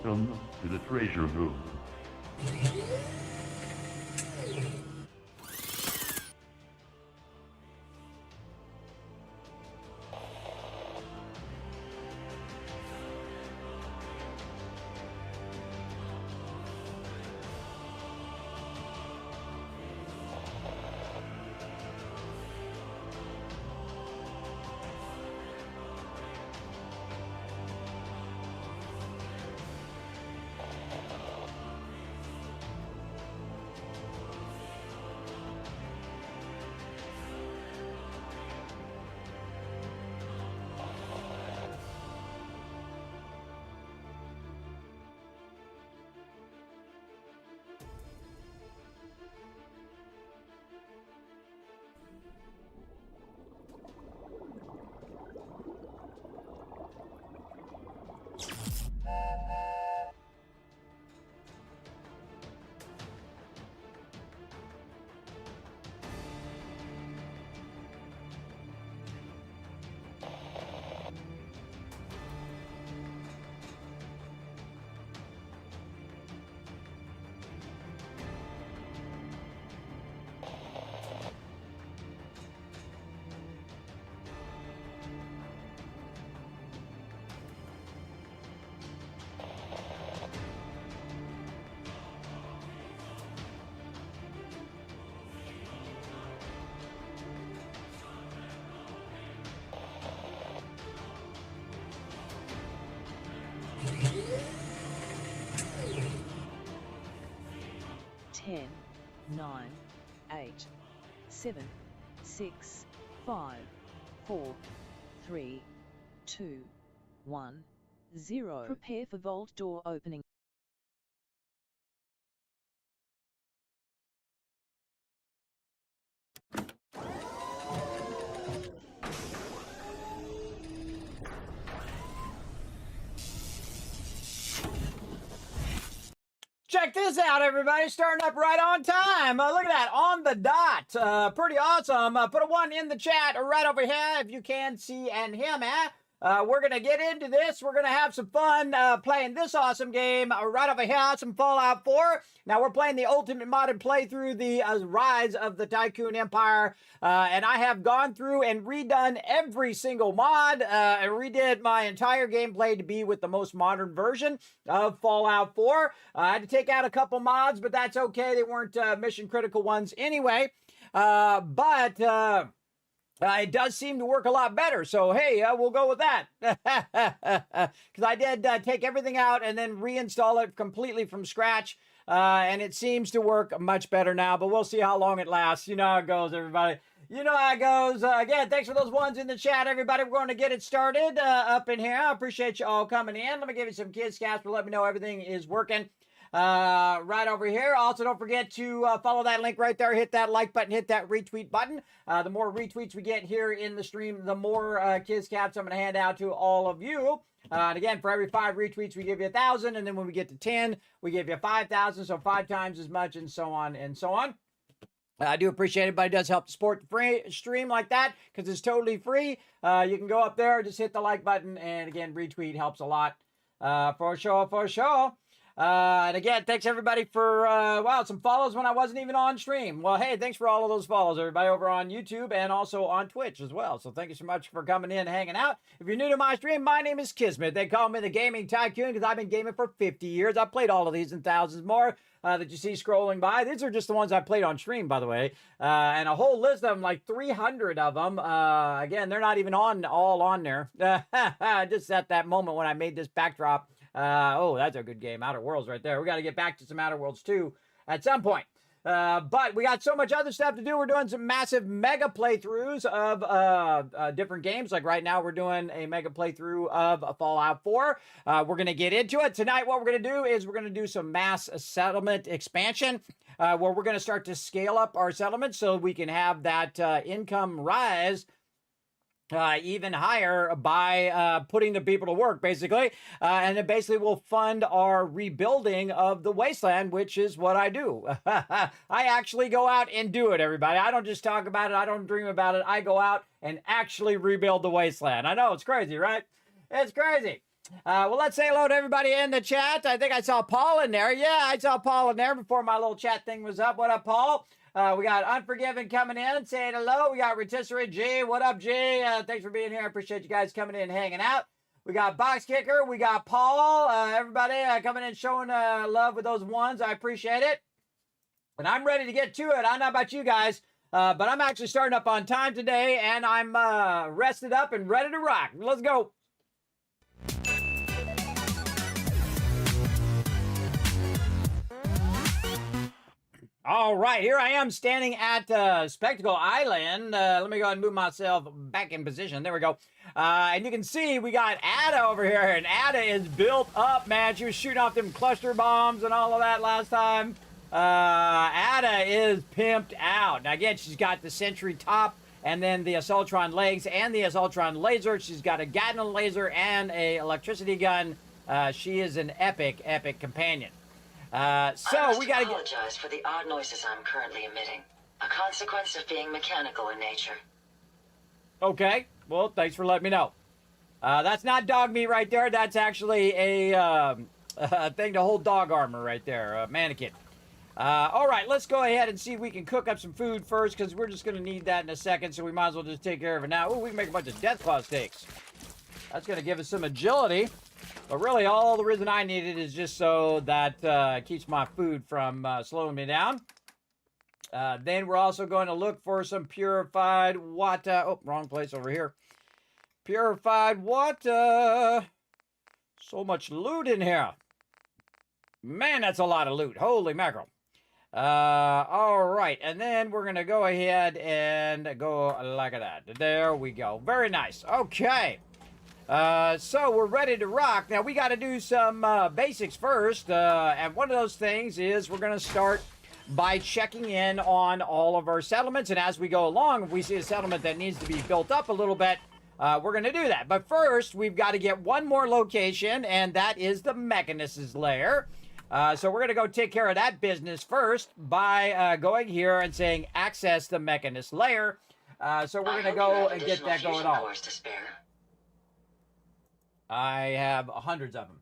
Welcome to the treasure room. Ten, 9, 8, 7, 6, 5, 4, 3, 2, 1, 0. Prepare for vault door opening. Check this out, everybody. Starting up right on time. Look at that, on the dot. Pretty awesome. Put a 1 in the chat right over here if you can see and hear me. We're going to get into this. We're going to have some fun playing this awesome game right over here, some Fallout 4. Now, we're playing the ultimate modded playthrough, the Rise of the Tycoon Empire. And I have gone through and redone every single mod. I redid my entire gameplay to be with the most modern version of Fallout 4. I had to take out a couple mods, but that's okay. They weren't mission critical ones anyway. It does seem to work a lot better, so hey, we'll go with that. Because I did take everything out and then reinstall it completely from scratch, and it seems to work much better now, but we'll see how long it lasts. You know how it goes, everybody. You know how it goes. Again, thanks for those ones in the chat, everybody. We're going to get it started up in here. I appreciate you all coming in. Let me give you some kids caps to let me know everything is working. Right over here. Also, don't forget to follow that link right there. Hit that like button. Hit that retweet button. The more retweets we get here in the stream, the more kids caps I'm going to hand out to all of you. And again, for every 5 retweets, we give you 1,000. And then when we get to 10, we give you 5,000. So 5 times as much, and so on and so on. I do appreciate it, but it does help support the free stream like that because it's totally free. You can go up there, just hit the like button, and again, retweet helps a lot. For sure, for sure. And again, thanks everybody for, wow, some follows when I wasn't even on stream. Well, hey, thanks for all of those follows, everybody over on YouTube and also on Twitch as well. So thank you so much for coming in and hanging out. If you're new to my stream, my name is Kismet. They call me the Gaming Tycoon because I've been gaming for 50 years. I've played all of these and thousands more that you see scrolling by. These are just the ones I played on stream, by the way. And a whole list of them, like 300 of them. Again, they're not even all on there. Just at that moment when I made this backdrop. Oh, that's a good game. Outer Worlds right there. We got to get back to some Outer Worlds too at some point. But we got so much other stuff to do. We're doing some massive mega playthroughs of different games. Like right now, we're doing a mega playthrough of Fallout 4. We're going to get into it. Tonight, what we're going to do is we're going to do some mass settlement expansion, where we're going to start to scale up our settlement so we can have that income rise even higher by putting the people to work, basically. And it basically will fund our rebuilding of the wasteland, which is what I do. I actually go out and do it, everybody. I don't just talk about it. I don't dream about it. I go out and actually rebuild the wasteland. I know, it's crazy, right? It's crazy. Well, let's say hello to everybody in the chat. I think I saw Paul in there. Yeah, I saw Paul in there before my little chat thing was up. What up, Paul? We got Unforgiven coming in, saying hello. We got Rotisserie G. What up, G? Thanks for being here. I appreciate you guys coming in and hanging out. We got Box Kicker. We got Paul. Everybody coming in showing love with those ones. I appreciate it. And I'm ready to get to it. I don't know about you guys, but I'm actually starting up on time today, and I'm rested up and ready to rock. Let's go. All right, here I am standing at Spectacle Island. Let me go ahead and move myself back in position. There we go. And you can see we got Ada over here, and Ada is built up, man. She was shooting off them cluster bombs and all of that last time. Ada is pimped out. Now, again, she's got the Sentry top and then the Assaultron legs and the Assaultron laser. She's got a Gatling laser and a electricity gun. She is an epic, epic companion. So we gotta apologize for the odd noises I'm currently emitting. A consequence of being mechanical in nature. Okay. Well, thanks for letting me know. That's not dog meat right there. That's actually a thing to hold dog armor right there. A mannequin. All right, let's go ahead and see if we can cook up some food first, because we're just going to need that in a second, so we might as well just take care of it now. Oh, we can make a bunch of Deathclaw steaks. That's going to give us some agility. But really, all the reason I need it is just so that keeps my food from slowing me down. Then we're also going to look for some purified water. Oh, wrong place over here. Purified water. So much loot in here. Man, that's a lot of loot. Holy mackerel. All right. And then we're going to go ahead and go like that. There we go. Very nice. Okay. So we're ready to rock. Now, we got to do some basics first. And one of those things is we're going to start by checking in on all of our settlements. And as we go along, if we see a settlement that needs to be built up a little bit, we're going to do that. But first, we've got to get one more location, and that is the Mechanist's Lair. So we're going to go take care of that business first by going here and saying access the Mechanist's Lair. So we're going to go and get that going on. I have hundreds of them.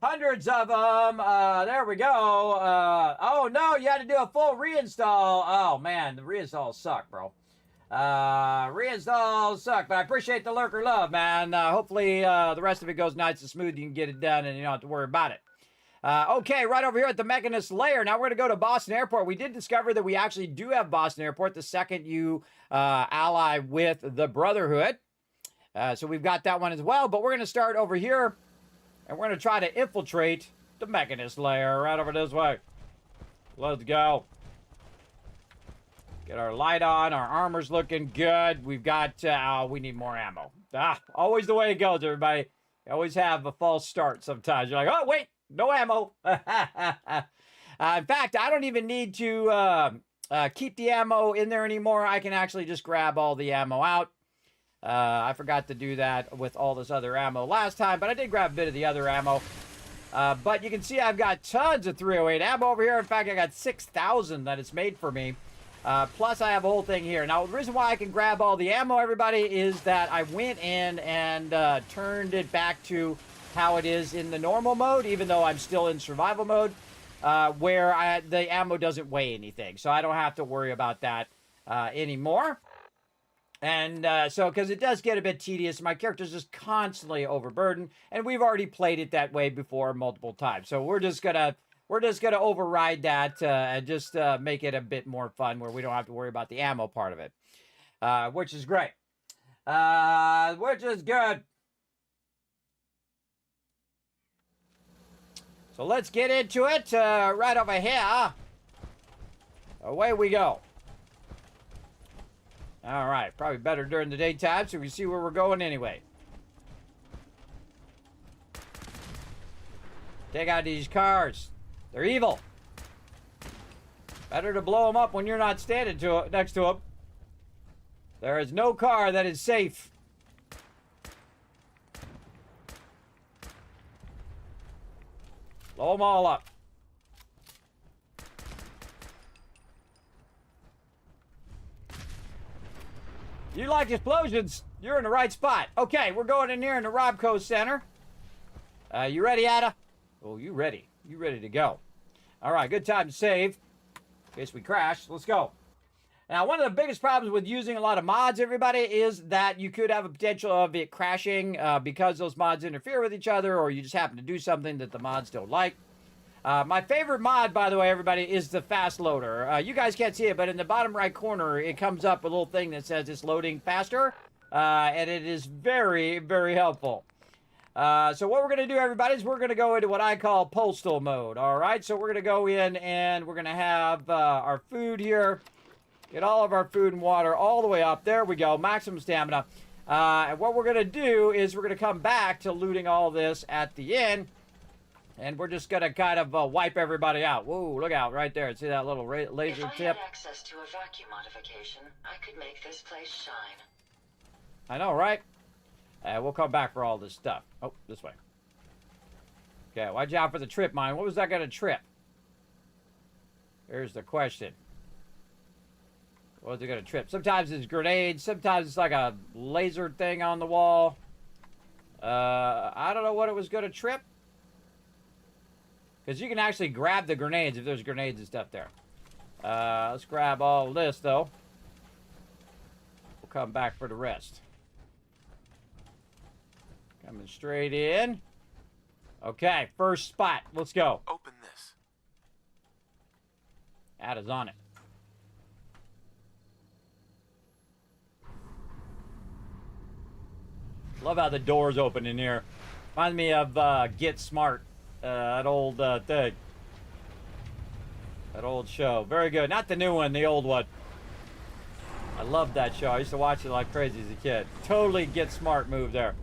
Hundreds of them. There we go. Oh, no, you had to do a full reinstall. Oh, man, the reinstalls suck, bro. Reinstalls suck, but I appreciate the lurker love, man. Hopefully, the rest of it goes nice and smooth. You can get it done and you don't have to worry about it. Okay, right over here at the Mechanist's Lair. Now we're going to go to Boston Airport. We did discover that we actually do have Boston Airport the second you ally with the Brotherhood. So we've got that one as well. But we're going to start over here, and we're going to try to infiltrate the Mechanist's Lair right over this way. Let's go. Get our light on. Our armor's looking good. We've got, we need more ammo. Always the way it goes, everybody. You always have a false start sometimes. You're like, oh, wait. No ammo. In fact, I don't even need to keep the ammo in there anymore. I can actually just grab all the ammo out. I forgot to do that with all this other ammo last time, but I did grab a bit of the other ammo. But you can see I've got tons of 308 ammo over here. In fact, I got 6,000 that it's made for me. Plus, I have a whole thing here. Now, the reason why I can grab all the ammo, everybody, is that I went in and turned it back to how it is in the normal mode, even though I'm still in survival mode, where the ammo doesn't weigh anything. So I don't have to worry about that anymore. And so, because it does get a bit tedious, my character's just constantly overburdened, and we've already played it that way before multiple times. So we're just gonna override that and just make it a bit more fun, where we don't have to worry about the ammo part of it, which is great, which is good. So let's get into it right over here. Away we go. All right, probably better during the daytime so we see where we're going anyway. Take out these cars. They're evil. Better to blow them up when you're not standing next to them. There is no car that is safe. Blow them all up. You like explosions? You're in the right spot. Okay, we're going in here in the Robco Center. You ready, Ada? Oh, you ready. You ready to go. All right, good time to save. In case we crash, let's go. Now, one of the biggest problems with using a lot of mods, everybody, is that you could have a potential of it crashing because those mods interfere with each other, or you just happen to do something that the mods don't like. My favorite mod, by the way, everybody, is the fast loader. You guys can't see it, but in the bottom right corner, it comes up a little thing that says it's loading faster, and it is very, very helpful. So what we're going to do, everybody, is we're going to go into what I call postal mode, all right? So we're going to go in, and we're going to have our food here. Get all of our food and water all the way up. There we go, maximum stamina. And what we're going to do is we're going to come back to looting all this at the end. And we're just going to kind of wipe everybody out. Whoa, look out right there. See that little laser if I tip? had access to a vacuum modification, I could make this place shine. I know, right? We'll come back for all this stuff. Oh, this way. Okay, watch out for the trip mine. What was that going to trip? Here's the question. What was it going to trip? Sometimes it's grenades. Sometimes it's like a laser thing on the wall. I don't know what it was going to trip. Because you can actually grab the grenades if there's grenades and stuff there. Let's grab all this, though. We'll come back for the rest. Coming straight in. Okay, first spot. Let's go. Open this. Ada's on it. Love how the doors open in here. Reminds me of Get Smart. That old thing. That old show. Very good. Not the new one, the old one. I loved that show. I used to watch it like crazy as a kid. Totally Get Smart move there.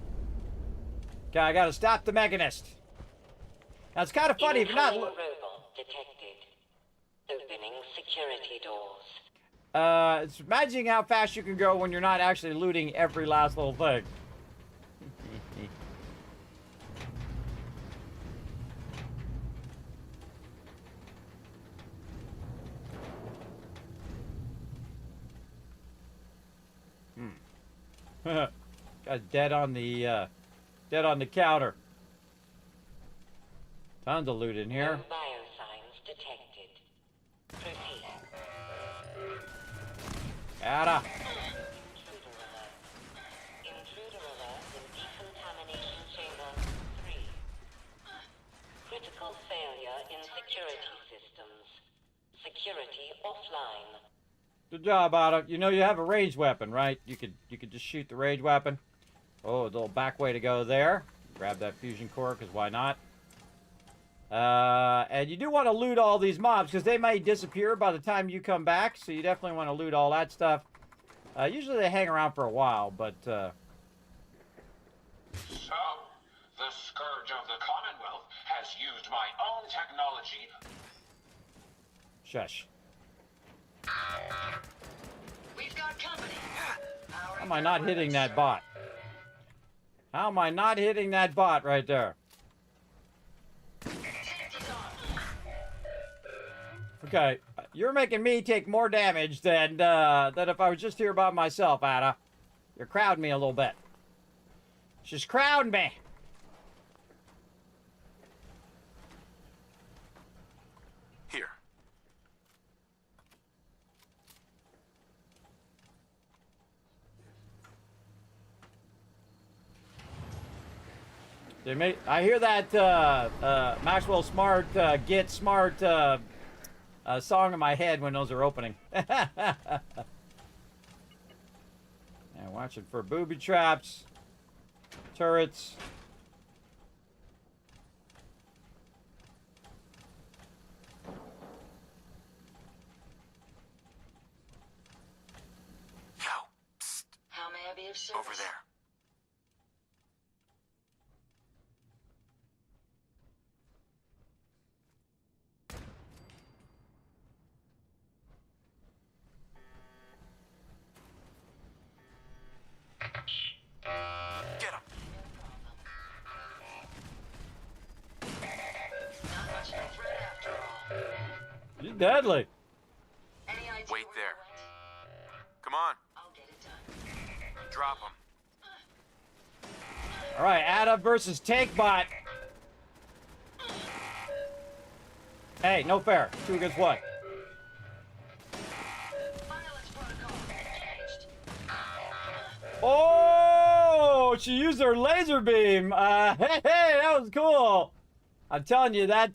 Okay, I gotta stop the mechanist. Now, it's kind of funny if you're not... Robot detected. Opening security doors. It's imagining how fast you can go when you're not actually looting every last little thing. Guy's dead on the counter. Tons of loot in here. No biosigns detected. Proceed. Ada. Intruder alert in decontamination chamber 3. Critical failure in security systems. Security offline. Good job, Ada. You know you have a ranged weapon, right? You could just shoot the ranged weapon. Oh, a little back way to go there. Grab that fusion core, because why not? And you do want to loot all these mobs, because they may disappear by the time you come back, so you definitely want to loot all that stuff. Usually they hang around for a while, but... So, the Scourge of the Commonwealth has used my own technology. Shush. We've got company. How am I not hitting that bot? How am I not hitting that bot right there? Okay, you're making me take more damage than if I was just here by myself, Ada. You're crowding me a little bit. She's crowding me. Here. I hear that Maxwell Smart, Get Smart song in my head when those are opening. And watching for booby traps, turrets. Yo, psst, How may I be of service? over there. Get him. Not much of a threat after all. You're deadly. Any idea Wait where there. they went? Come on, I'll get it done. drop him. All right, Ada versus Tank Bot. Hey, no fair. 2 against 1. Violence protocol engaged. Oh, she used her laser beam. Hey, that was cool. I'm telling you, that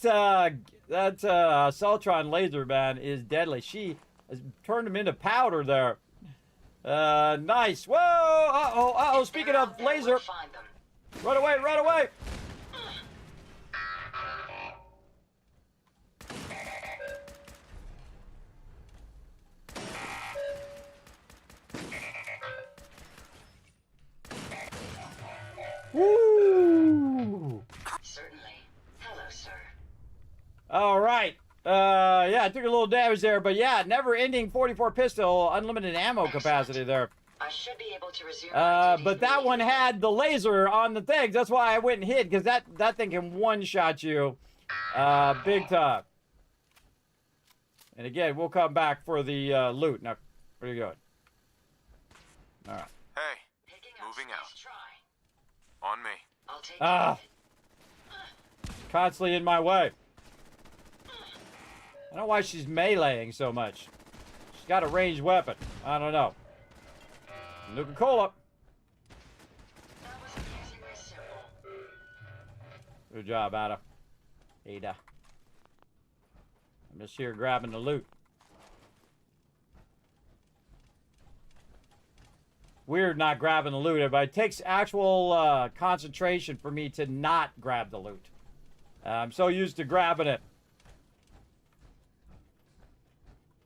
Saltron laser, man, is deadly. She has turned him into powder there. Nice. Whoa, uh-oh. Speaking of laser, We'll find them. run away, run away. Woo! Certainly. Hello, sir. All right. Yeah, I took a little damage there, but yeah, never-ending 44 pistol, unlimited ammo capacity there. I should be able to resume my duties But that one immediately. had the laser on the things. That's why I went and hid, because that thing can one-shot you big time. And again, we'll come back for the loot. Now, where are you going? All right. Hey, Picking up moving space out. try. On me. I'll take Ah. it. Constantly in my way. I don't know why she's meleeing so much. She's got a ranged weapon. I don't know. Nuka-Cola. That was amazingly simple. Good job, Ada. I'm just here grabbing the loot. Weird not grabbing the loot. But it takes actual concentration for me to not grab the loot. I'm so used to grabbing it.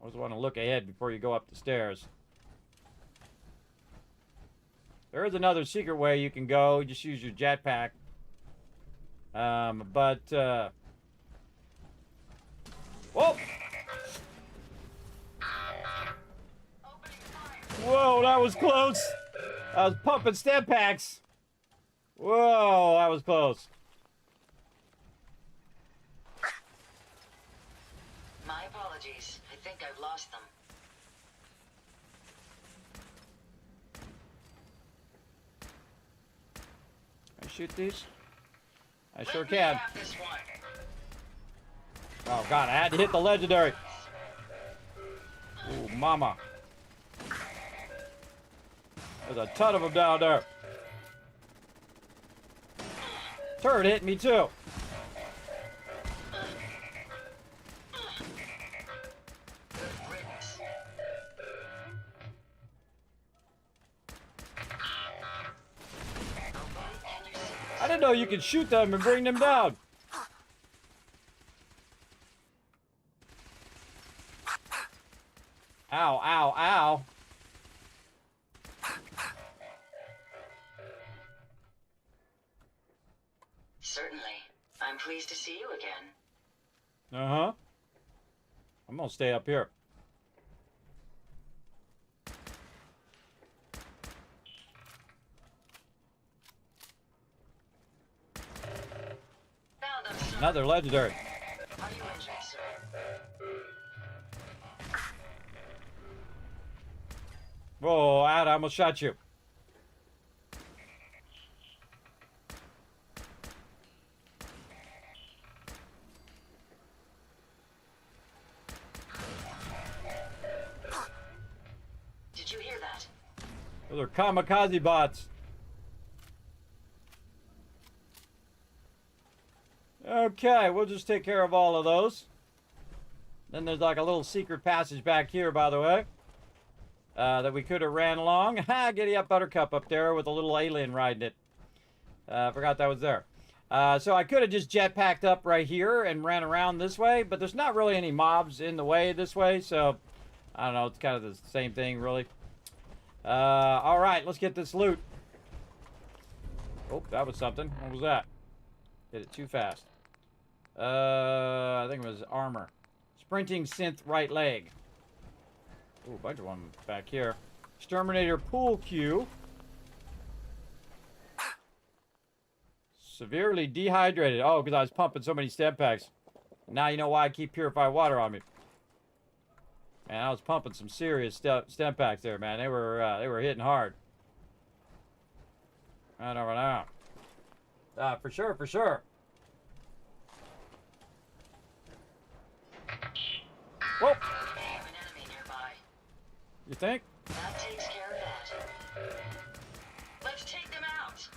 Always want to look ahead before you go up the stairs. There is another secret way you can go. Just use your jetpack. Whoa! Whoa, that was close. I was pumping stem packs. Whoa, that was close. My apologies. I think I've lost them. Can I shoot these? I sure Let me can. have this one. Oh god, I had to hit the legendary. Ooh, mama. There's a ton of them down there. Turret hit me too. Good riddance. I didn't know you could shoot them and bring them down. Ow, ow, ow. Certainly. I'm pleased to see you again. Uh-huh. I'm gonna stay up here. Found them, sir. Another legendary. Are you injured, sir? Whoa, Ada, I almost shot you. Did you hear that? Those are kamikaze bots. Okay, we'll just take care of all of those. Then there's like a little secret passage back here, by the way, that we could have ran along. Ha! Giddy up, Buttercup up there with a little alien riding it. Forgot that was there. So I could have just jetpacked up right here and ran around this way, but there's not really any mobs in the way this way, so I don't know. It's kind of the same thing, really. All right, let's get this loot. Oh, that was something. What was that? Did it too fast. I think it was armor. Sprinting synth right leg. Ooh, a bunch of them back here. Exterminator pool cue. Severely dehydrated. Oh, because I was pumping so many stem packs. Now you know why I keep purified water on me. Man, I was pumping some serious stem packs there, man. They were hitting hard. Right over now. For sure, for sure. Whoa. I have an enemy nearby. You think? That takes care of that. Let's take them out.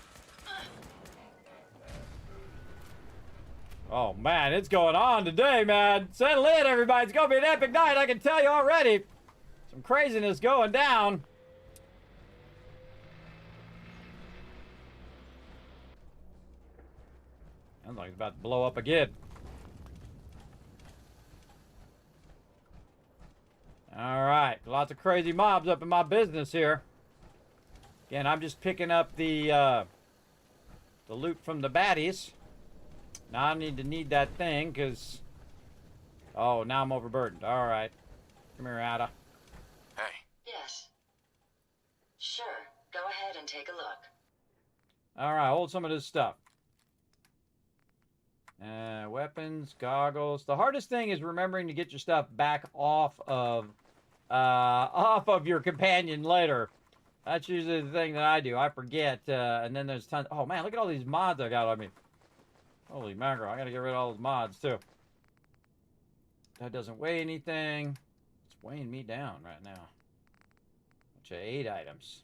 Oh, man, it's going on today, man. Settle in, everybody. It's going to be an epic night, I can tell you already. Some craziness going down. Sounds like it's about to blow up again. All right, lots of crazy mobs up in my business here. Again, I'm just picking up the loot from the baddies. Now I need that thing, because... Oh, now I'm overburdened. All right. Come here, Ada. Hey, Yes. Sure. Go ahead and take a look. All right, hold some of this stuff. Weapons, goggles. The hardest thing is remembering to get your stuff back off of your companion later. That's usually the thing that I do. I forget, and then there's tons. Oh man, look at all these mods I got on me. Holy mackerel! I gotta get rid of all those mods too. That doesn't weigh anything. It's weighing me down right now. Bunch of 8 items.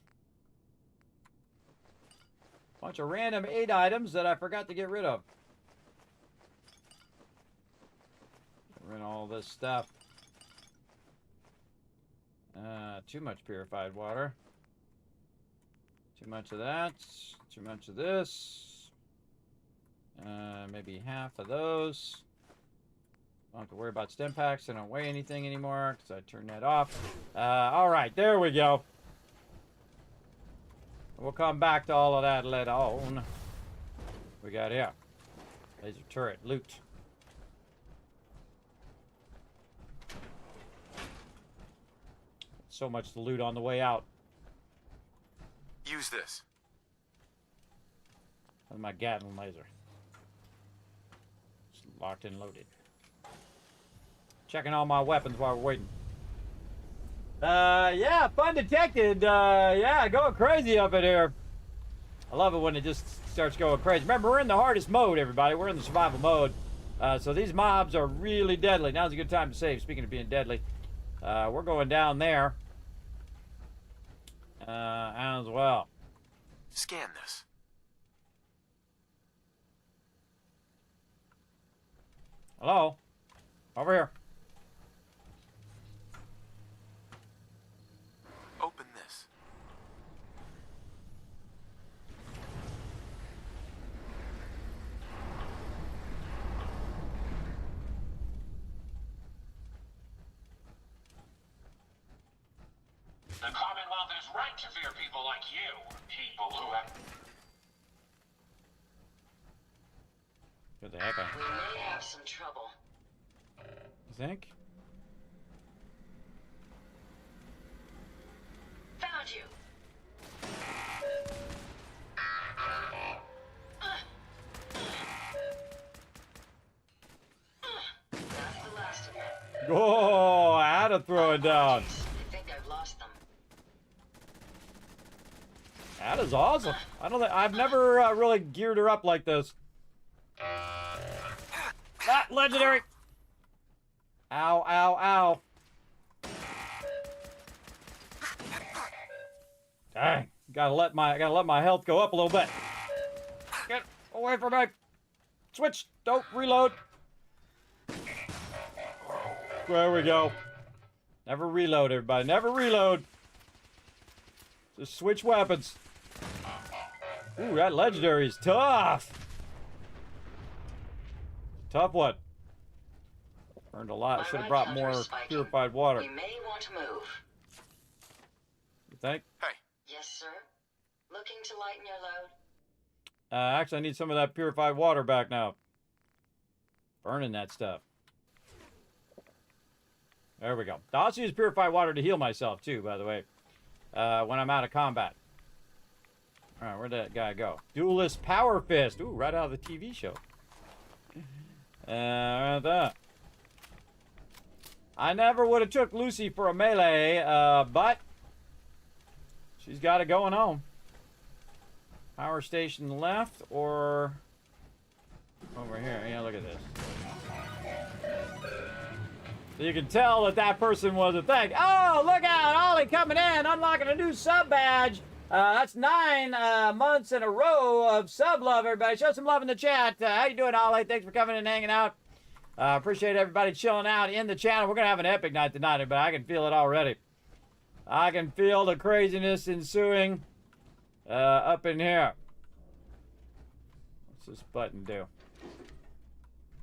Bunch of random 8 items that I forgot to get rid of. Get rid of all this stuff. Too much purified water. Too much of that. Too much of this. Maybe half of those. Don't have to worry about stem packs. They don't weigh anything anymore because I turned that off. All right, there we go. We'll come back to all of that later on. We got here. Laser turret loot. So much to loot on the way out. use this. That's my Gatling laser. It's locked and loaded. Checking all my weapons while we're waiting. Yeah, fun detected. Yeah, going crazy up in here. I love it when it just starts going crazy. Remember, we're in the hardest mode, everybody. We're in the survival mode. So these mobs are really deadly. Now's a good time to save, speaking of being deadly. We're going down there. As well. Scan this. Hello? Over here. Open this. The Commonwealth is right to fear people like you. People who have... What the heck? We may have some trouble. You think? Found you. That's the last of them. Oh, I had to throw it down. I think I've lost them. That is awesome. I've never really geared her up like this. Ah, legendary. Ow, ow, ow. Dang. Gotta let my health go up a little bit. Get away from me. Switch. Don't reload. There we go. Never reload, everybody. Never reload. Just switch weapons. Ooh, that legendary is tough. Tough one. Burned a lot. I should have brought more purified water. We may want to move. You think? Hey, Yes, sir. Looking to lighten your load? Actually, I need some of that purified water back now. Burning that stuff. There we go. I also use purified water to heal myself, too, by the way, when I'm out of combat. All right, where'd that guy go? Duelist Power Fist. Ooh, right out of the TV show. Right there. I never would have took Lucy for a melee, but she's got it going on. Power station left or over here. Yeah, look at this. So you can tell that that person was a thing. Oh, look out, Ollie coming in, unlocking a new sub badge. That's 9 months in a row of sub love, everybody. Show some love in the chat. How you doing, Ollie? Thanks for coming and hanging out. Appreciate everybody chilling out in the channel. We're going to have an epic night tonight, but I can feel it already. I can feel the craziness ensuing up in here. What's this button do?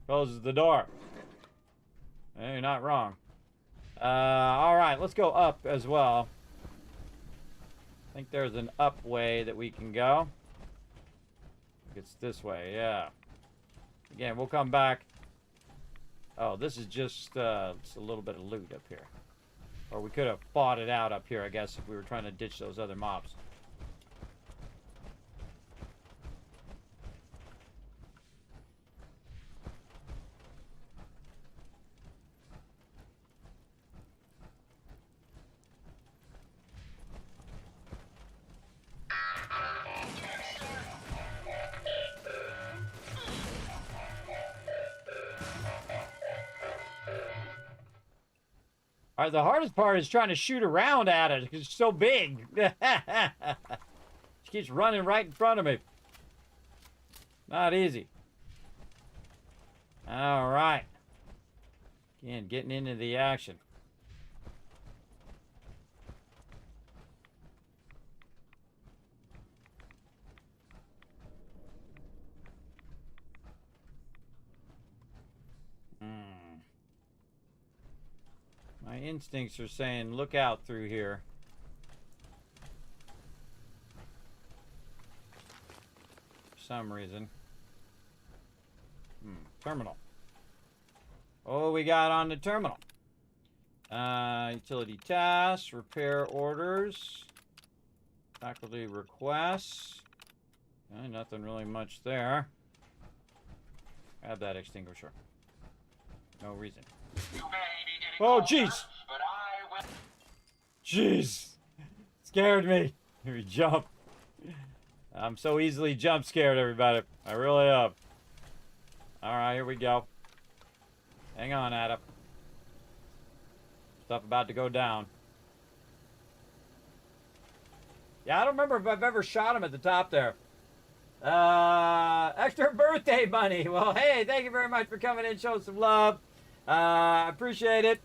Closes the door. Hey, you're not wrong. All right, let's go up as well. I think there's an up way that we can go. It's this way, yeah. Again, we'll come back. Oh, this is just it's a little bit of loot up here. Or we could have bought it out up here, I guess, if we were trying to ditch those other mobs. All right, the hardest part is trying to shoot around at it because it's so big. She keeps running right in front of me. Not easy. All right. Again, getting into the action. My instincts are saying, look out through here. For some reason. Terminal. Oh, we got on the terminal. Utility tasks, repair orders, faculty requests. Nothing really much there. Grab that extinguisher. No reason. You may be getting Oh, closer, jeez. but I will. Jeez. Scared me. Here we jump. I'm so easily jump scared, everybody. I really am. Alright, here we go. Hang on, Adam. Stuff about to go down. Yeah, I don't remember if I've ever shot him at the top there. Extra birthday money. Well, hey, thank you very much for coming in, showing some love. I appreciate it.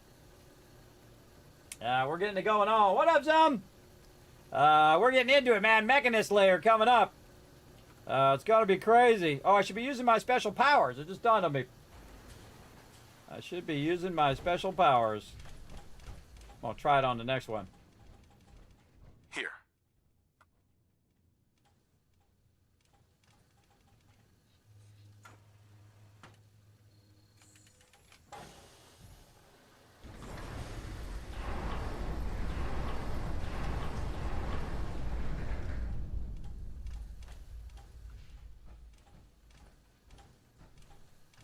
We're getting it going on. What up, Zum? We're getting into it, man. Mechanist layer coming up. It's gonna be crazy. Oh, I should be using my special powers. It just dawned on me. I should be using my special powers. I'll try it on the next one. Here.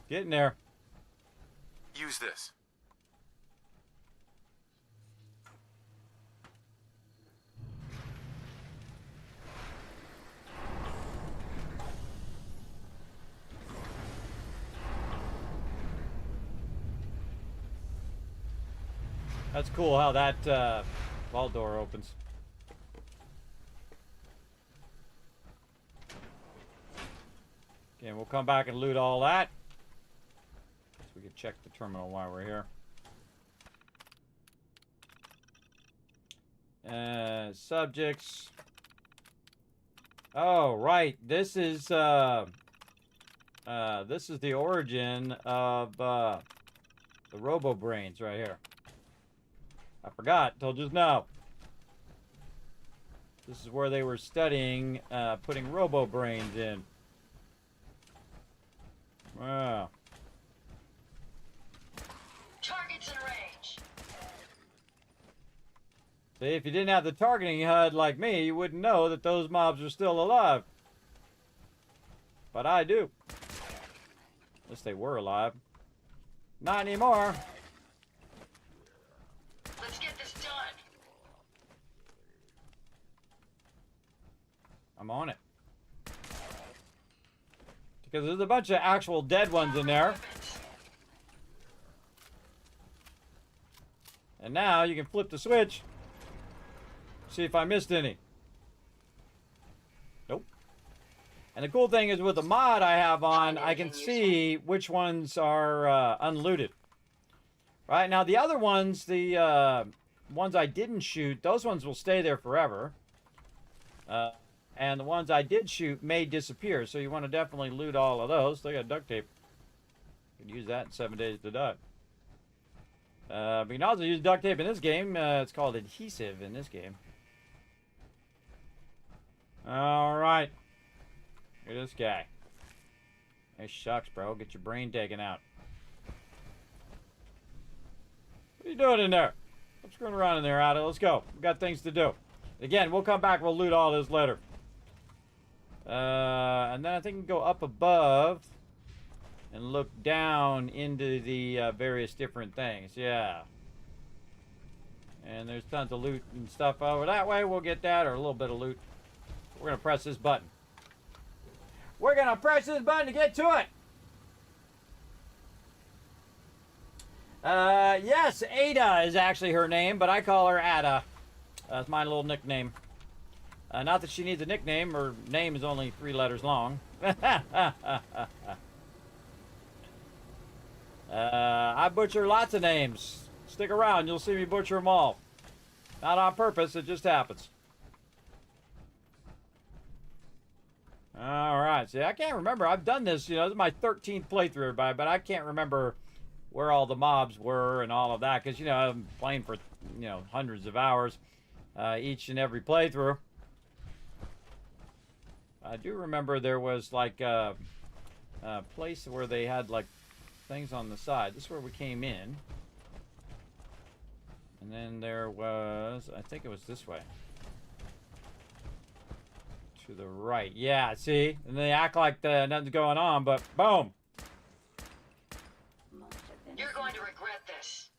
Getting there. Use this. That's cool how that vault door opens. Okay, we'll come back and loot all that. So we can check the terminal while we're here. Subjects. Oh, right. This is the origin of the Robo Brains right here. I forgot till just now. This is where they were studying putting Robo Brains in. Wow. Targets in range. See, if you didn't have the targeting HUD like me, you wouldn't know that those mobs are still alive. But I do. Unless they were alive. Not anymore. Let's get this done. I'm on it. Because there's a bunch of actual dead ones in there. And now you can flip the switch. See if I missed any. Nope. And the cool thing is with the mod I have on, I can see which ones are unlooted. Right, now the other ones, the ones I didn't shoot, those ones will stay there forever. And the ones I did shoot may disappear, so you want to definitely loot all of those. They got duct tape. You can use that in 7 Days to Die. But you can also use duct tape in this game. It's called adhesive in this game. Alright. Look at this guy. Hey, shucks, bro. Get your brain taken out. What are you doing in there? I'm screwing around in there, Ada. Let's go. We've got things to do. Again, we'll come back. We'll loot all this later. And then I think we can go up above and look down into the various different things. Yeah. And there's tons of loot and stuff over that way. We'll get that, or a little bit of loot. We're going to press this button. We're going to press this button to get to it. Yes, Ada is actually her name, but I call her Ada. That's my little nickname. Not that she needs a nickname. Her name is only 3 letters long. I butcher lots of names. Stick around. You'll see me butcher them all. Not on purpose. It just happens. All right. See, I can't remember. I've done this. You know, this is my 13th playthrough, everybody, but I can't remember where all the mobs were and all of that because, you know, I'm playing for, you know, hundreds of hours each and every playthrough. I do remember there was like a place where they had like things on the side. This is where we came in. And then there was, I think it was this way. To the right. Yeah, see? And they act like nothing's going on, but boom. You're going to regret this.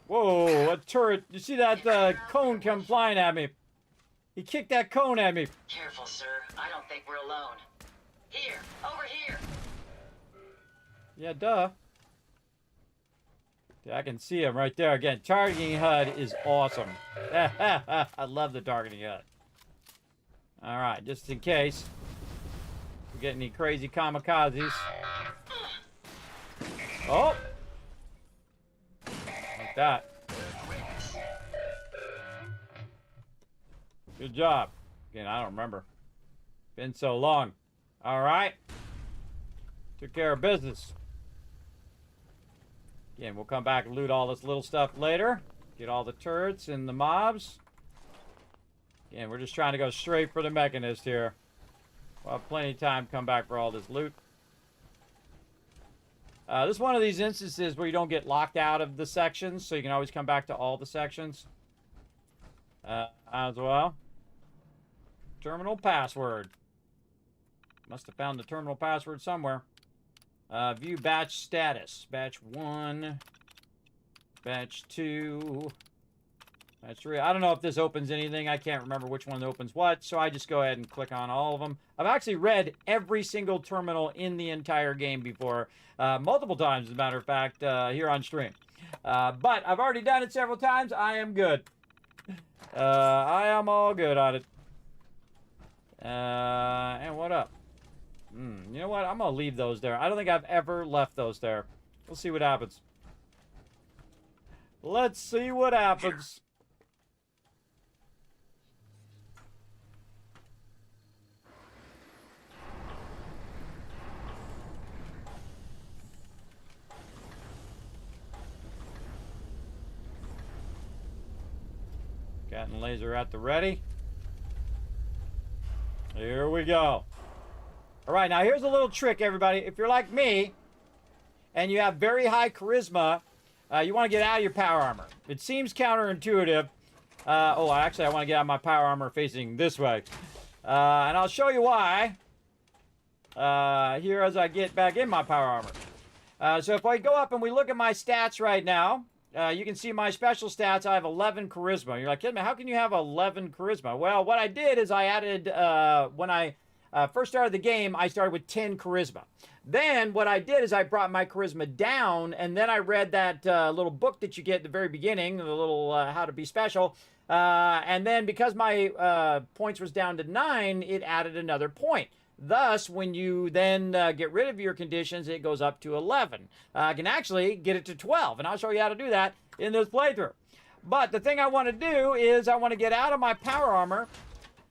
Whoa, a turret. You see that cone come flying at me. He kicked that cone at me. Careful, sir. I don't think we're alone. Here, over here. Yeah, duh. Yeah, I can see him right there. Again, targeting HUD is awesome. I love the targeting HUD. All right, just in case we get any crazy kamikazes. Oh! Like that. Good job. Again, I don't remember. Been so long. All right. Took care of business. Again, we'll come back and loot all this little stuff later. Get all the turrets and the mobs. Again, we're just trying to go straight for the mechanist here. We'll have plenty of time to come back for all this loot. This is one of these instances where you don't get locked out of the sections, so you can always come back to all the sections as well. Terminal password. Must have found the terminal password somewhere. View batch status. Batch 1. Batch 2. Batch 3. I don't know if this opens anything. I can't remember which one opens what, so I just go ahead and click on all of them. I've actually read every single terminal in the entire game before. Multiple times, as a matter of fact, here on stream. But I've already done it several times. I am good. I am all good on it. And what up? You know what? I'm going to leave those there. I don't think I've ever left those there. We'll see what happens. Let's see what happens. Cat and laser at the ready. Here we go. All right, now here's a little trick, everybody. If you're like me and you have very high charisma, you want to get out of your power armor. It seems counterintuitive. Actually, I want to get out of my power armor facing this way. And I'll show you why here as I get back in my power armor. So if I go up and we look at my stats right now, you can see my special stats. I have 11 charisma. You're like, Kismet, how can you have 11 charisma? Well, what I did is I added, when I first start of the game, I started with 10 charisma. Then what I did is I brought my charisma down, and then I read that little book that you get at the very beginning, the little how to be special. And then because my points was down to 9, it added another point. Thus, when you then get rid of your conditions, it goes up to 11. I can actually get it to 12, and I'll show you how to do that in this playthrough. But the thing I want to do is I want to get out of my power armor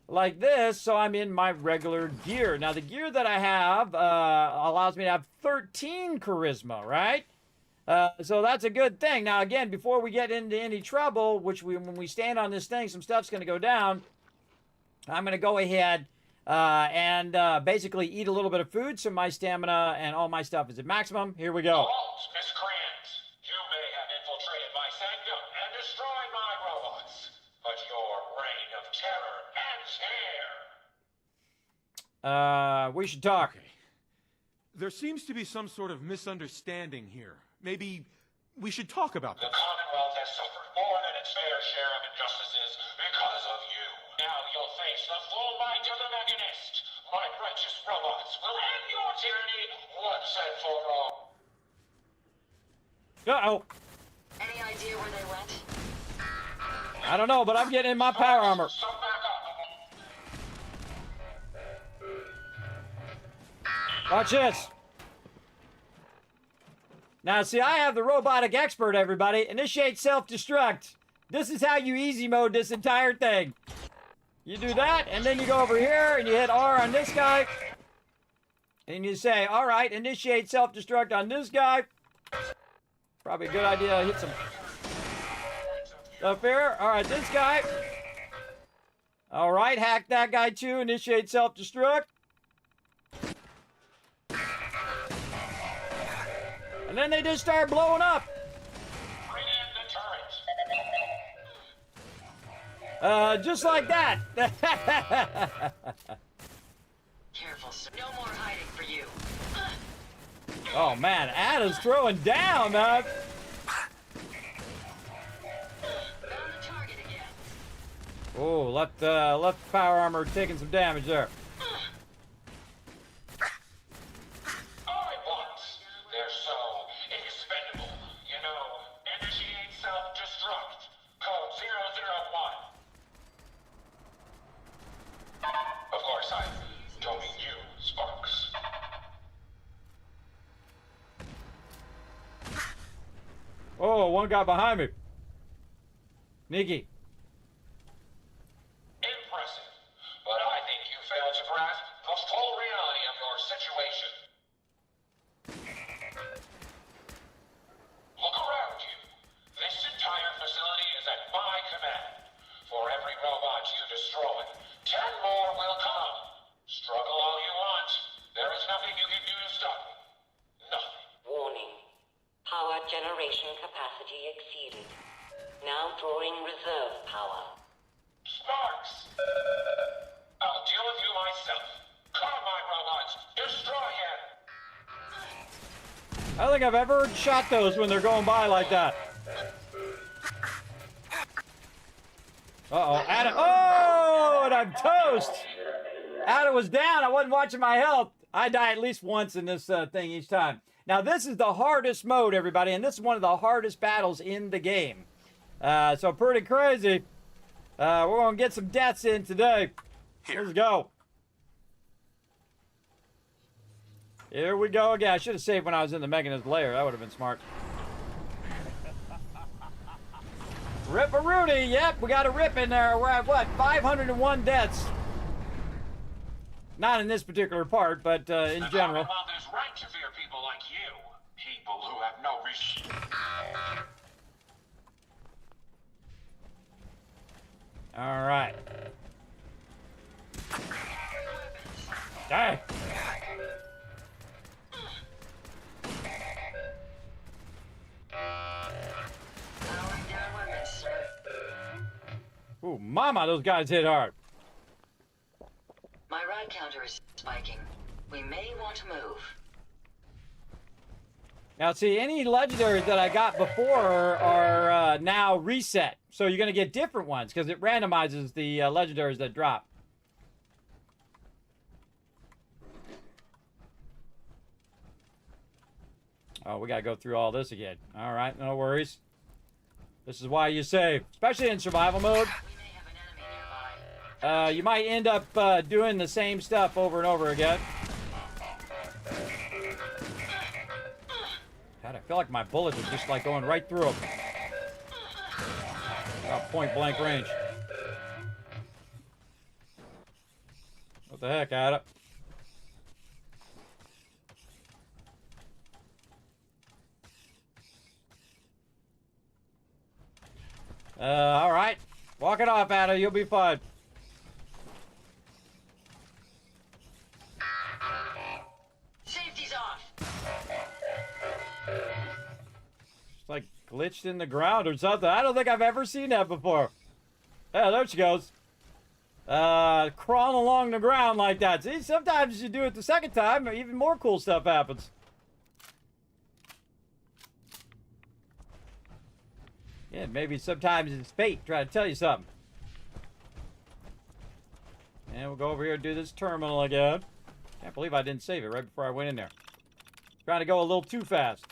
like this, so I'm in my regular gear. Now, the gear that I have allows me to have 13 charisma, right? So that's a good thing. Now, again, before we get into any trouble, when we stand on this thing, some stuff's going to go down. I'm going to go ahead and basically eat a little bit of food, so my stamina and all my stuff is at maximum. Here we go. Halt, miscreant! You may have infiltrated my sanctum and destroyed my robots, but your reign of terror ends here! We should talk. Okay. There seems to be some sort of misunderstanding here. Maybe we should talk about The this. Commonwealth has suffered more than its fair share of injustices because of you. Now you'll face the full might of the Mechanist. My righteous robots will end your tyranny once and for all. Uh-oh. Any idea where they went? I don't know, but I'm getting in my power armor. So back up. Watch this. Now, see, I have the robotic expert, everybody. Initiate self-destruct. This is how you easy mode this entire thing. You do that, and then you go over here, and you hit R on this guy. And you say, all right, initiate self-destruct on this guy. Probably a good idea to hit some stuff here. All right, this guy. All right, hack that guy too. Initiate self-destruct. And then they just start blowing up. Bring in the turret. Just like that. Careful, sir. No more hiding for you. Oh man, Ada's throwing down, man. Found the target again. Oh, left power armor taking some damage there. Robots, they're so expendable. You know, initiate self-destruct. Code 001. Of course, I don't mean you, Sparks. Oh, one guy behind me. Nikki. Impressive. But I think you failed to grasp the full reality of your situation. Look around you. This entire facility is at my command. For every robot you destroy, 10 more will come. Struggle all you want. There is nothing you can do to stop me. Nothing. Warning. Power generation capacity exceeded. Now drawing reserve power. Sparks! I'll deal with you myself. Come, my robots. Destroy him. I don't think I've ever shot those when they're going by like that. Uh-oh, Ada. Oh, and I'm toast. Ada was down. I wasn't watching my health. I die at least once in this thing each time. Now, this is the hardest mode, everybody, and this is one of the hardest battles in the game. So pretty crazy. We're going to get some deaths in today. Here. Let's go. Here we go again. I should have saved when I was in the Mechanist lair. That would have been smart. Rip-a-rooney. Yep, we got a rip in there. We're at, what, 501 deaths. Not in this particular part, but in The general. Commonwealth is right to fear people like you. People who have no respect. All right. Die. Powering down weapons, sir. Ooh, mama, those guys hit hard. My ride counter is spiking. We may want to move. Now, see, any legendaries that I got before are now reset. So you're going to get different ones because it randomizes the legendaries that drop. Oh, we gotta go through all this again. All right, no worries. This is why you save, especially in survival mode. We may have an enemy nearby. You might end up doing the same stuff over and over again. God, I feel like my bullets are just like going right through them. Point blank range. What the heck, Ada? All right. Walk it off, Ada. You'll be fine. Safety's off. It's like glitched in the ground or something. I don't think I've ever seen that before. Yeah, there she goes. Crawling along the ground like that. See, sometimes you do it the second time, even more cool stuff happens. Yeah, maybe sometimes it's fate trying to tell you something. And we'll go over here and do this terminal again. Can't believe I didn't save it right before I went in there. Trying to go a little too fast.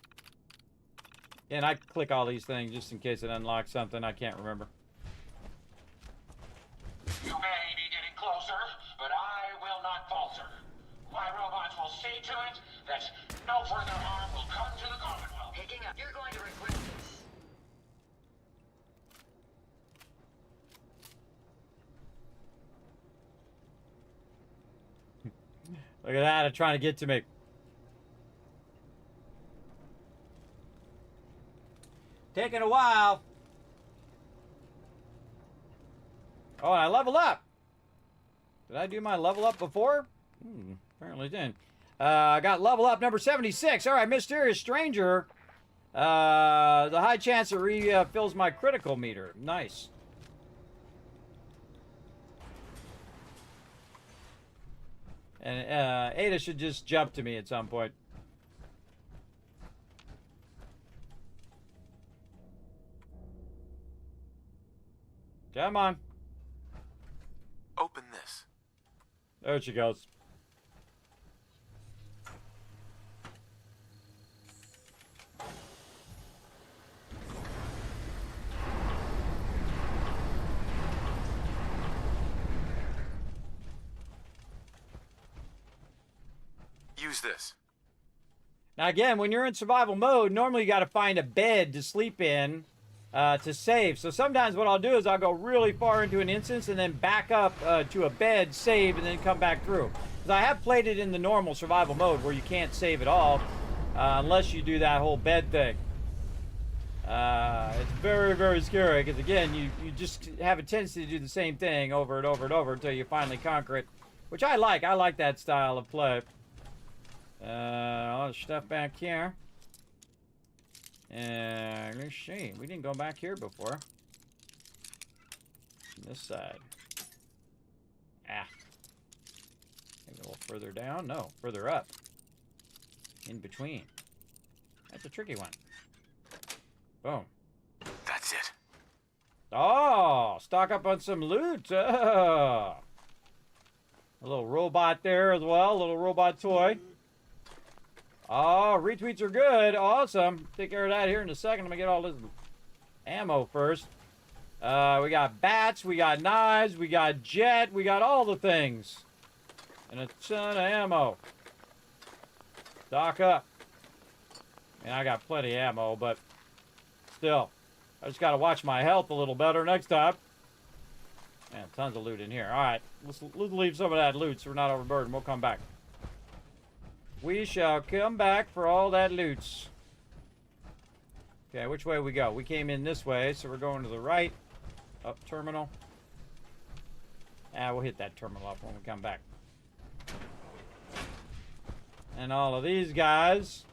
And I click all these things just in case it unlocks something I can't remember. You may be getting closer, but I will not falter. My robots will see to it that no further harm will come to the Commonwealth. Picking up. You're going to regret this. Look at that, it's trying to get to me. Taking a while. Oh, and I leveled up. Did I do my level up before? Apparently didn't. I got level up number 76. All right, Mysterious Stranger. The high chance it refills my critical meter. Nice. And Ada should just jump to me at some point. Come on. Open this. There she goes. Use this. Now again, when you're in survival mode, normally you got to find a bed to sleep in to save. So sometimes what I'll do is I'll go really far into an instance and then back up to a bed, save, and then come back through. Because I have played it in the normal survival mode where you can't save at all unless you do that whole bed thing. It's very, very scary because again, you just have a tendency to do the same thing over and over and over until you finally conquer it, which I like. I like that style of play. All the stuff back here. Let's see. We didn't go back here before. This side. Maybe a little further down? No, further up. In between. That's a tricky one. Boom. That's it. Oh, stock up on some loot. Oh. A little robot there as well. A little robot toy. Oh, retweets are good. Awesome. Take care of that here in a second. Let me get all this ammo first. We got bats. We got knives. We got jet. We got all the things. And a ton of ammo. Stock up. And I got plenty of ammo, but still. I just got to watch my health a little better next time. Man, tons of loot in here. All right. Let's leave some of that loot so we're not overburdened. We'll come back. We shall come back for all that loot. Okay, which way we go? We came in this way, so we're going to the right. Up terminal. We'll hit that terminal up when we come back. And all of these guys,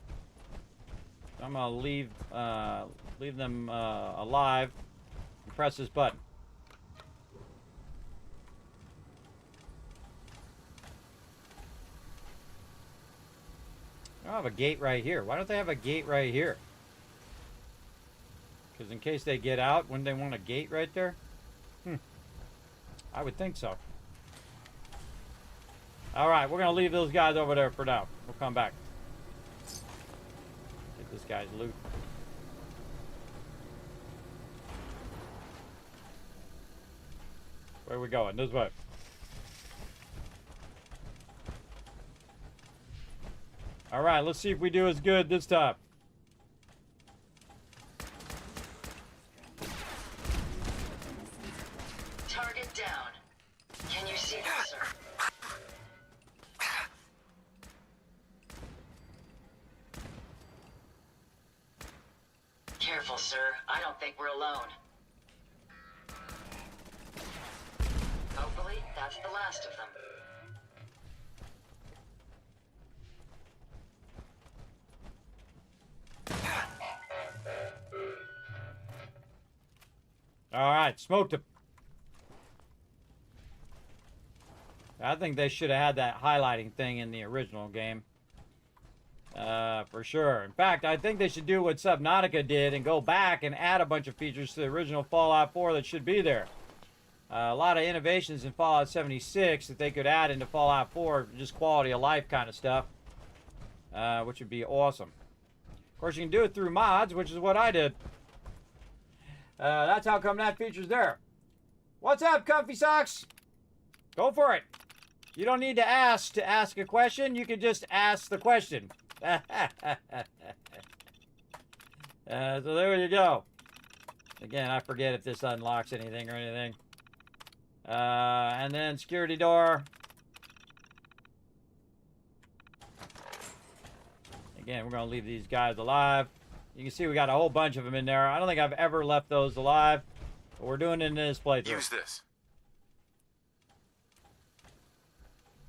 I'm gonna leave them alive and press this button. I don't have a gate right here. Why don't they have a gate right here? Because in case they get out, wouldn't they want a gate right there? I would think so. All right, we're going to leave those guys over there for now. We'll come back. Get this guy's loot. Where are we going? This way. All right, let's see if we do as good this time. Target down. Can you see them, sir? Careful, sir. I don't think we're alone. Hopefully, that's the last of them. All right, smoked him. I think they should have had that highlighting thing in the original game. For sure. In fact, I think they should do what Subnautica did and go back and add a bunch of features to the original Fallout 4 that should be there. A lot of innovations in Fallout 76 that they could add into Fallout 4, just quality of life kind of stuff, which would be awesome. Of course, you can do it through mods, which is what I did. That's how come that feature's there. What's up, Comfy Socks? Go for it. You don't need to ask a question. You can just ask the question. So there you go. Again, I forget if this unlocks anything or anything. And then security door. Again, we're going to leave these guys alive. You can see we got a whole bunch of them in there. I don't think I've ever left those alive. But we're doing it in this playthrough. Use this.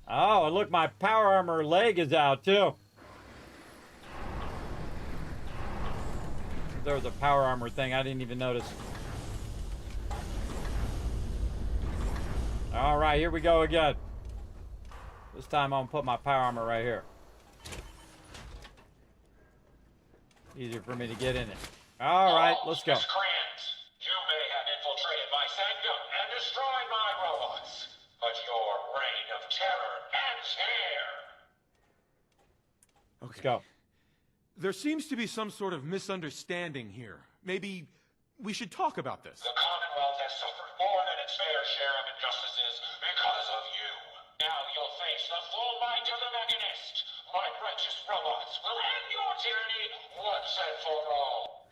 Oh, and look, my power armor leg is out, too. There was a power armor thing. I didn't even notice. All right, here we go again. This time I'm going to put my power armor right here. Easier for me to get in it. All right, let's go. Miss Krantz, you may have infiltrated my sanctum and destroyed my robots, but your reign of terror ends here. Let's go. There seems to be some sort of misunderstanding here. Maybe we should talk about this. The Commonwealth has suffered more than its fair share of injustices because of you. Now you'll face the full might of the Mechanist. My righteous robots will end your tyranny once and for all.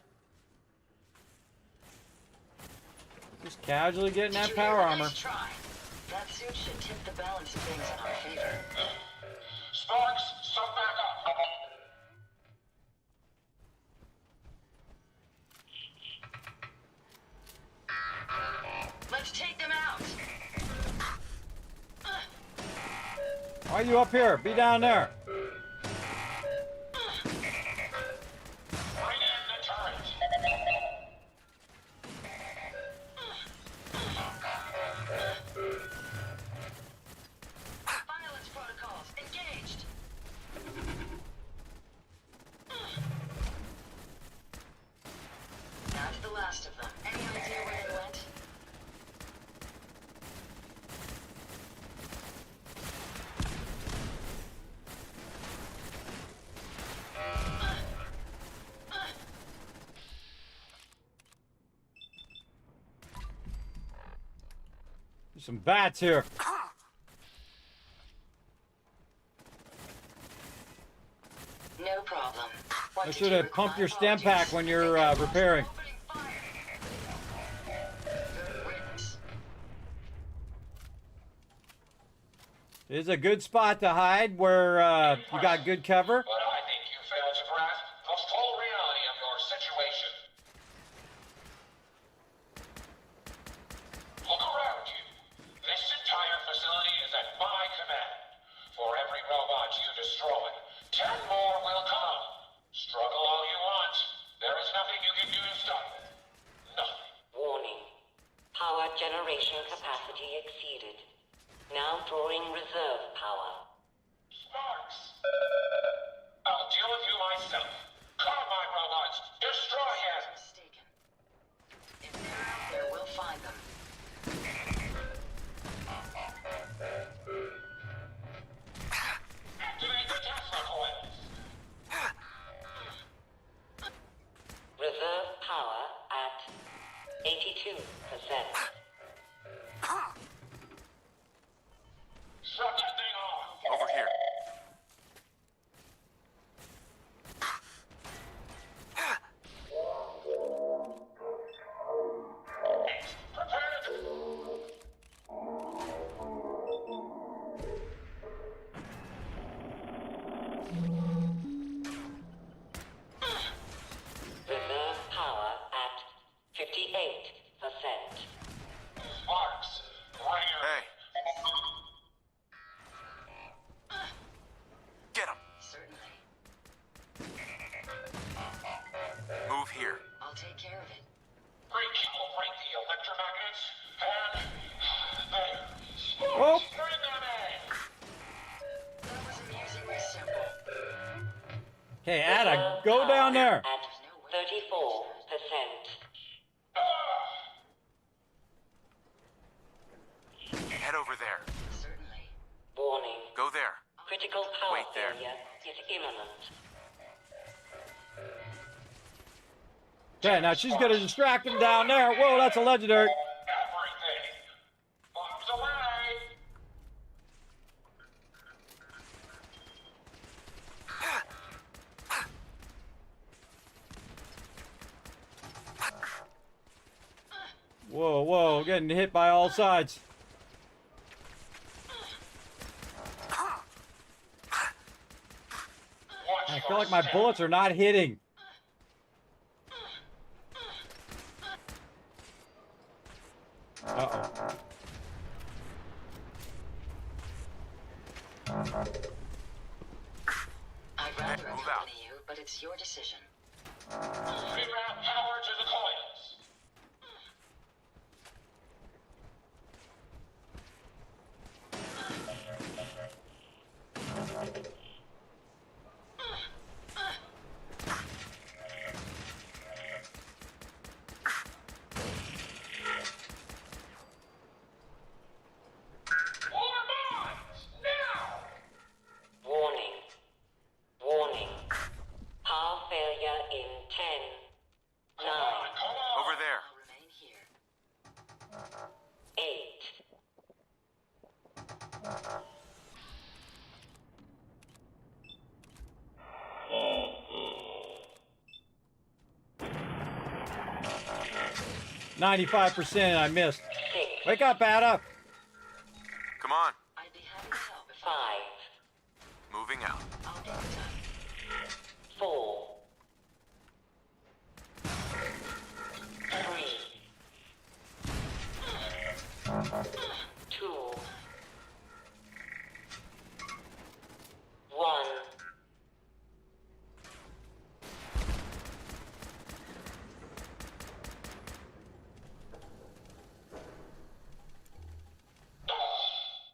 Just casually getting that Did you power hear? armor. Nice try. That suit should tip the balance of things in our favor. Sparks, some backup. Let's take them out. Why are you up here? Be down there. Bring in the turret. Violence protocols engaged. That's the last of them. Any idea where they went? There's some bats here. No problem. What I did should you have pumped your require? stem pack when you're repairing. Opening fire. Good riddance. It is a good spot to hide where you got good cover. But I think you failed to grasp the full reality of your situation. Look around you. This entire facility is at my command. For every robot you destroy, 10 more will come. Struggle all you want. There is nothing you can do to stop it. Nothing. Warning. Power generation capacity exceeded. Now drawing reserve power. Sparks! I'll deal with you myself. Come, my robots. Destroy him. Mistaken. If they're out there, we'll find them. Activate the Tesla coils. Oh. Bring them in! That was amusingly simple. Okay, Ada, go down there. At 34%. Head over there. Certainly. Warning. Go there. Critical power Wait there. failure is imminent. Okay, now she's gonna distract him down there. Whoa, that's a legendary. Everything! Bombs away! Whoa, whoa, getting hit by all sides. Watch I your feel like my step. bullets are not hitting. Uh-oh. I'd rather Move out. accompany you, but it's your decision. Reroute power to the coils. More bombs! Now! Warning. Warning. Power failure in 10, 9, Come on! Over there. I'll remain here. 8. 95%, I missed. 6. Wake up, Ada. Come on. I'd be happy to help if 5. Moving out. I'll take the time. 4. 3. 2. 1.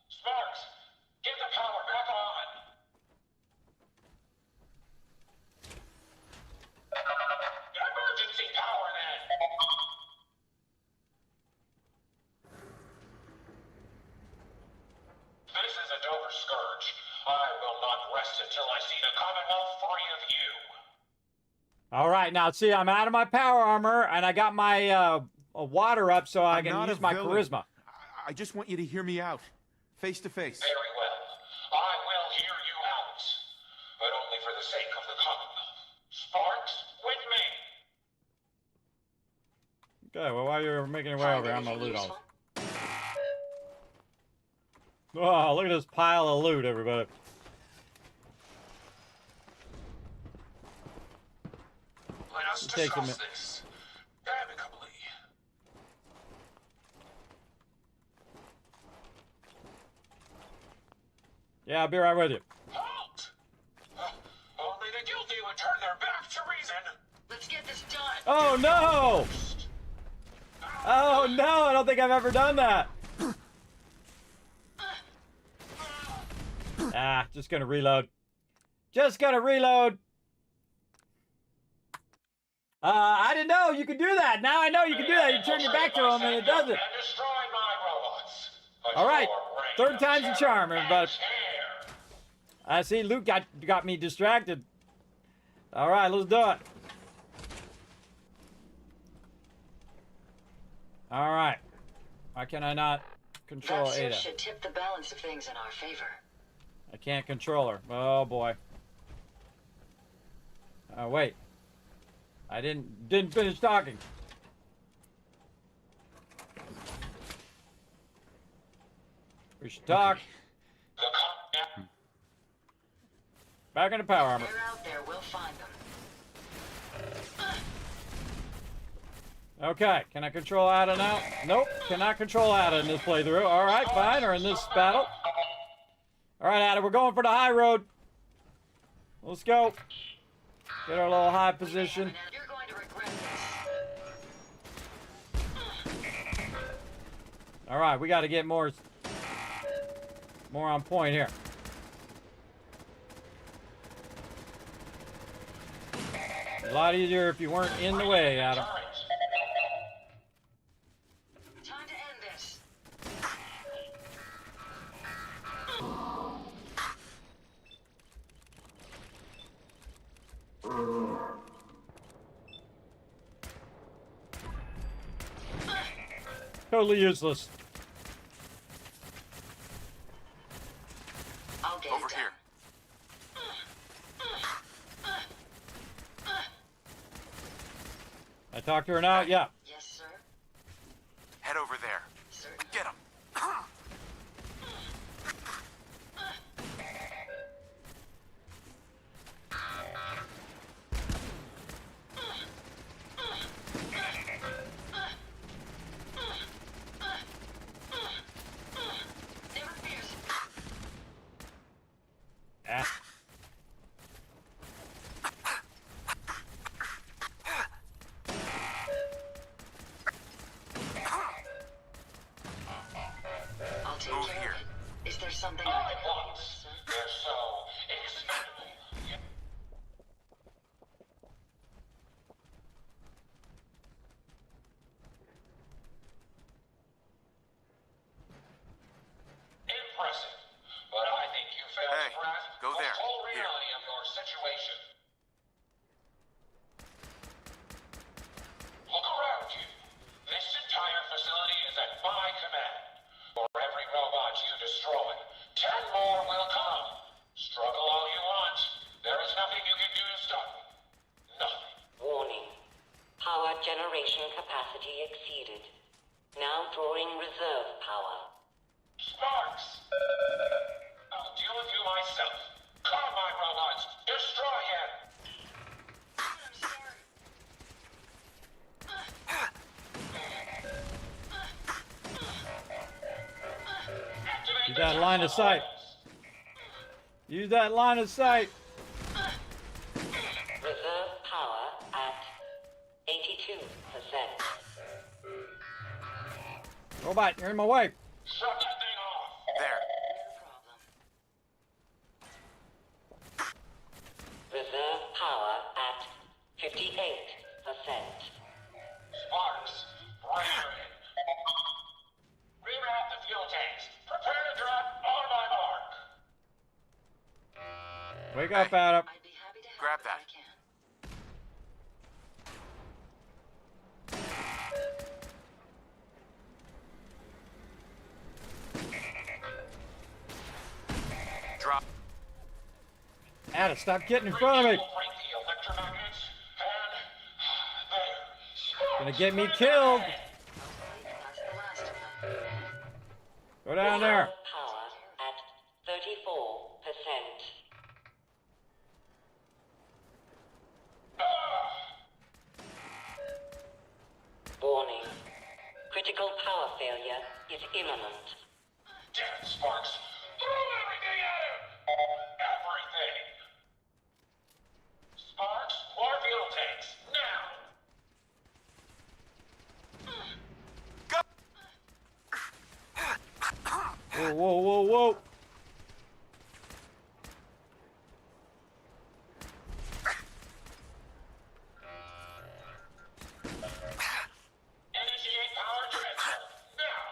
Sparks! Get the power back on! Emergency power then! This is a Dover Scourge. I will not rest until I see the Commonwealth free of you. All right, now see, I'm out of my power armor, and I got my water up so I I'm can not use a my villain. charisma. I just want you to hear me out. Face to face. Very well. I will hear you out. But only for the sake of the Commonwealth. Sparks, with me! Okay, well, while you're making your way over here, I'm gonna Anything loot all useful? this. Oh, look at this pile of loot, everybody. Let us Take a discuss minute. this amicably. Yeah, I'll be right with you. Halt! Only the guilty would turn their back to reason. Let's get this done. Oh, no! Oh, no, I don't think I've ever done that. Ah, just gonna reload. Just gonna reload. I didn't know you could do that. Now I know you can do that. You turn your back to them and it does it. And destroy my robots. But All right, your third reign of time's the charm, terror everybody. ends here. I see Luke got me distracted. All right, let's do it. All right. Why can I not control That Ada? should tip the balance of things in our favor. I can't control her. Oh boy. Oh wait. I didn't finish talking. We should talk. The con- Back into power armor. They're out there. We'll find them. Okay, can I control Ada now? Nope, cannot control Ada in this playthrough. All right, fine, or in this battle. All right, Ada, we're going for the high road. Let's go. Get our little high position. You're going to regret this. All right, we got to get more more on point here. A lot easier if you weren't in the way, Adam. Time to end this. Totally useless. I'll get Over it here. I talked her out. Yeah. Yes, sir. Head over there. Certainly. Get him. Never fears. Ah. I'll take Move care here. of it. Is there something I My can help you with, blocks. sir? They're so expendable. Impressive. But I think you failed Hey, to grasp go the there. full Here. reality of your situation. Look around you. This entire facility is at my command. For every robot you destroy, 10 more will come. Struggle all you want. There is nothing you can do to stop me. Nothing. Warning. Power generation capacity exceeded. Now drawing reserve power. Sparks! I'll deal with you myself. Come, my robots. Destroy him. I'm sorry. Activate Use the that line of Tesla sight. coils. Use that line of sight. Reserve power at 82%. Robot, you're in my way. Shut that thing off. There. No problem. Reserve power at 58%. Sparks, bring her in. Reroute the fuel tanks. Prepare to drop on my mark. Wake up, Adam. I'd be happy to help Grab if that. I can. Drop. Adam, stop getting in front of me. We'll break the electromagnets and there. Gonna get me killed. Hopefully that's the last of them. Go down there. Reserve power at 34%. Warning. Critical power failure is imminent. Damn it, Sparks. Throw everything at him. Everything. Sparks, more fuel tanks. Now. Whoa, whoa, whoa, whoa. Initiate power transfer. Now.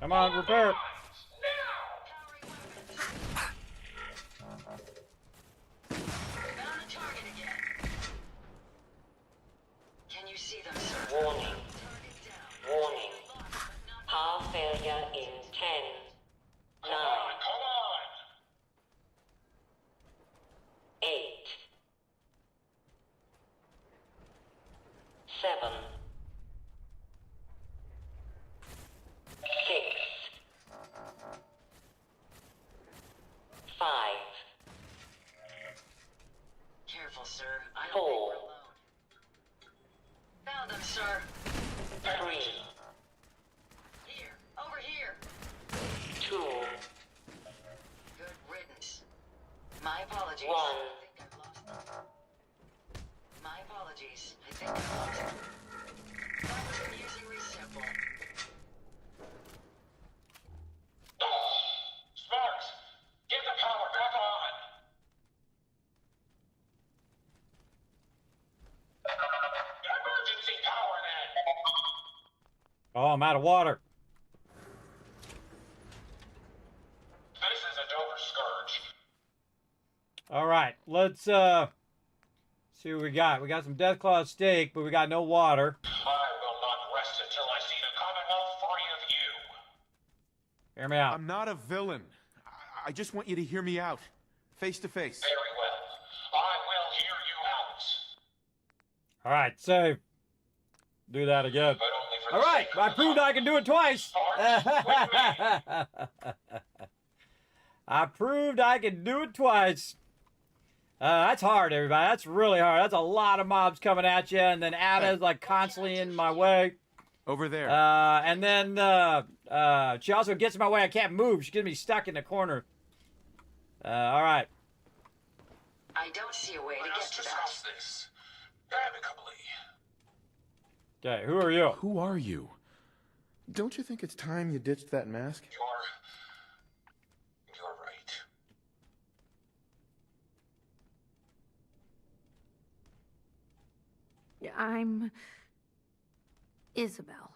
Come on, repair it. Found the target again. Can you see them, sir? Warning. Target down. Warning. Locked, but not Power failure in 10, 9, Come on, come on. 8, 7, 6, 5, careful, sir. I don't think Four. we're alone. Found them, sir. 3, Here. Over here. apologies. 1. My apologies. I think I lost it. That was amusingly simple. Sparks, get the power back on. Emergency power then. Oh, I'm out of water. This is a Dover Scourge. All right, let's see what we got. We got some Deathclaw steak, but we got no water. I will not rest until I see the Commonwealth free of you. Hear me out. I'm not a villain. I just want you to hear me out. Face to face. Very well. I will hear you out. All right, save. Do that again. But only for All the right, sake of I the proved I can do it twice. Sparks, with me. I proved I could do it twice. That's hard, everybody. That's really hard. That's a lot of mobs coming at you, and then Ada's like constantly in my way. Over there. And then she also gets in my way. I can't move. She gets me stuck in the corner. All right. I don't see a way to Let get us to that. discuss this amicably. Okay, who are you? Who are you? Don't you think it's time you ditched that mask? You're right. I'm Isabel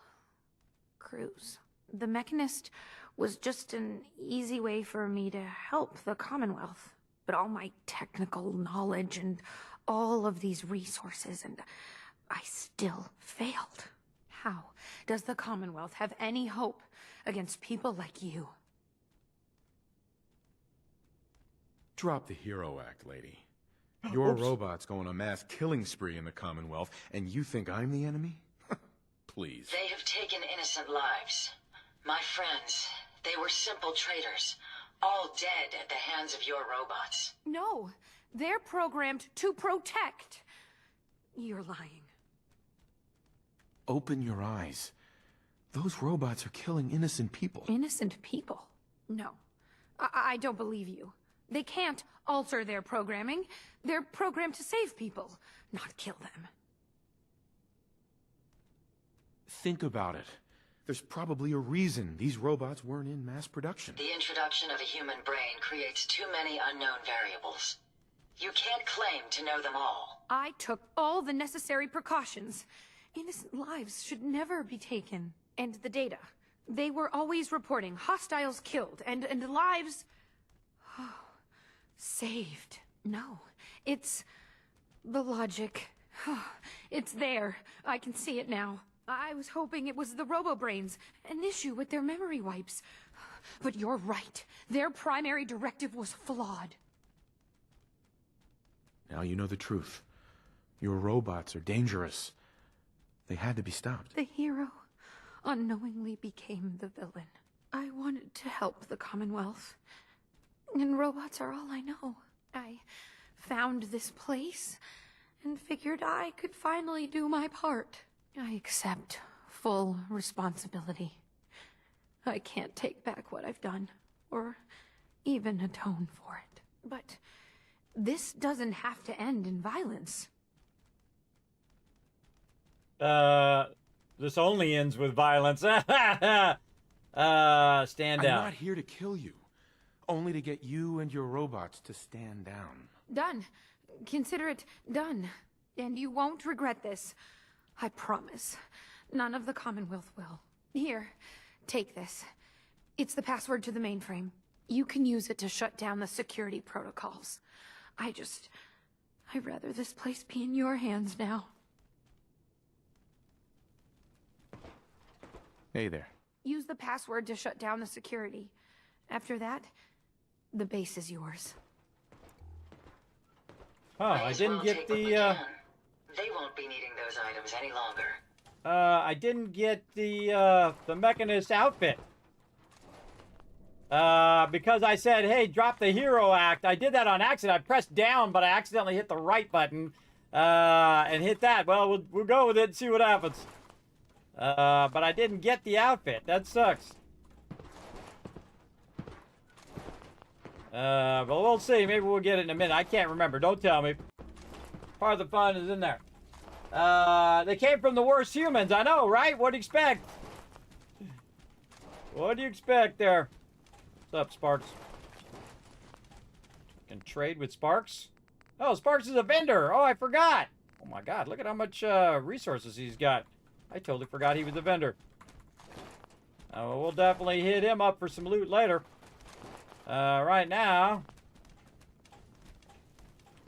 Cruz. The Mechanist was just an easy way for me to help the Commonwealth. But all my technical knowledge and all of these resources, and I still failed. How does the Commonwealth have any hope against people like you? Drop the hero act, lady. Your robots go on a mass killing spree in the Commonwealth, and you think I'm the enemy? Please. They have taken innocent lives. My friends, they were simple traitors, all dead at the hands of your robots. No, they're programmed to protect. You're lying. Open your eyes. Those robots are killing innocent people. Innocent people? No. I don't believe you. They can't alter their programming. They're programmed to save people, not kill them. Think about it. There's probably a reason these robots weren't in mass production. The introduction of a human brain creates too many unknown variables. You can't claim to know them all. I took all the necessary precautions. Innocent lives should never be taken. And the data. They were always reporting hostiles killed and lives saved. No, it's the logic. It's there. I can see it now. I was hoping it was the robo-brains, an issue with their memory wipes. But you're right. Their primary directive was flawed. Now you know the truth. Your robots are dangerous. They had to be stopped. The hero unknowingly became the villain. I wanted to help the Commonwealth. And robots are all I know. I found this place and figured I could finally do my part. I accept full responsibility. I can't take back what I've done, or even atone for it. But this doesn't have to end in violence. This only ends with violence. Stand I'm down. not here to kill you. Only to get you and your robots to stand down. Done. Consider it done. And you won't regret this. I promise. None of the Commonwealth will. Here, take this. It's the password to the mainframe. You can use it to shut down the security protocols. I'd rather this place be in your hands now. Hey there. Use the password to shut down the security. After that, the base is yours. Oh, May I as didn't well get take what we the, can. They won't be needing those items any longer. I didn't get the Mechanist outfit. Because I said, hey, drop the hero act. I did that on accident. I pressed down, but I accidentally hit the right button, and hit that. Well, we'll go with it and see what happens. But I didn't get the outfit. That sucks. But we'll see. Maybe we'll get it in a minute. I can't remember. Don't tell me. Part of the fun is in there. They came from the worst humans. I know, right? What do you expect? What do you expect there? What's up, Sparks? Can trade with Sparks? Oh, Sparks is a vendor. Oh, I forgot. Oh my God, look at how much resources he's got. I totally forgot he was a vendor. Well, we'll definitely hit him up for some loot later. Right now,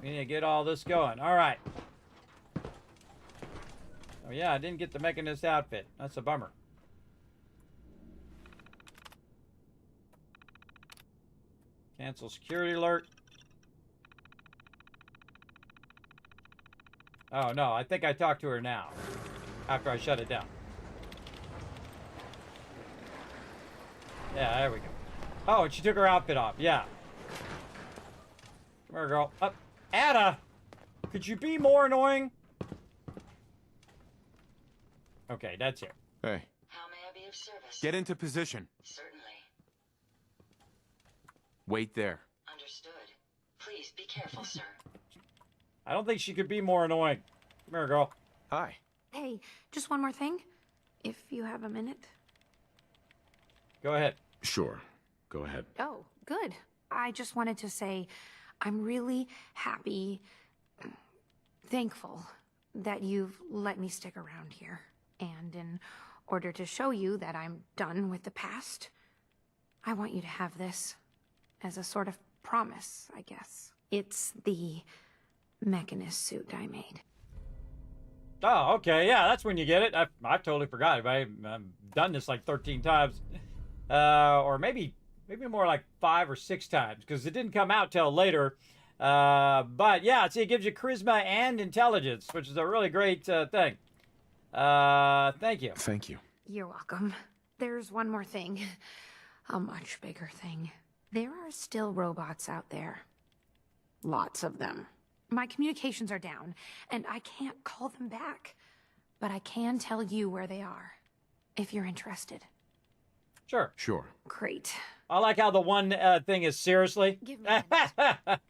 we need to get all this going. All right. Oh yeah, I didn't get the Mechanist outfit. That's a bummer. Cancel security alert. Oh no, I think I talked to her now. After I shut it down. Yeah, there we go. Oh, and she took her outfit off. Yeah. Come here, girl. Up. Ada! Could you be more annoying? Okay, that's it. Hey. How may I be of service? Get into position. Certainly. Wait there. Understood. Please be careful, sir. I don't think she could be more annoying. Come here, girl. Hi. Hey, just one more thing, if you have a minute. Go ahead. Sure. Go ahead. Oh, good. I just wanted to say I'm really happy, thankful that you've let me stick around here. And in order to show you that I'm done with the past, I want you to have this as a sort of promise, I guess. It's the Mechanist suit I made. Oh, okay. Yeah, that's when you get it. I totally forgot. I've done this like 13 times. Or maybe more like 5 or 6 times, because it didn't come out till later. But yeah, see, it gives you charisma and intelligence, which is a really great thing. Thank you. Thank you. You're welcome. There's one more thing. A much bigger thing. There are still robots out there. Lots of them. My communications are down, and I can't call them back. But I can tell you where they are, if you're interested. Sure. Sure. Great. I like how the one thing is seriously. Give me a minute.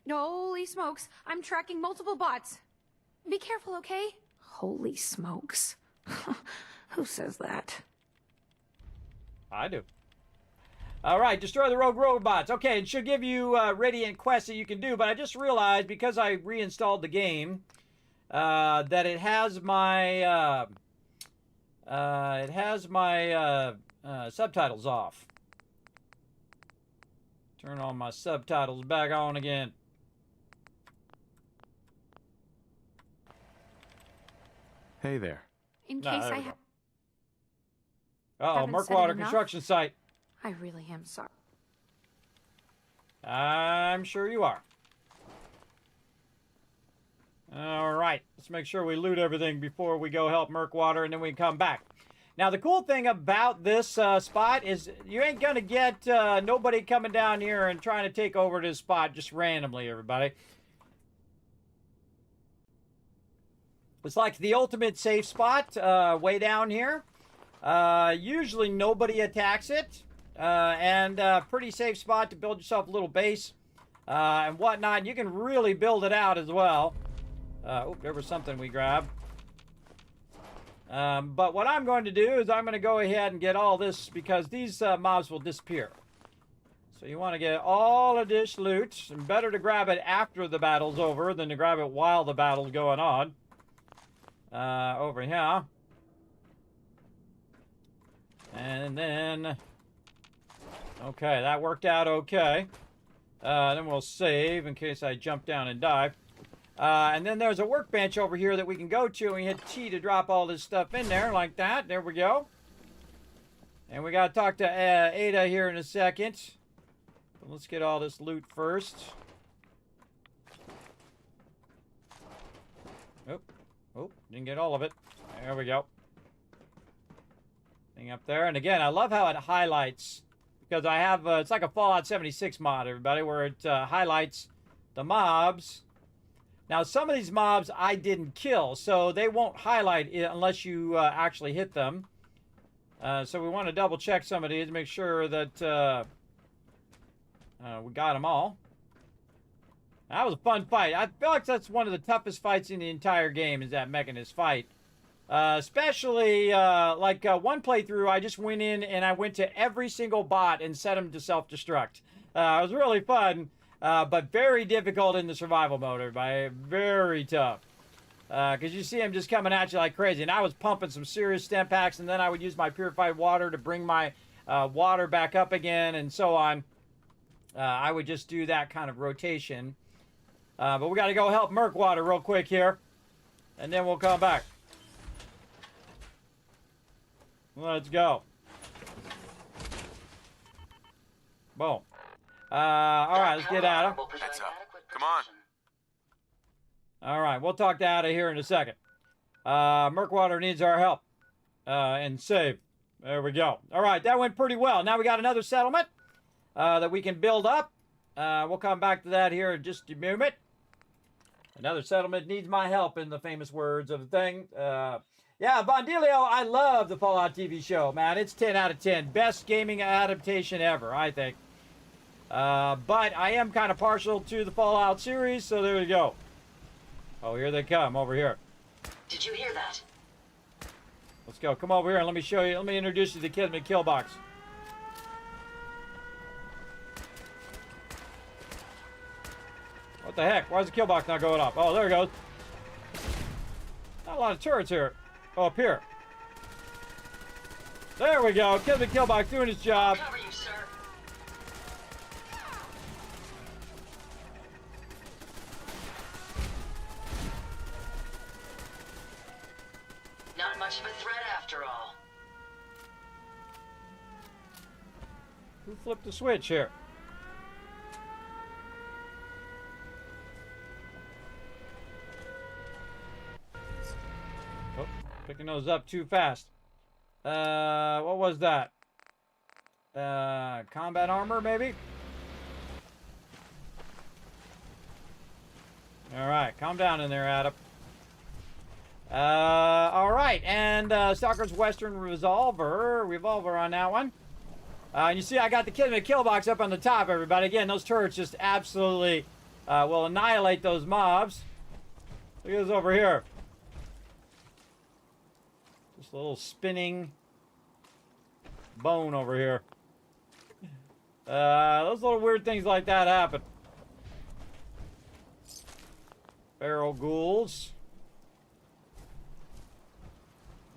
Holy smokes, I'm tracking multiple bots. Be careful, okay? Holy smokes. Who says that? I do. All right, destroy the rogue robots. Okay, it should give you radiant quests that you can do, but I just realized, because I reinstalled the game, that it has my subtitles off. Turn on my subtitles back on again. Hey there. In case I have... Uh-oh, haven't said Murkwater enough. construction site. I really am sorry. I'm sure you are. All right, let's make sure we loot everything before we go help Murkwater, and then we can come back. Now, the cool thing about this spot is you ain't going to get nobody coming down here and trying to take over this spot just randomly, everybody. It's like the ultimate safe spot way down here. Usually nobody attacks it. And pretty safe spot to build yourself a little base and whatnot. You can really build it out as well. Oh, there was something we grabbed. But what I'm going to do is I'm going to go ahead and get all this, because these mobs will disappear. So you want to get all of this loot. And better to grab it after the battle's over than to grab it while the battle's going on. Over here. And then... Okay, that worked out okay. Then we'll save in case I jump down and die. And then there's a workbench over here that we can go to, and we hit T to drop all this stuff in there like that. There we go. And we got to talk to Ada here in a second. But let's get all this loot first. Oh, didn't get all of it. There we go. Thing up there. And again, I love how it highlights, because I have, it's like a Fallout 76 mod, everybody, where it highlights the mobs. Now, some of these mobs I didn't kill, so they won't highlight it unless you actually hit them. So we want to double check some of these to make sure that We got them all. That was a fun fight. I feel like that's one of the toughest fights in the entire game, is that Mechanist fight. Especially, one playthrough, I just went in and I went to every single bot and set them to self-destruct. It was really fun, but very difficult in the survival mode, everybody. Very tough. Because you see them just coming at you like crazy. And I was pumping some serious stem packs, and then I would use my purified water to bring my water back up again, and so on. I would just do that kind of rotation. But we got to go help Merkwater real quick here, and then we'll come back. Let's go. Boom. All right, let's get at him. Heads up. Come on. All right, we'll talk to Ada here in a second. Merkwater needs our help. And save. There we go. All right, that went pretty well. Now we got another settlement that we can build up. We'll come back to that here in just a moment. Another settlement needs my help, in the famous words of the thing. Yeah, Bondilio, I love the Fallout TV show, man. It's 10 out of 10. Best gaming adaptation ever, I think. But I am kind of partial to the Fallout series, so there we go. Oh, here they come, over here. Did you hear that? Let's go. Come over here and let me show you. Let me introduce you to the Kismet kill box. What the heck? Why is the kill box not going up? Oh, there it goes. Not a lot of turrets here. Oh, up here. There we go. Kismet kill box doing his job. I'll cover you, sir. Not much of a threat after all. Who flipped the switch here? Oh, picking those up too fast. What was that? Combat armor, maybe? All right, calm down in there, Adam. All right, and Stalker's Western Revolver on that one. And you see I got the Kismet kill box up on the top, everybody. Again, those turrets just absolutely will annihilate those mobs. Look at this over here. Just a little spinning bone over here. Those little weird things like that happen. Feral ghouls.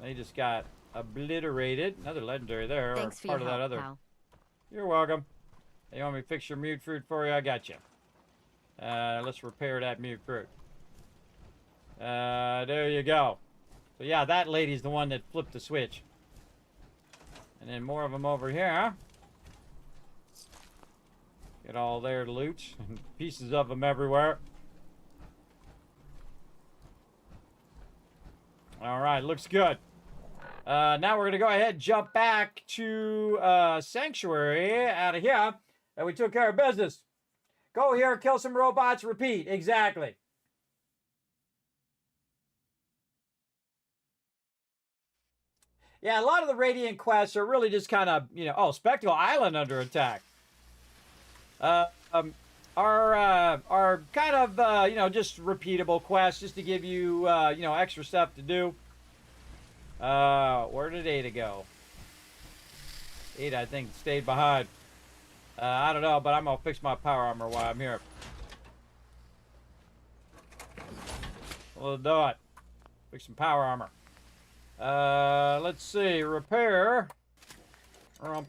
They just got obliterated. Another legendary there. Thanks or for part your of that help, other. pal. You're welcome. You want me to fix your mute fruit for you? I got you. Let's repair that mute fruit. There you go. So yeah, that lady's the one that flipped the switch. And then more of them over here. Get all their loot. Pieces of them everywhere. All right, looks good. Now we're going to go ahead and jump back to Sanctuary out of here. And we took care of business. Go here, kill some robots, repeat. Exactly. Yeah, a lot of the Radiant quests are really just kind of, you know... Oh, Spectacle Island under attack. Are kind of, you know, just repeatable quests just to give you, you know, extra stuff to do. Where did Ada go? Ada, I think, stayed behind. I don't know, but I'm going to fix my power armor while I'm here. We'll do it. Fix some power armor. Let's see. Repair, and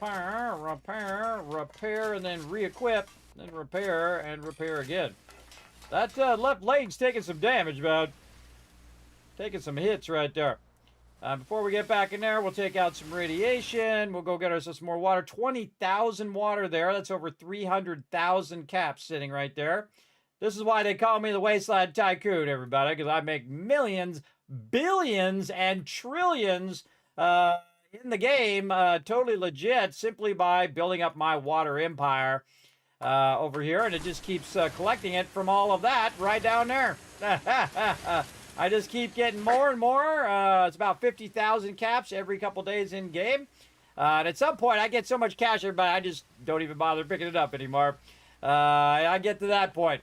then re-equip. Then repair, and repair again. That left leg's taking some damage, man. Taking some hits right there. Before we get back in there, we'll take out some radiation. We'll go get ourselves some more water. 20,000 water there. That's over 300,000 caps sitting right there. This is why they call me the Wasteland Tycoon, everybody, because I make millions, billions, and trillions in the game, totally legit, simply by building up my water empire over here, and it just keeps collecting it from all of that right down there. I just keep getting more and more. It's about 50,000 caps every couple days in game. And at some point, I get so much cash, but I just don't even bother picking it up anymore. I get to that point.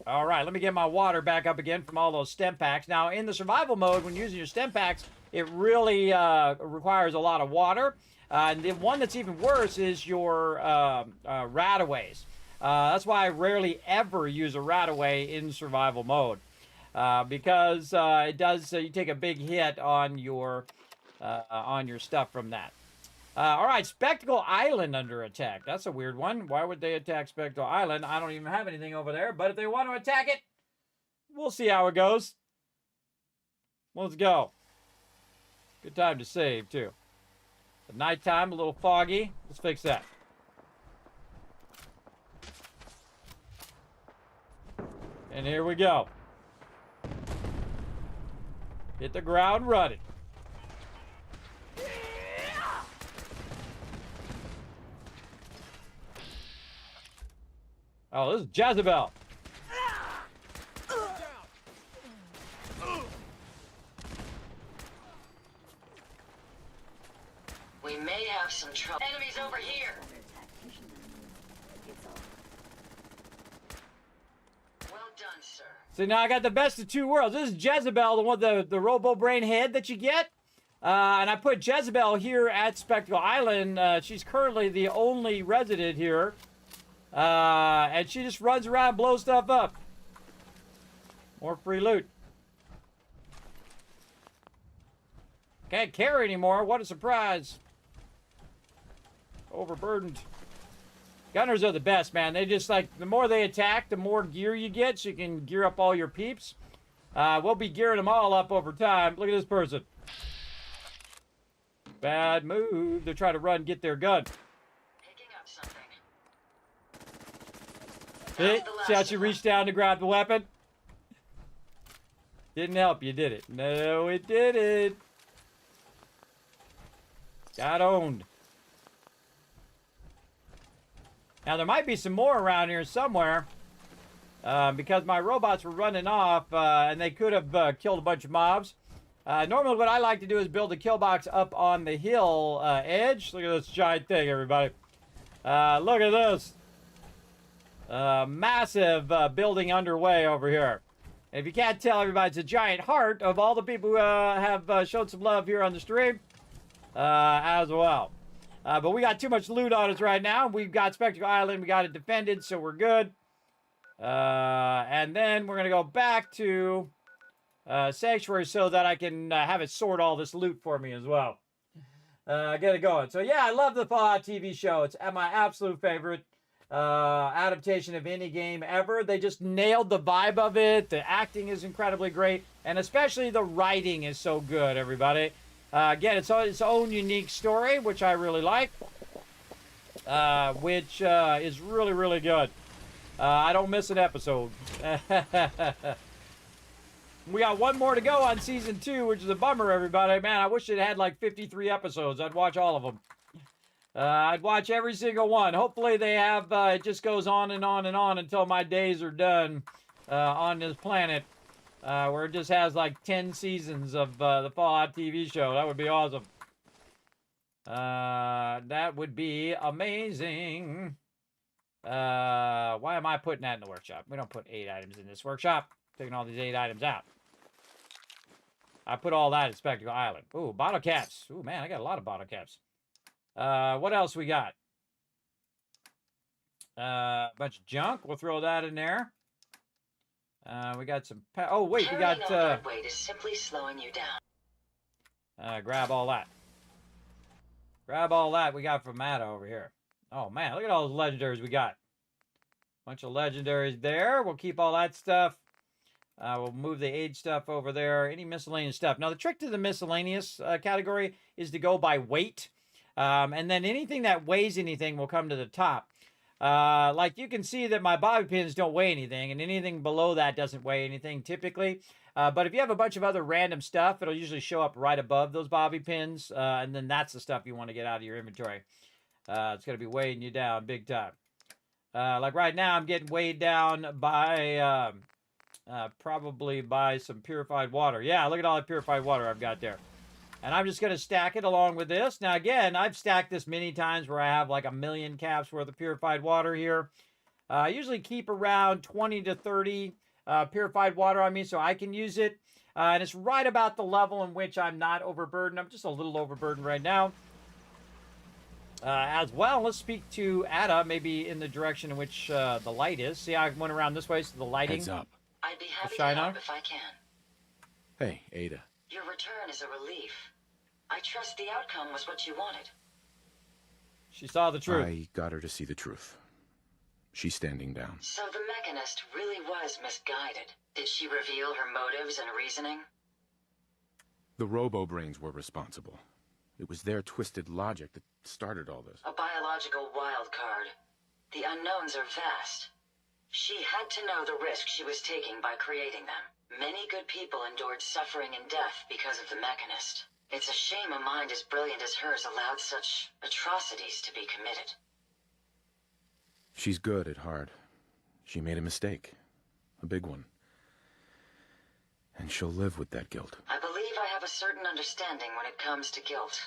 All right, let me get my water back up again from all those stem packs. Now, in the survival mode, when using your stem packs, it really requires a lot of water. And the one that's even worse is your rataways. That's why I rarely ever use a rataway in survival mode. Because it does, you take a big hit on your stuff from that. All right, Spectacle Island under attack. That's a weird one. Why would they attack Spectacle Island? I don't even have anything over there, but if they want to attack it, we'll see how it goes. Let's go. Good time to save, too. At nighttime, a little foggy. Let's fix that. And here we go. Hit the ground running. Oh, this is Jezebel. We may have some trouble. Enemies over here. Well done, sir. See, now I got the best of two worlds. This is Jezebel, the one, the Robo Brain head that you get. And I put Jezebel here at Spectacle Island. She's currently the only resident here. And she just runs around and blows stuff up. More free loot. Can't carry anymore. What a surprise. Overburdened. Gunners are the best, man. They just, like, the more they attack, the more gear you get, so you can gear up all your peeps. We'll be gearing them all up over time. Look at this person. Bad move. They're trying to run and get their gun. Picking up something. See how she reached down to grab the weapon? Didn't help you, did it? No, it didn't. Got owned. Now, there might be some more around here somewhere. Because my robots were running off, and they could have killed a bunch of mobs. Normally, what I like to do is build a kill box up on the hill edge. Look at this giant thing, everybody. Look at this. Massive building underway over here. If you can't tell, everybody, it's a giant heart of all the people who have shown some love here on the stream as well. But we got too much loot on us right now. We've got Spectacle Island. We got it defended, so we're good. And then we're going to go back to Sanctuary so that I can have it sort all this loot for me as well. Get it going. So, yeah, I love the Fallout TV show. It's my absolute favorite adaptation of any game ever. They just nailed the vibe of it. The acting is incredibly great. And especially the writing is so good, everybody. Again, it's its own unique story, which I really like. Which is really, really good. I don't miss an episode. We got one more to go on season 2, which is a bummer, everybody. Man, I wish it had like 53 episodes. I'd watch all of them. I'd watch every single one. Hopefully they have, it just goes on and on and on until my days are done on this planet. Where it just has like 10 seasons of the Fallout TV show. That would be awesome. That would be amazing. Why am I putting that in the workshop? We don't put 8 items in this workshop. Taking all these 8 items out. I put all that in Spectacle Island. Ooh, bottle caps. Ooh, man, I got a lot of bottle caps. What else we got? A bunch of junk. We'll throw that in there. We got some... Oh, wait, we got... weight is simply slowing you down. Grab all that. Grab all that we got from Matta over here. Oh, man, look at all those legendaries we got. Bunch of legendaries there. We'll keep all that stuff. We'll move the age stuff over there. Any miscellaneous stuff. Now, the trick to the miscellaneous category is to go by weight. And then anything that weighs anything will come to the top. Like you can see that my bobby pins don't weigh anything, and anything below that doesn't weigh anything typically. But if you have a bunch of other random stuff, it'll usually show up right above those bobby pins. And then that's the stuff you want to get out of your inventory. It's going to be weighing you down big time. Like right now, I'm getting weighed down by... probably by some purified water. Yeah, look at all the purified water I've got there. And I'm just going to stack it along with this. Now, again, I've stacked this many times where I have like 1 million caps worth of purified water here. I usually keep around 20 to 30 purified water on me so I can use it. And it's right about the level in which I'm not overburdened. I'm just a little overburdened right now. As well, let's speak to Ada, maybe in the direction in which the light is. See, I went around this way, so the lighting. Heads up. I'd be happy to shine help on. if I can. Hey, Ada. Your return is a relief. I trust the outcome was what you wanted. She saw the truth. I got her to see the truth. She's standing down. So the Mechanist really was misguided. Did she reveal her motives and reasoning? The robo-brains were responsible. It was their twisted logic that started all this. A biological wild card. The unknowns are vast. She had to know the risk she was taking by creating them. Many good people endured suffering and death because of the Mechanist. It's a shame a mind as brilliant as hers allowed such atrocities to be committed. She's good at heart. She made a mistake. A big one. And she'll live with that guilt. I believe I have a certain understanding when it comes to guilt.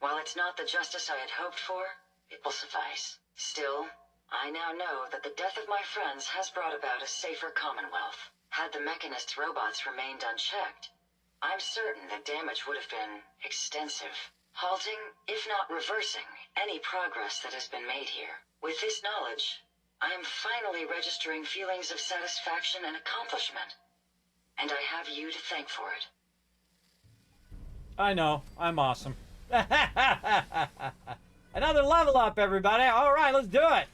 While it's not the justice I had hoped for, it will suffice. Still, I now know that the death of my friends has brought about a safer Commonwealth. Had the Mechanist's robots remained unchecked, I'm certain that damage would have been extensive, halting, if not reversing, any progress that has been made here. With this knowledge, I am finally registering feelings of satisfaction and accomplishment. And I have you to thank for it. I know. I'm awesome. Another level up, everybody. All right, let's do it.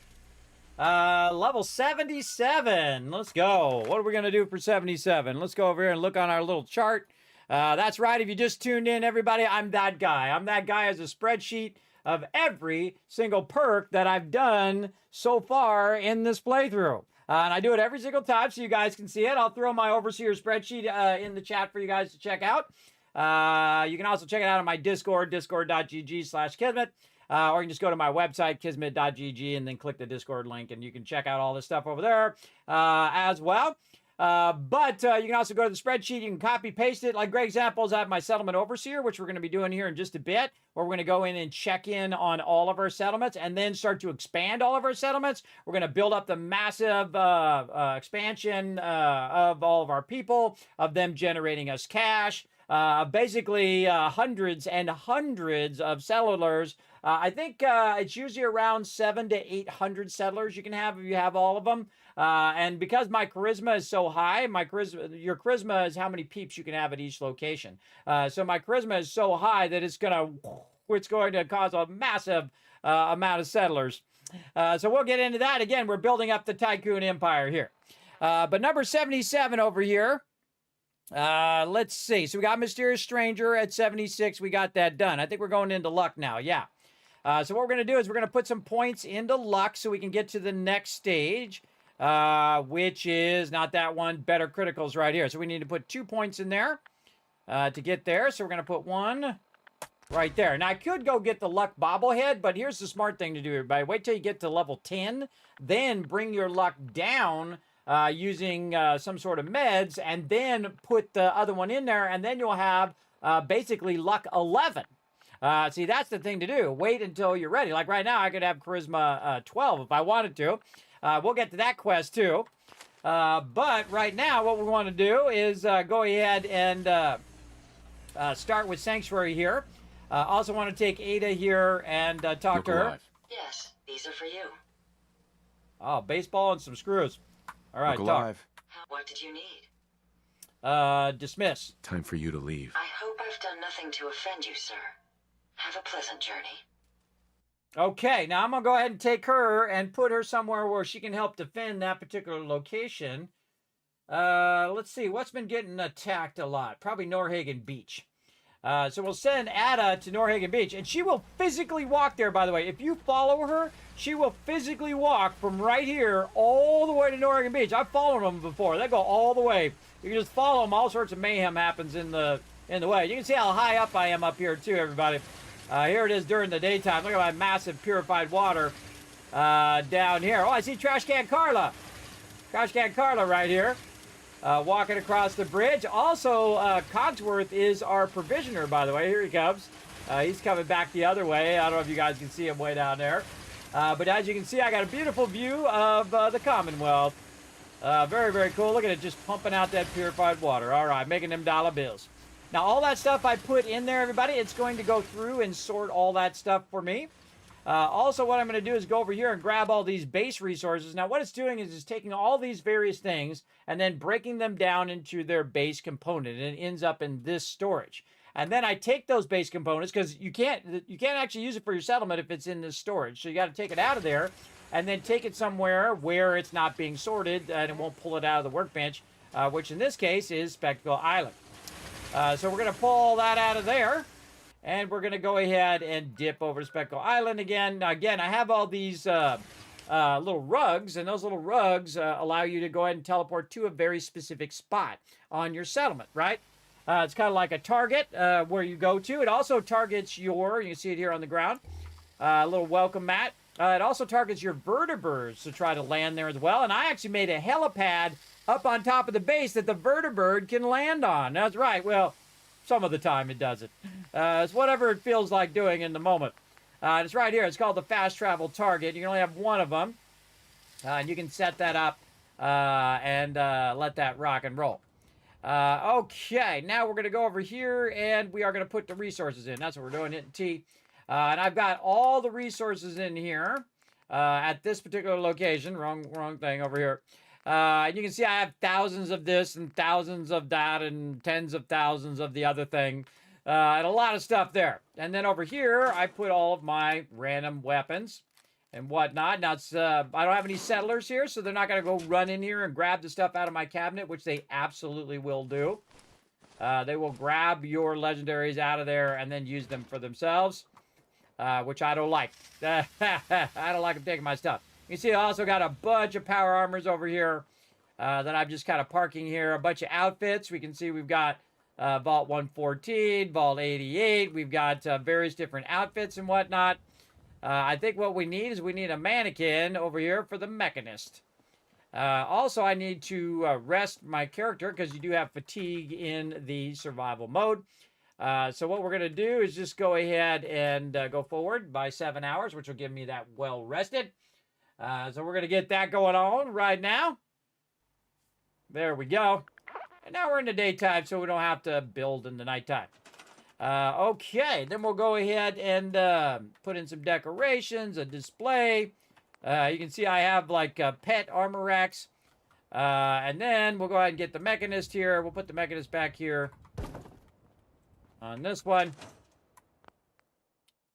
Level 77. Let's go. What are we going to do for 77? Let's go over here and look on our little chart. That's right. If you just tuned in, everybody, I'm that guy. I'm that guy as a spreadsheet of every single perk that I've done so far in this playthrough. And I do it every single time so you guys can see it. I'll throw my Overseer spreadsheet in the chat for you guys to check out. You can also check it out on my Discord, discord.gg/Kismet. Or you can just go to my website, kismet.gg, and then click the Discord link, and you can check out all this stuff over there as well. But you can also go to the spreadsheet. You can copy, paste it. Like great examples, I have my settlement overseer, which we're going to be doing here in just a bit, where we're going to go in and check in on all of our settlements and then start to expand all of our settlements. We're going to build up the massive expansion of all of our people, of them generating us cash. Basically hundreds and hundreds of settlers. I think it's usually around 700 to 800 settlers you can have if you have all of them. And because my charisma is so high, your charisma is how many peeps you can have at each location. So my charisma is so high that it's going to cause a massive amount of settlers. So we'll get into that. Again, we're building up the Tycoon Empire here. But number 77 over here. Let's see. So we got Mysterious Stranger at 76. We got that done. I think we're going into luck now. Yeah. So what we're going to do is we're going to put some points into luck so we can get to the next stage, which is not that one, better criticals right here. So we need to put 2 points in there to get there. So we're going to put one right there. Now I could go get the luck bobblehead, but here's the smart thing to do, everybody. Wait till you get to level 10, then bring your luck down using some sort of meds, and then put the other one in there, and then you'll have basically luck 11. See, that's the thing to do. Wait until you're ready. Like right now, I could have charisma 12 if I wanted to. We'll get to that quest too. But right now, what we want to do is go ahead and start with Sanctuary here. Also want to take Ada here and talk to her. Alive. Yes, these are for you. Oh, baseball and some screws. All right, Look talk. alive. What did you need? Dismiss. Time for you to leave. I hope I've done nothing to offend you, sir. Have a pleasant journey. Okay, now I'm going to go ahead and take her and put her somewhere where she can help defend that particular location. Let's see, what's been getting attacked a lot? Probably Norhagen Beach. So we'll send Ada to Norhagen Beach, and she will physically walk there, by the way. If you follow her, she will physically walk from right here all the way to Norhagen Beach. I've followed them before. They go all the way. You can just follow them. All sorts of mayhem happens in the way. You can see how high up I am up here, too, everybody. Here it is during the daytime. Look at my massive purified water down here. Oh, I see Trash Can Carla. Trash Can Carla right here. Walking across the bridge. Also, Cogsworth is our provisioner, by the way. Here he comes. He's coming back the other way. I don't know if you guys can see him way down there. But as you can see, I got a beautiful view of the Commonwealth. Very, very cool. Look at it just pumping out that purified water. All right, making them dollar bills. Now, all that stuff I put in there, everybody, it's going to go through and sort all that stuff for me. Also, what I'm going to do is go over here and grab all these base resources. Now, what it's doing is it's taking all these various things and then breaking them down into their base component, and it ends up in this storage. And then I take those base components, because you can't actually use it for your settlement if it's in this storage. So you got to take it out of there and then take it somewhere where it's not being sorted and it won't pull it out of the workbench, which in this case is Spectacle Island. So we're going to pull all that out of there. And we're going to go ahead and dip over to Spectacle Island again. Now, again, I have all these little rugs, and those little rugs allow you to go ahead and teleport to a very specific spot on your settlement, right? It's kind of like a target where you go to. It also targets you can see it here on the ground, a little welcome mat. It also targets your vertibirds to try to land there as well. And I actually made a helipad up on top of the base that the vertibird can land on. That's right. Well, some of the time it doesn't. It's whatever it feels like doing in the moment. It's right here. It's called the fast travel target. You can only have one of them. And you can set that up and let that rock and roll. Okay, now we're going to go over here and we are going to put the resources in. That's what we're doing, hitting T. And I've got all the resources in here at this particular location. Wrong thing over here. And you can see I have thousands of this and thousands of that and tens of thousands of the other thing. And a lot of stuff there. And then over here, I put all of my random weapons and whatnot. Now, I don't have any settlers here, so they're not going to go run in here and grab the stuff out of my cabinet, which they absolutely will do. They will grab your legendaries out of there and then use them for themselves, which I don't like. I don't like them taking my stuff. You see, I also got a bunch of power armors over here that I'm just kind of parking here. A bunch of outfits. We can see we've got Vault 114, Vault 88. We've got various different outfits and whatnot. I think what we need is we need a mannequin over here for the mechanist. Also, I need to rest my character because you do have fatigue in the survival mode. So what we're going to do is just go ahead and go forward by 7 hours, which will give me that well rested. So we're going to get that going on right now. There we go. And now we're in the daytime, so we don't have to build in the nighttime. Okay, then we'll go ahead and put in some decorations, a display. You can see I have like pet armor racks. And then we'll go ahead and get the mechanist here. We'll put the mechanist back here on this one.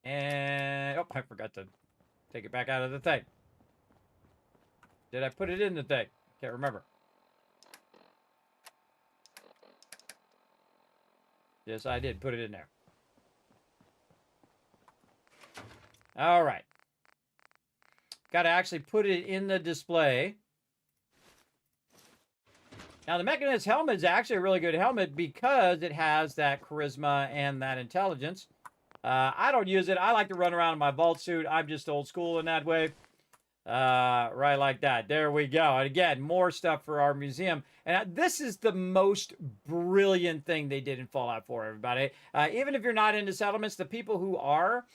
And, oh, I forgot to take it back out of the thing. Did I put it in the thing? Can't remember. Yes, I did put it in there. All right. Got to actually put it in the display. Now, the Mechanist helmet is actually a really good helmet because it has that charisma and that intelligence. I don't use it. I like to run around in my vault suit. I'm just old school in that way. Right like that. There we go. And again, more stuff for our museum. And this is the most brilliant thing they did in Fallout 4, everybody. Even if you're not into settlements, the people who are,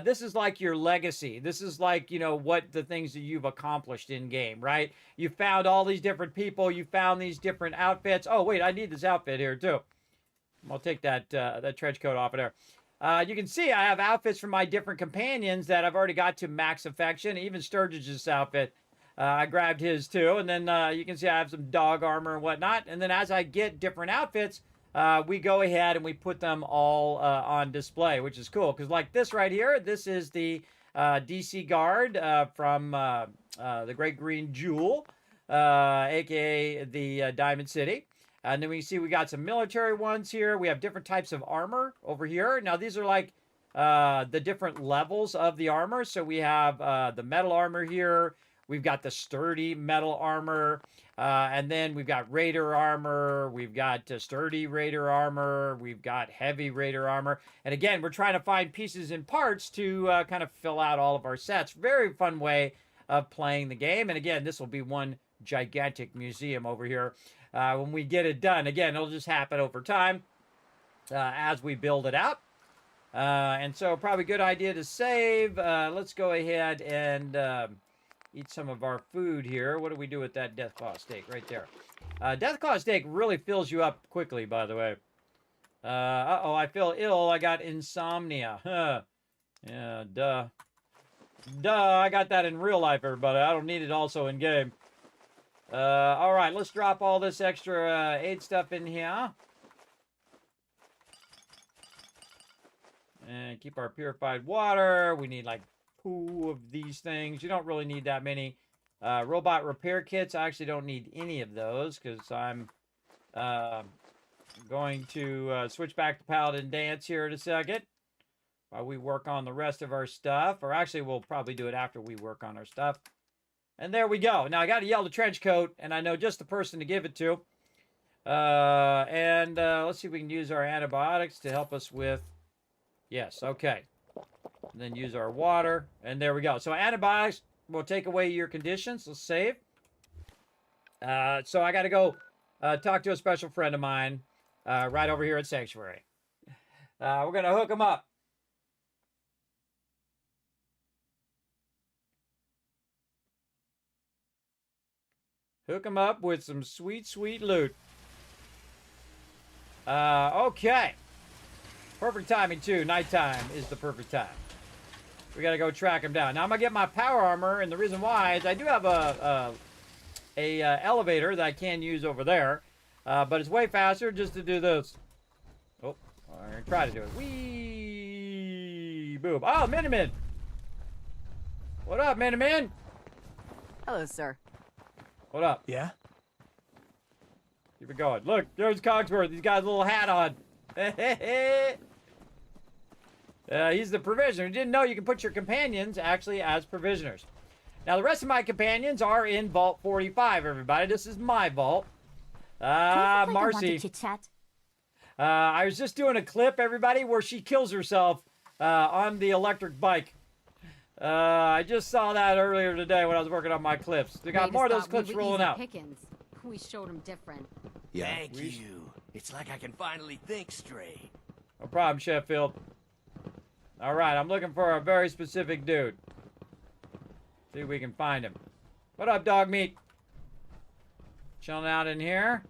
this is like your legacy. This is like, you know, what the things that you've accomplished in game, right? You found all these different people. You found these different outfits. Oh, wait, I need this outfit here too. I'll take that, that trench coat off of there. You can see I have outfits from my different companions that I've already got to max affection. Even Sturgis's outfit, I grabbed his too. And then you can see I have some dog armor and whatnot. And then as I get different outfits, we go ahead and we put them all on display, which is cool. Because like this right here, this is the DC Guard from the Great Green Jewel, a.k.a. the Diamond City. And then we see we got some military ones here. We have different types of armor over here. Now, these are like the different levels of the armor. So we have the metal armor here. We've got the sturdy metal armor. And then we've got raider armor. We've got sturdy raider armor. We've got heavy raider armor. And again, we're trying to find pieces and parts to kind of fill out all of our sets. Very fun way of playing the game. And again, this will be one gigantic museum over here. When we get it done. Again, it'll just happen over time as we build it out. And so probably good idea to save. Let's go ahead and eat some of our food here. What do we do with that death claw steak right there? Death claw steak really fills you up quickly, by the way. Uh-oh, I feel ill. I got insomnia. Huh. Yeah, duh. Duh, I got that in real life, everybody. I don't need it also in game. All right, let's drop all this extra aid stuff in here. And keep our purified water. We need like 2 of these things. You don't really need that many. Robot repair kits. I actually don't need any of those because I'm going to switch back to Paladin Dance here in a second while we work on the rest of our stuff. Or actually, we'll probably do it after we work on our stuff. And there we go. Now, I got a yellow trench coat, and I know just the person to give it to. Let's see if we can use our antibiotics to help us with... Yes, okay. And then use our water, and there we go. So antibiotics will take away your conditions. Let's save. So I got to go talk to a special friend of mine right over here at Sanctuary. We're going to hook him up. Hook him up with some sweet, sweet loot. Okay. Perfect timing, too. Nighttime is the perfect time. We got to go track him down. Now, I'm going to get my power armor, and the reason why is I do have a elevator that I can use over there, but it's way faster just to do this. Oh, I'm going to try to do it. Whee! Boom. Oh, Miniman! What up, Miniman? Hello, sir. What up? Yeah? Keep it going. Look, there's Cogsworth. He's got a little hat on. He's the provisioner. You didn't know you can put your companions actually as provisioners. Now, the rest of my companions are in Vault 45, everybody. This is my vault. Marcy. I was just doing a clip, everybody, where she kills herself on the electric bike. I just saw that earlier today when I was working on my clips. They got more of those clips rolling out. We showed them different. Yeah. Thank you. It's like I can finally think straight. No problem, Sheffield. All right, I'm looking for a very specific dude. See if we can find him. What up, dog meat? Chilling out in here.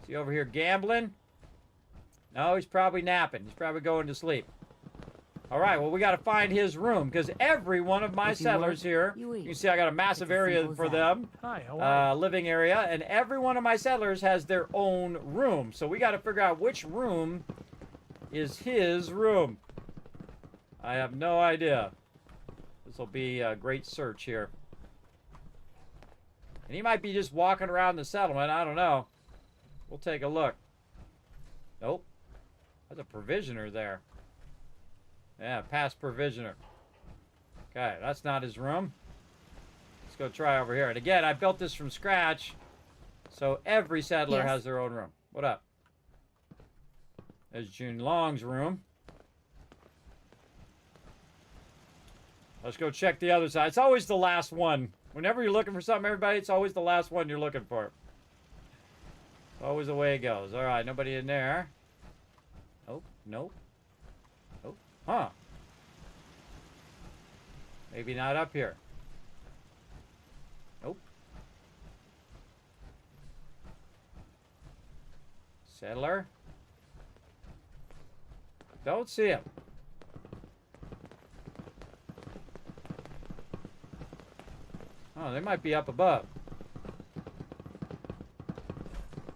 Is he over here gambling? No, he's probably napping. He's probably going to sleep. All right, well, we got to find his room because every one of my settlers here, you can see I got a massive area for them. Hi, how are you? Living area, and every one of my settlers has their own room. So we got to figure out which room is his room. I have no idea. This will be a great search here. And he might be just walking around the settlement. I don't know. We'll take a look. Nope. There's a provisioner there. Yeah, past provisioner. Okay, that's not his room. Let's go try over here. And again, I built this from scratch, so every settler has their own room. What up? There's June Long's room. Let's go check the other side. It's always the last one. Whenever you're looking for something, everybody, it's always the last one you're looking for. It's always the way it goes. All right, nobody in there. Nope, nope. Nope. Huh. Maybe not up here. Nope. Settler. Don't see him. Oh, they might be up above.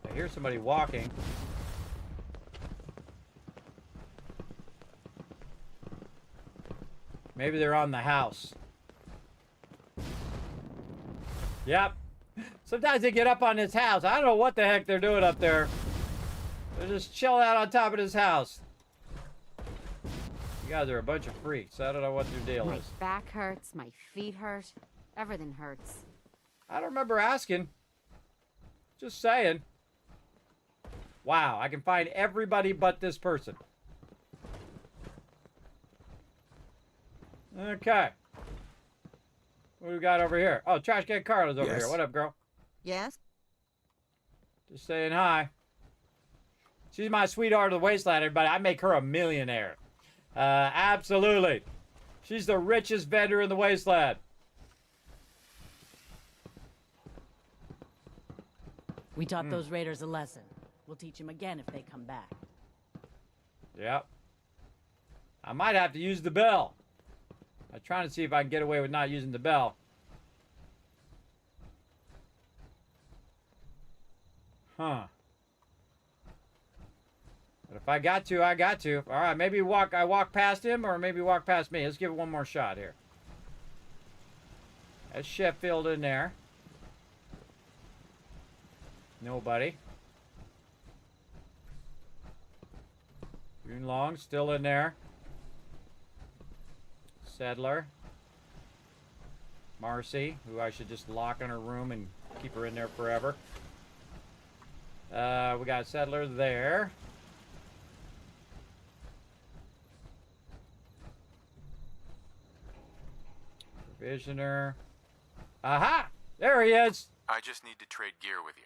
I hear somebody walking. Maybe they're on the house. Yep. Sometimes they get up on this house. I don't know what the heck they're doing up there. They're just chilling out on top of this house. You guys are a bunch of freaks. I don't know what their deal is. My back hurts, my feet hurt, everything hurts. I don't remember asking. Just saying. Wow, I can find everybody but this person. Okay. What do we got over here? Oh, Trash Can Carla's over here. What up, girl? Yes? Just saying hi. She's my sweetheart of the wasteland, everybody. I make her a millionaire. Absolutely. She's the richest vendor in the wasteland. We taught those raiders a lesson. We'll teach them again if they come back. Yep. I might have to use the bell. I'm trying to see if I can get away with not using the bell. Huh. But if I got to, I got to. All right, maybe I walk past him, or maybe walk past me. Let's give it one more shot here. That's Sheffield in there. Nobody. Green Long still in there. Settler. Marcy, who I should just lock in her room and keep her in there forever. We got Settler there. Provisioner. Aha! There he is! I just need to trade gear with you.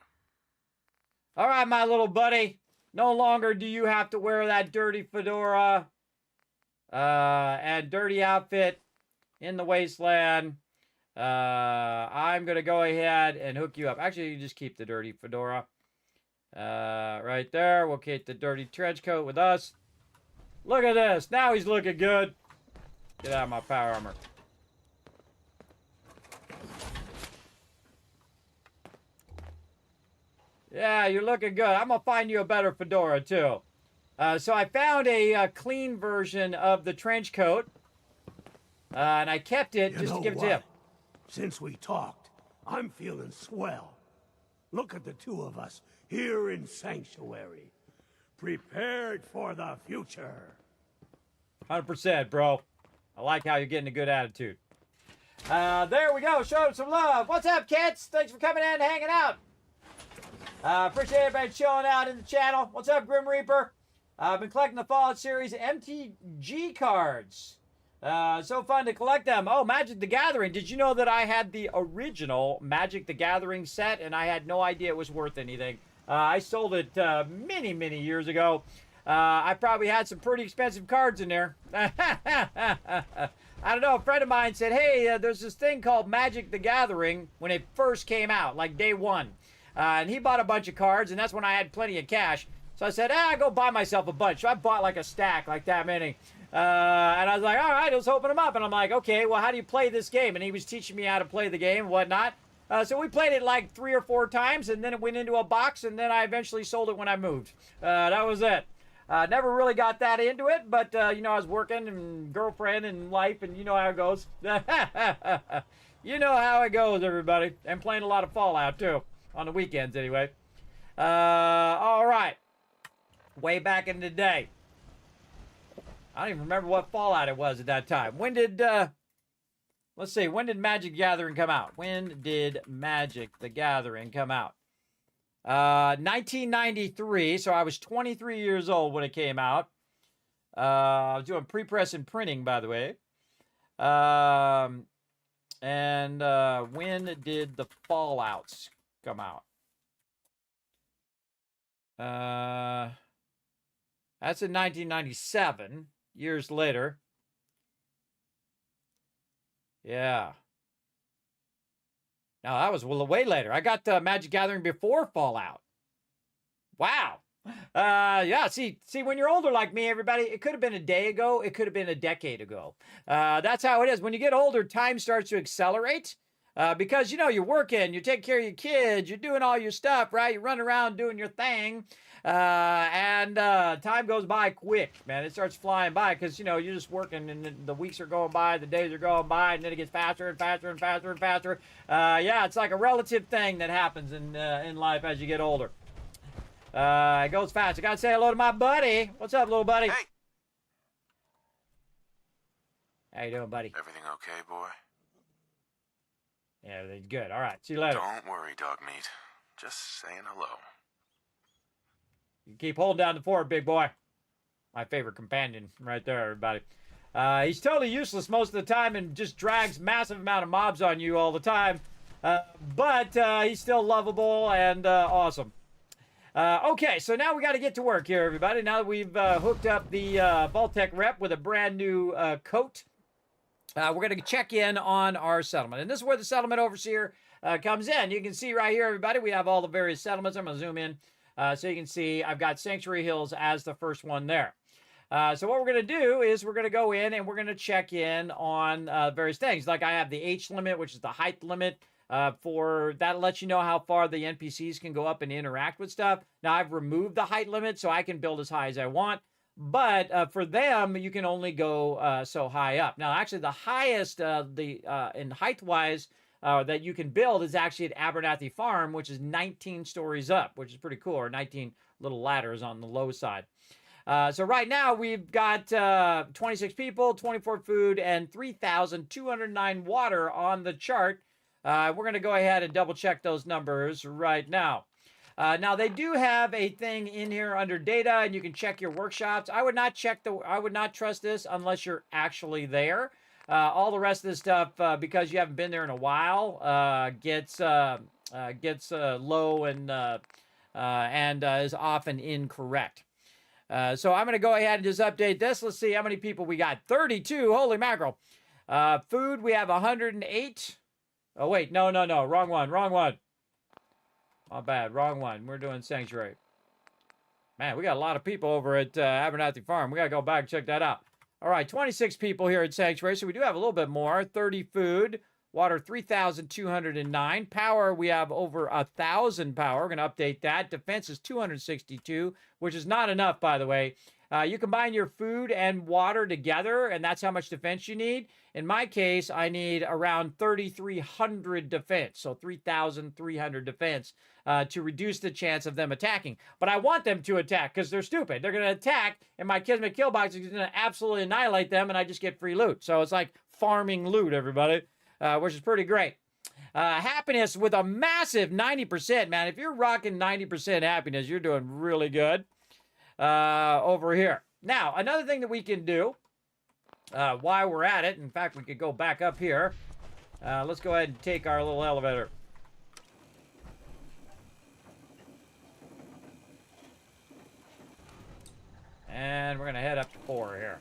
All right, my little buddy. No longer do you have to wear that dirty fedora and dirty outfit in the wasteland. I'm going to go ahead and hook you up. Actually, you just keep the dirty fedora. Right there. We'll keep the dirty trench coat with us. Look at this. Now he's looking good. Get out of my power armor. Yeah, you're looking good. I'm going to find you a better fedora, too. So I found a clean version of the trench coat. And I kept it just to give it to him. Since we talked, I'm feeling swell. Look at the two of us here in Sanctuary. Prepared for the future. 100%, bro. I like how you're getting a good attitude. There we go. Show some love. What's up, kids? Thanks for coming in and hanging out. Appreciate everybody showing out in the channel. What's up, Grim Reaper? I've been collecting the Fallout series MTG cards. So fun to collect them. Oh, Magic the Gathering. Did you know that I had the original Magic the Gathering set and I had no idea it was worth anything? I sold it many, many years ago. I probably had some pretty expensive cards in there. I don't know. A friend of mine said, hey, there's this thing called Magic the Gathering when it first came out, like day one. And he bought a bunch of cards, and that's when I had plenty of cash. So I said, go buy myself a bunch. So I bought like a stack, like that many. And I was like, all right, let's open them up. And I'm like, okay, well, how do you play this game? And he was teaching me how to play the game and whatnot. So we played it like 3 or 4 times, and then it went into a box, and then I eventually sold it when I moved. That was it. Never really got that into it, but, you know, I was working and girlfriend and life, and you know how it goes. You know how it goes, everybody. And playing a lot of Fallout, too. On the weekends, anyway. All right. Way back in the day. I don't even remember what Fallout it was at that time. When did, let's see, when did Magic the Gathering come out? When did Magic the Gathering come out? 1993, so I was 23 years old when it came out. I was doing pre-press and printing, by the way. And when did the Fallouts come out? That's in 1997, years later. Yeah. Now, that was way later. I got Magic Gathering before Fallout. Wow. Yeah, see, when you're older like me, everybody, it could have been a day ago. It could have been a decade ago. That's how it is. When you get older, time starts to accelerate. Because, you know, you're working, you're taking care of your kids, you're doing all your stuff, right? You run around doing your thing. And time goes by quick, man. It starts flying by because, you know, you're just working and the weeks are going by, the days are going by, and then it gets faster and faster and faster and faster. Yeah, it's like a relative thing that happens in life as you get older. It goes fast. I got to say hello to my buddy. What's up, little buddy? Hey. How you doing, buddy? Everything okay, boy? Yeah, everything's good. All right, see you later. Don't worry, dog meat. Just saying hello. You keep holding down the fort, big boy. My favorite companion right there, everybody. He's totally useless most of the time and just drags massive amount of mobs on you all the time. But he's still lovable and awesome. Okay, so now we got to get to work here, everybody. Now that we've hooked up the Vault-Tec rep with a brand new coat, we're going to check in on our settlement. And this is where the settlement overseer comes in. You can see right here, everybody, we have all the various settlements. I'm going to zoom in so you can see I've got Sanctuary Hills as the first one there. So what we're going to do is we're going to go in and we're going to check in on various things. Like I have the H limit, which is the height limit. For that lets you know how far the NPCs can go up and interact with stuff. Now I've removed the height limit so I can build as high as I want, but for them you can only go so high up. Now actually the highest in height wise that you can build is actually at Abernathy Farm, which is 19 stories up, which is pretty cool, or 19 little ladders on the low side. So right now we've got 26 people, 24 food, and 3,209 water on the chart. We're going to go ahead and double check those numbers right now. Now they do have a thing in here under data, and you can check your workshops. I would not trust this unless you're actually there. All the rest of this stuff, because you haven't been there in a while, gets low and is often incorrect. So I'm going to go ahead and just update this. Let's see how many people we got. 32. Holy mackerel. Food, we have 108. Oh, wait. No. Wrong one. My bad. Wrong one. We're doing Sanctuary. Man, we got a lot of people over at Abernathy Farm. We got to go back and check that out. All right, 26 people here at Sanctuary, so we do have a little bit more. 30 food. Water, 3,209. Power, we have over 1,000 power. We're going to update that. Defense is 262, which is not enough, by the way. You combine your food and water together, and that's how much defense you need. In my case, I need around 3,300 defense, so 3,300 defense to reduce the chance of them attacking. But I want them to attack because they're stupid. They're going to attack, and my Kismet kill box is going to absolutely annihilate them, and I just get free loot. So it's like farming loot, everybody, which is pretty great. Happiness with a massive 90%, man. If you're rocking 90% happiness, you're doing really good. Over here. Now, another thing that we can do while we're at it, in fact, we could go back up here. Let's go ahead and take our little elevator. And we're going to head up to 4 here.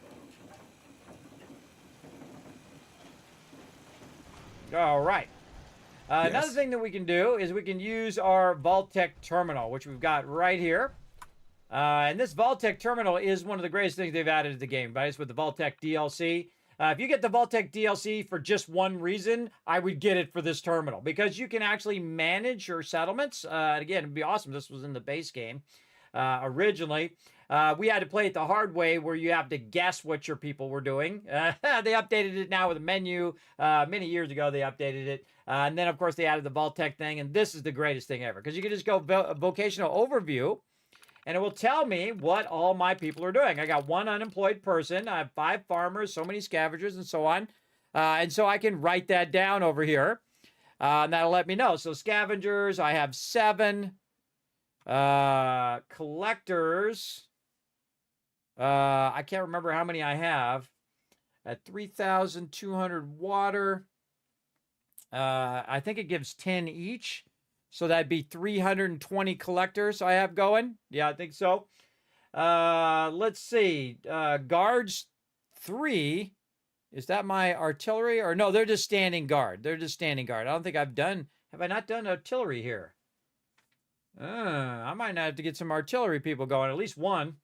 All right. Yes. Another thing that we can do is we can use our Vault-Tec terminal, which we've got right here. And this Vault-Tec terminal is one of the greatest things they've added to the game, right? It's with the Vault-Tec DLC. If you get the Vault-Tec DLC for just one reason, I would get it for this terminal because you can actually manage your settlements. Again, it'd be awesome. This was in the base game originally. We had to play it the hard way where you have to guess what your people were doing. They updated it now with a menu. Many years ago, they updated it. And then, of course, they added the Vault-Tec thing. And this is the greatest thing ever because you can just go vocational overview. And it will tell me what all my people are doing. I got 1 unemployed person. I have 5 farmers, so many scavengers, and so on. And so I can write that down over here. And that'll let me know. So scavengers, I have 7. Collectors, I can't remember how many I have. At 3,200 water, I think it gives 10 each. So that'd be 320 collectors I have going. Yeah, I think so. Let's see. Guards 3. Is that my artillery? Or no, they're just standing guard. They're just standing guard. I don't think I've done... Have I not done artillery here? I might not have to get some artillery people going. At least 1.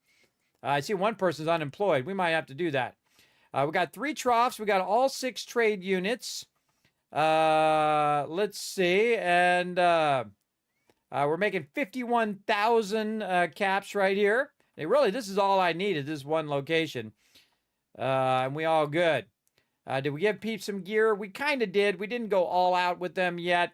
I see 1 person's unemployed. We might have to do that. We got 3 troughs. We got all 6 trade units. Let's see, and we're making 51,000 caps right here. Hey, really, this is all I needed, this one location. And we all good. Did we give peeps some gear? We kind of did. We didn't go all out with them yet.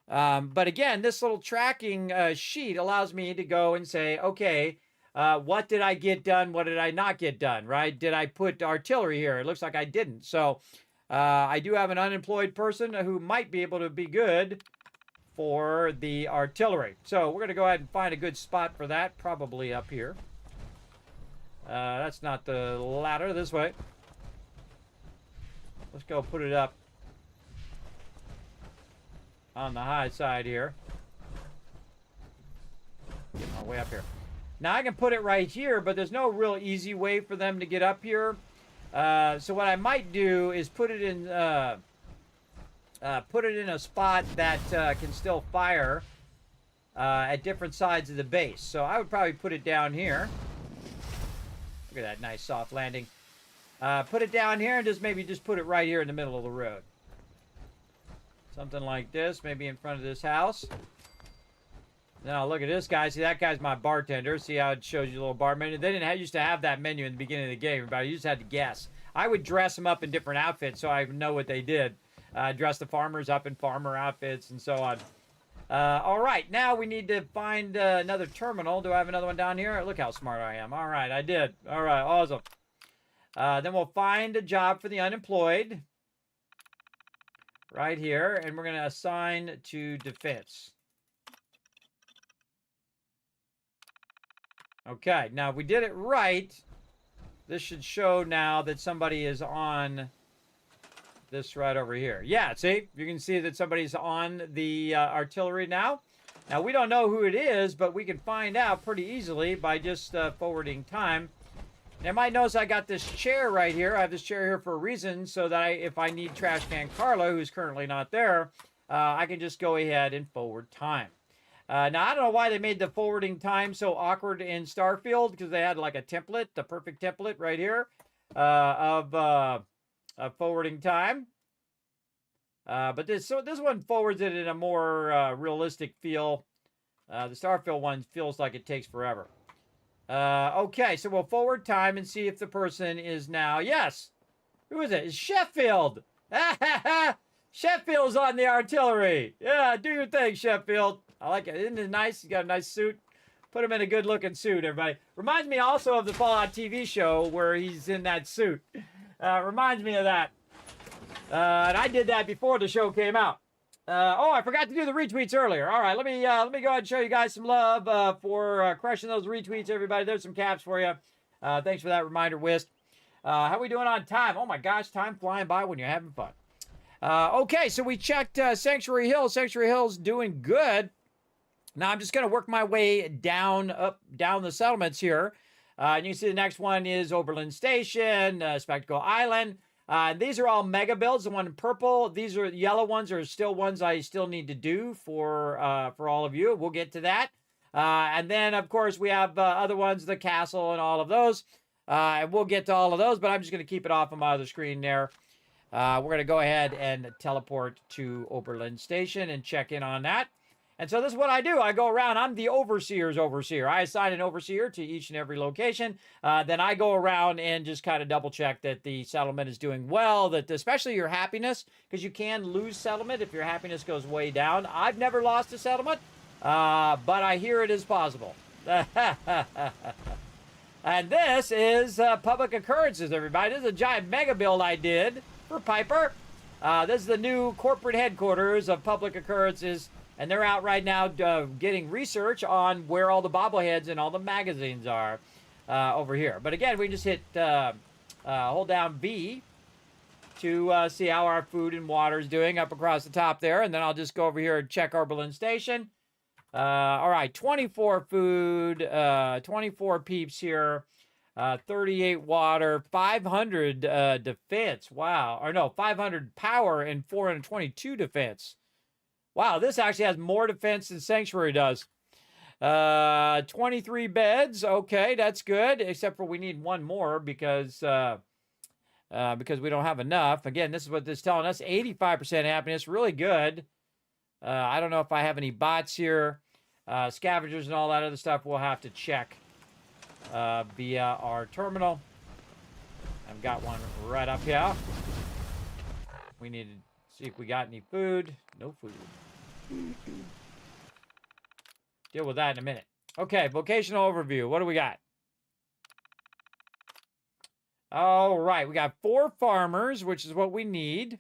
But again, this little tracking sheet allows me to go and say, okay, what did I get done? What did I not get done, right? Did I put artillery here? It looks like I didn't. So I do have an unemployed person who might be able to be good for the artillery. So we're going to go ahead and find a good spot for that, probably up here. That's not the ladder, this way. Let's go put it up on the high side here. Get my way up here. Now I can put it right here, but there's no real easy way for them to get up here. So what I might do is put it in a spot that can still fire at different sides of the base. So I would probably put it down here. Look at that nice soft landing. Put it down here and maybe put it right here in the middle of the road. Something like this, maybe in front of this house. Now look at this guy. See, that guy's my bartender. See how it shows you a little bar menu? They didn't used to have that menu in the beginning of the game, but you just had to guess. I would dress them up in different outfits so I know what they did. Dress the farmers up in farmer outfits and so on. All right, now we need to find another terminal. Do I have another one down here? Look how smart I am. All right, I did. All right, awesome. Then we'll find a job for the unemployed. Right here, and we're going to assign to defense. Okay, now if we did it right, this should show now that somebody is on this right over here. Yeah, see? You can see that somebody's on the artillery now. Now, we don't know who it is, but we can find out pretty easily by just forwarding time. Now, you might notice I got this chair right here. I have this chair here for a reason, so that if I need Trash Can Carla, who's currently not there, I can just go ahead and forward time. Now, I don't know why they made the forwarding time so awkward in Starfield, because they had like a template, the perfect template right here of forwarding time. But this one forwards it in a more realistic feel. The Starfield one feels like it takes forever. Okay, so we'll forward time and see if the person is now... Yes! Who is it? It's Sheffield! Sheffield's on the artillery! Yeah, do your thing, Sheffield. I like it. Isn't it nice? He's got a nice suit. Put him in a good-looking suit, everybody. Reminds me also of the Fallout TV show where he's in that suit. Reminds me of that. And I did that before the show came out. Oh, I forgot to do the retweets earlier. All right, let me go ahead and show you guys some love for crushing those retweets, everybody. There's some caps for you. Thanks for that reminder, Whist. How are we doing on time? Oh, my gosh, time flying by when you're having fun. Okay, so we checked Sanctuary Hills. Sanctuary Hills doing good. Now, I'm just going to work my way down the settlements here. And you can see the next one is Oberlin Station, Spectacle Island. These are all mega builds. The one in purple, these are yellow ones are still ones I still need to do for all of you. We'll get to that. And then, of course, we have other ones, the castle and all of those. And we'll get to all of those, but I'm just going to keep it off on my other screen there. We're going to go ahead and teleport to Oberlin Station and check in on that. And so this is what I do. I go around. I'm the overseer's overseer. I assign an overseer to each and every location. Then I go around and just kind of double check that the settlement is doing well, that especially your happiness, because you can lose settlement if your happiness goes way down. I've never lost a settlement, but I hear it is possible. And this is public occurrences, everybody. This is a giant mega build I did for Piper. This is the new corporate headquarters of public occurrences. And they're out right now getting research on where all the bobbleheads and all the magazines are over here. But again, we just hit, hold down B to see how our food and water is doing up across the top there. And then I'll just go over here and check Oberlin Station. All right, 24 food, 24 peeps here, 38 water, 500 defense. Wow. Or no, 500 power and 422 defense. Wow, this actually has more defense than Sanctuary does. 23 beds. Okay, that's good. Except for we need one more because we don't have enough. Again, this is what this is telling us. 85% happiness. Really good. I don't know if I have any bots here. Scavengers and all that other stuff we'll have to check via our terminal. I've got one right up here. We need to see if we got any food. No food. Deal with that in a minute. Okay, vocational overview. What do we got? All right, we got 4 farmers, which is what we need.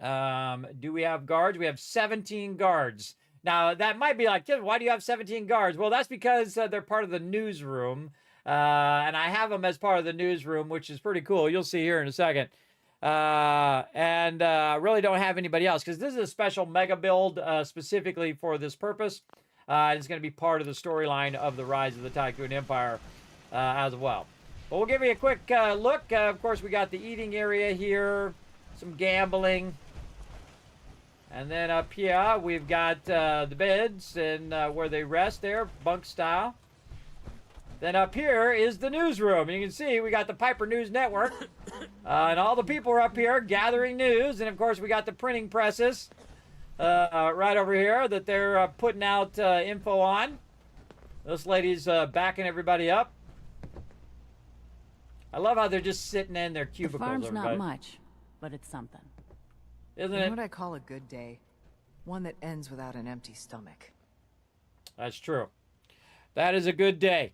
Do we have guards? We have 17 guards. Now, that might be like, why do you have 17 guards? Well, that's because they're part of the newsroom. And I have them as part of the newsroom, which is pretty cool. You'll see here in a second. Really don't have anybody else because this is a special mega build specifically for this purpose. And it's going to be part of the storyline of the rise of the Tycoon Empire as well. But we'll give you a quick look. Of course, we got the eating area here, some gambling. And then up here, we've got the beds and where they rest there, bunk style. Then up here is the newsroom. You can see we got the Piper News Network. And all the people are up here gathering news. And, of course, we got the printing presses right over here that they're putting out info on. This lady's backing everybody up. I love how they're just sitting in their cubicles. The farm's everybody. not much, but it's something. Isn't You know it? what I call a good day? One that ends without an empty stomach. That's true. That is a good day.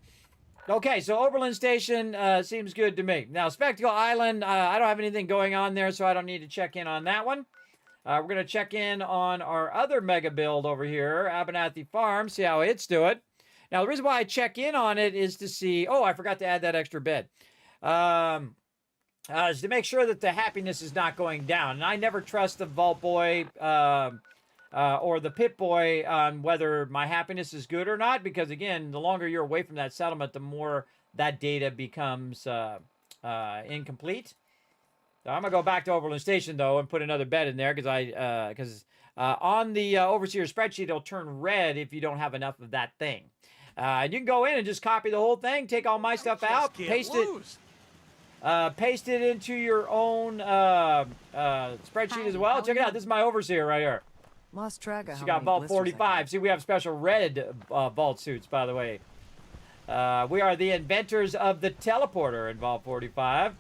Okay, so Oberlin Station seems good to me. Now, Spectacle Island, I don't have anything going on there, so I don't need to check in on that one. We're going to check in on our other mega build over here, Abernathy Farm, see how it's doing. Now, the reason why I check in on it is to see... Oh, I forgot to add that extra bed. Is to make sure that the happiness is not going down. And I never trust the Vault Boy or the Pit Boy on whether my happiness is good or not, because, again, the longer you're away from that settlement, the more that data becomes incomplete. So I'm going to go back to Oberlin Station, though, and put another bed in there, because on the Overseer spreadsheet, it'll turn red if you don't have enough of that thing. And you can go in and just copy the whole thing, take all my stuff out, paste it into your own spreadsheet as well. Check it out. This is my Overseer right here. Lost track of She how got many Vault blisters I 45. See, we have special red Vault suits, by the way. We are the inventors of the teleporter in Vault 45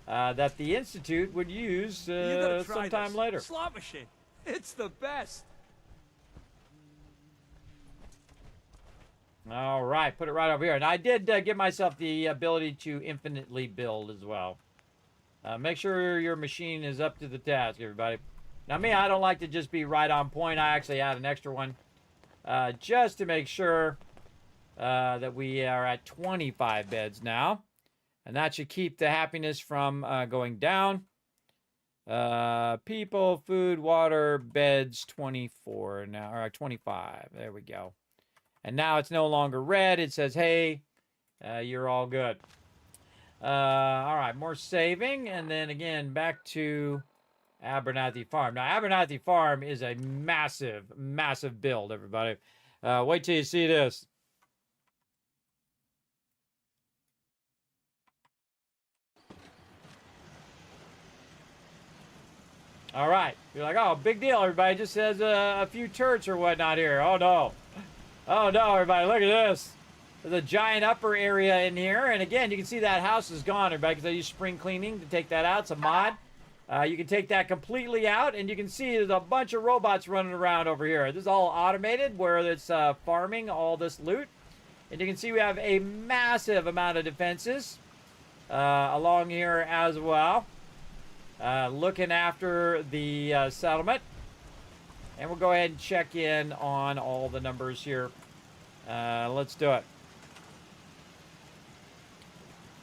that the Institute would use sometime later. Slot machine. It's the best. All right, put it right over here. And I did give myself the ability to infinitely build as well. Make sure your machine is up to the task, everybody. Now, me, I don't like to just be right on point. I actually add an extra one just to make sure that we are at 25 beds now. And that should keep the happiness from going down. People, food, water, beds, 24 now, or 25. There we go. And now it's no longer red. It says, hey, you're all good. All right, more saving. And then again, back to Abernathy Farm. Now, Abernathy Farm is a massive, massive build, everybody. Wait till you see this. All right. You're like, oh, big deal, everybody. Just says a few turrets or whatnot here. Oh, no. Oh, no, everybody. Look at this. There's a giant upper area in here. And, again, you can see that house is gone, everybody, because I use spring cleaning to take that out. It's a mod. You can take that completely out, and you can see there's a bunch of robots running around over here. This is all automated, where it's farming all this loot. And you can see we have a massive amount of defenses along here as well. Looking after the settlement. And we'll go ahead and check in on all the numbers here. Let's do it.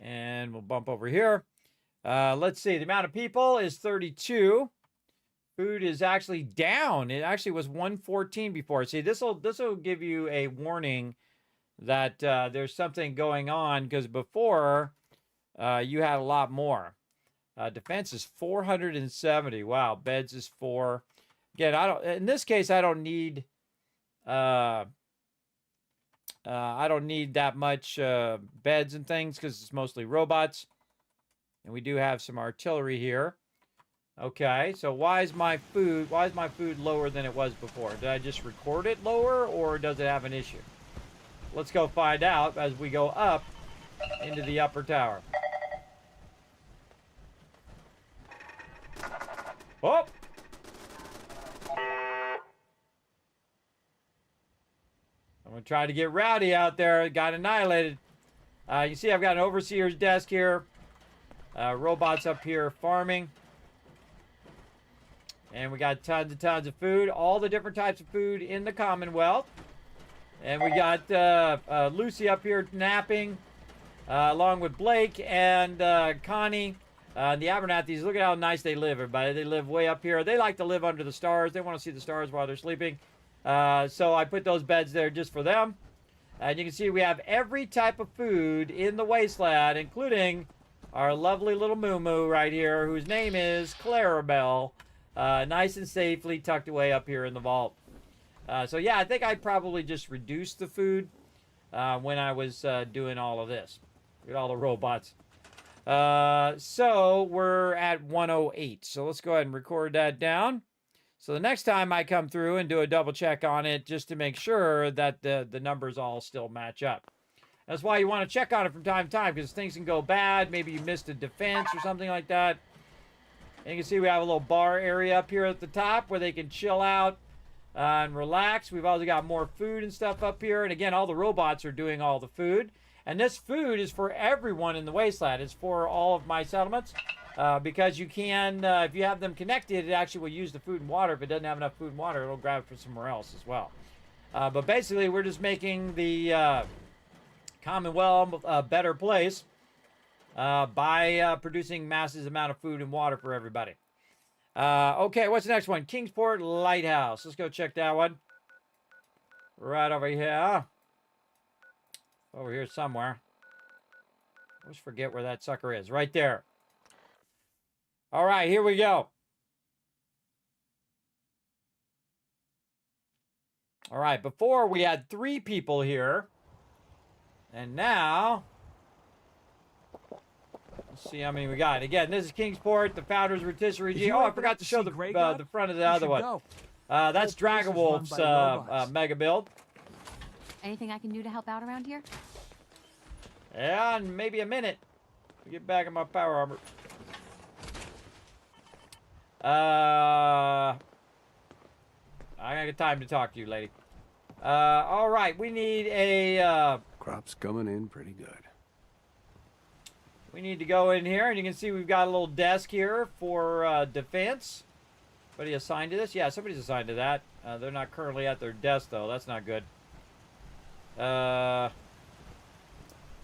And we'll bump over here. Let's see. The amount of people is 32. Food is actually down. It actually was 114 before. See, this will give you a warning that there's something going on, because before you had a lot more. Defense is 470. Wow. Beds is 4. Again, in this case, I don't need that much beds and things, because it's mostly robots. And we do have some artillery here. Okay, so why is my food lower than it was before? Did I just record it lower, or does it have an issue? Let's go find out as we go up into the upper tower. Oh! I'm going to try to get rowdy out there. Got annihilated. You see I've got an overseer's desk here. Robots up here farming. And we got tons and tons of food. All the different types of food in the Commonwealth. And we got Lucy up here napping. Along with Blake and Connie. The Abernathys, look at how nice they live, everybody. They live way up here. They like to live under the stars. They want to see the stars while they're sleeping. So I put those beds there just for them. And you can see we have every type of food in the wasteland, including our lovely little moo-moo right here, whose name is Clarabelle. Nice and safely tucked away up here in the vault. So yeah, I think I probably just reduced the food when I was doing all of this. Look at all the robots. So we're at 108. So let's go ahead and record that down. So the next time I come through and do a double check on it just to make sure that the numbers all still match up. That's why you want to check on it from time to time, because things can go bad. Maybe you missed a defense or something like that. And you can see we have a little bar area up here at the top where they can chill out and relax. We've also got more food and stuff up here. And again, all the robots are doing all the food. And this food is for everyone in the wasteland. It's for all of my settlements. Because you can, if you have them connected, it actually will use the food and water. If it doesn't have enough food and water, it'll grab it from somewhere else as well. But basically, we're just making the Commonwealth a better place by producing massive amount of food and water for everybody. Okay, what's the next one? Kingsport Lighthouse. Let's go check that one. Right over here. Over here somewhere. I always forget where that sucker is. Right there. All right, here we go. All right, before we had 3 people here. And now, let's see how many we got. Again, this is Kingsport, the founders of Rotisserie G. Oh, I forgot to show the front of the other one. That's Dragonwolf's mega build. Anything I can do to help out around here? Yeah, in maybe a minute. Get back in my power armor. I ain't got time to talk to you, lady. All right, we need a... Crop's coming in pretty good. We need to go in here, and you can see we've got a little desk here for defense. Somebody assigned to this? Yeah, somebody's assigned to that. They're not currently at their desk, though. That's not good. Yeah,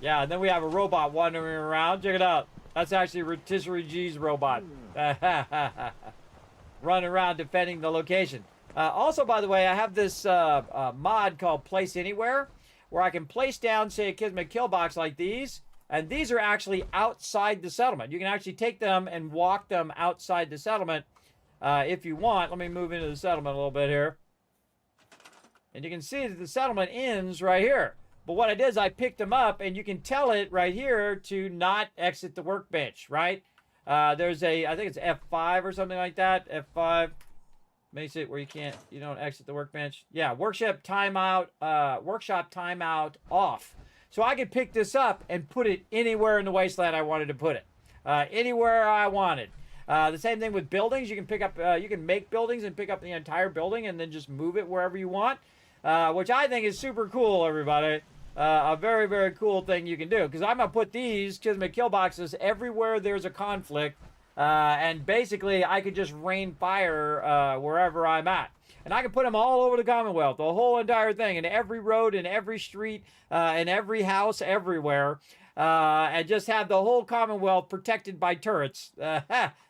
and then we have a robot wandering around. Check it out. That's actually Rotisserie G's robot. Running around defending the location. Also, by the way, I have this mod called Place Anywhere, where I can place down, say, a Kismet kill box like these, and these are actually outside the settlement. You can actually take them and walk them outside the settlement if you want. Let me move into the settlement a little bit here. And you can see that the settlement ends right here. But what I did is I picked them up, and you can tell it right here to not exit the workbench, right? There's a, I think it's F5 or something like that. F5 makes it where you don't exit the workbench. Yeah, workshop timeout off. So I could pick this up and put it anywhere in the wasteland I wanted to put it. Anywhere I wanted. The same thing with buildings. You can pick up, you can make buildings and pick up the entire building and then just move it wherever you want. Which I think is super cool, everybody. A very, very cool thing you can do. Because I'm going to put these Kismet kill boxes everywhere there's a conflict. And basically, I could just rain fire wherever I'm at. And I can put them all over the Commonwealth, the whole entire thing, in every road, in every street, in every house, everywhere. And just have the whole Commonwealth protected by turrets. Then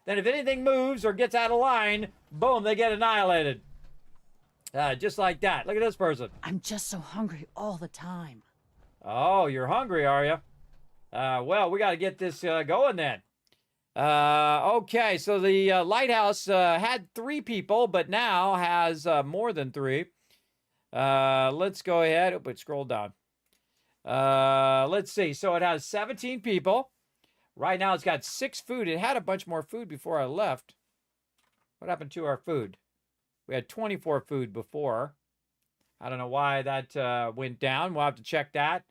if anything moves or gets out of line, boom, they get annihilated. Just like that. Look at this person. I'm just so hungry all the time. Oh, you're hungry, are you? Well, we got to get this going then. Okay, so the lighthouse had 3 people, but now has more than 3. Let's go ahead. Oh, but scroll down. Let's see. So it has 17 people. Right now it's got 6 food. It had a bunch more food before I left. What happened to our food? We had 24 food before. I don't know why that went down. We'll have to check that.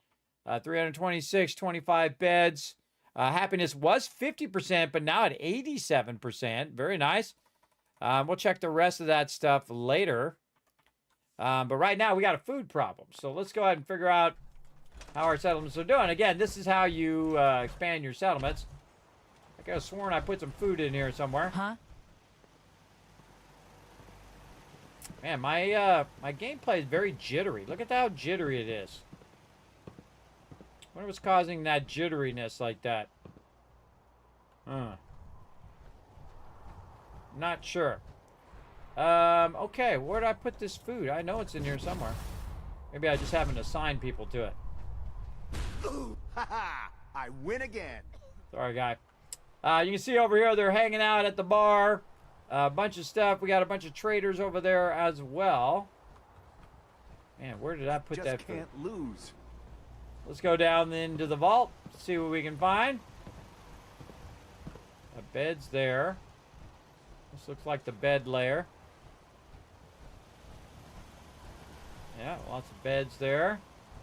326, 25 beds. Happiness was 50%, but now at 87%. Very nice. We'll check the rest of that stuff later. But right now, we got a food problem. So let's go ahead and figure out how our settlements are doing. Again, this is how you expand your settlements. I could have sworn I put some food in here somewhere. Huh? Man, my gameplay is very jittery. Look at how jittery it is. I wonder what's causing that jitteriness like that. Not sure. Okay, where did I put this food? I know it's in here somewhere. Maybe I just haven't assigned people to it. Ha! I win again. Sorry, guy. You can see over here they're hanging out at the bar. A bunch of stuff. We got a bunch of traders over there as well. Man, where did I put that food? Can't lose. Let's go down into the vault, see what we can find. A bed's there. This looks like the bed layer. Yeah, lots of beds there.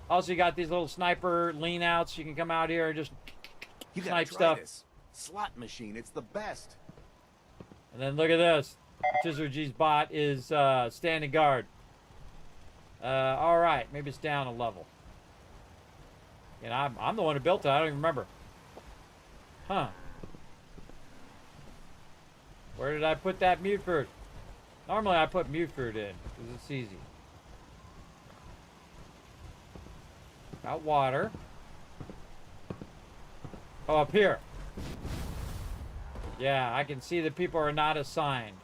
Also, you got these little sniper lean outs. You can come out here and just snipe stuff. This slot machine, it's the best. And then look at this. G's bot is standing guard. All right, maybe it's down a level. And I'm the one who built it. I don't even remember. Huh. Where did I put that mute fruit? Normally I put mute fruit in because it's easy. Got water. Oh, up here. Yeah, I can see that people are not assigned.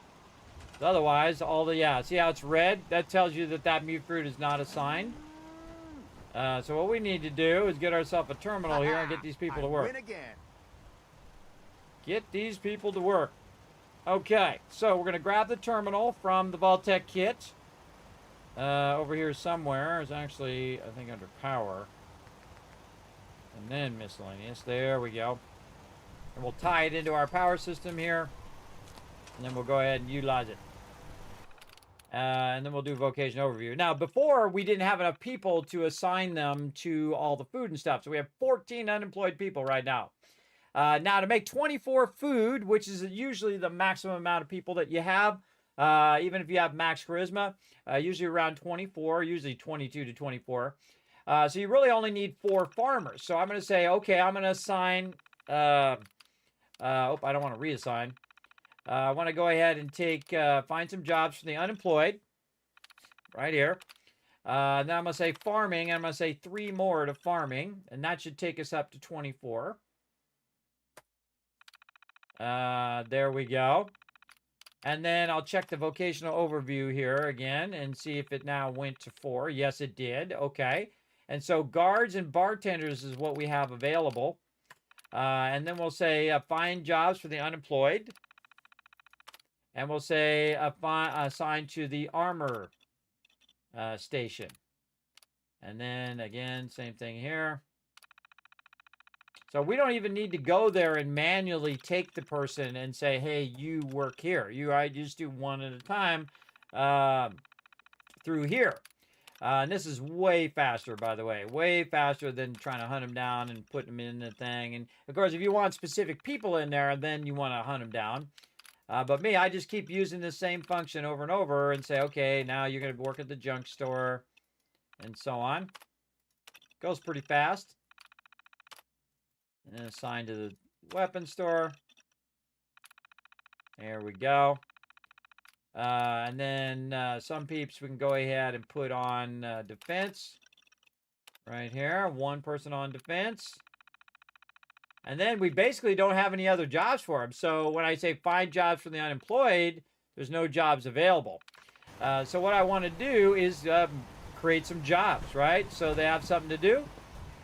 Otherwise, all the, yeah, see how it's red? That tells you that that mute fruit is not assigned. So what we need to do is get ourselves a terminal here and get these people to work. Get these people to work. Okay, so we're going to grab the terminal from the Vault-Tec kit. Over here somewhere is actually, I think, under power. And then miscellaneous. There we go. And we'll tie it into our power system here. And then we'll go ahead and utilize it. And then we'll do vocation overview. Now, before, we didn't have enough people to assign them to all the food and stuff. So we have 14 unemployed people right now. Now, to make 24 food, which is usually the maximum amount of people that you have, even if you have max charisma, usually around 24, usually 22 to 24. So you really only need 4 farmers. So I'm going to say, okay, I'm going to assign... I don't want to reassign. I want to go ahead and find some jobs for the unemployed. Right here. Then I'm going to say farming. And I'm going to say 3 more to farming. And that should take us up to 24. There we go. And then I'll check the vocational overview here again and see if it now went to 4. Yes, it did. Okay. And so guards and bartenders is what we have available. And then we'll say find jobs for the unemployed. And we'll say assign to the armor station. And then again, same thing here. So we don't even need to go there and manually take the person and say, hey, you work here. I just do one at a time through here. And this is way faster, by the way. Way faster than trying to hunt them down and put them in the thing. And, of course, if you want specific people in there, then you want to hunt them down. But me, I just keep using the same function over and over and say, okay, now you're going to work at the junk store and so on. Goes pretty fast. And then assign to the weapon store. There we go. And then some peeps we can go ahead and put on defense. Right here. 1 person on defense. And then we basically don't have any other jobs for them. So when I say find jobs for the unemployed, there's no jobs available. So what I want to do is create some jobs, right? So they have something to do.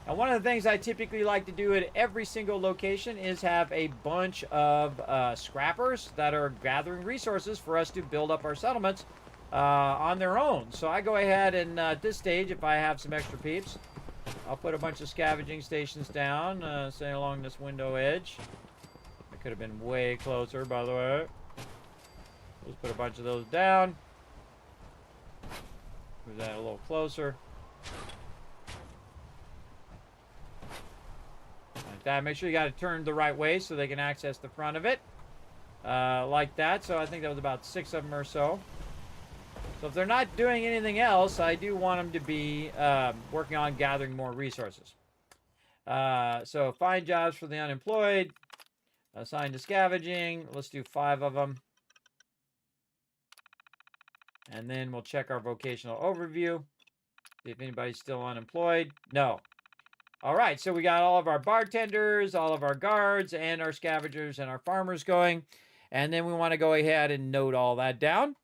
And one of the things I typically like to do at every single location is have a bunch of scrappers that are gathering resources for us to build up our settlements on their own. So I go ahead and at this stage, if I have some extra peeps, I'll put a bunch of scavenging stations down, say along this window edge. I could have been way closer, by the way. Let's put a bunch of those down. Move that a little closer. Like that. Make sure you got it turned the right way so they can access the front of it. Like that. So I think that was about 6 of them or so. So if they're not doing anything else, I do want them to be working on gathering more resources. So find jobs for the unemployed. Assign to scavenging. Let's do 5 of them. And then we'll check our vocational overview. See if anybody's still unemployed. No. All right, so we got all of our bartenders, all of our guards, and our scavengers and our farmers going. And then we want to go ahead and note all that down.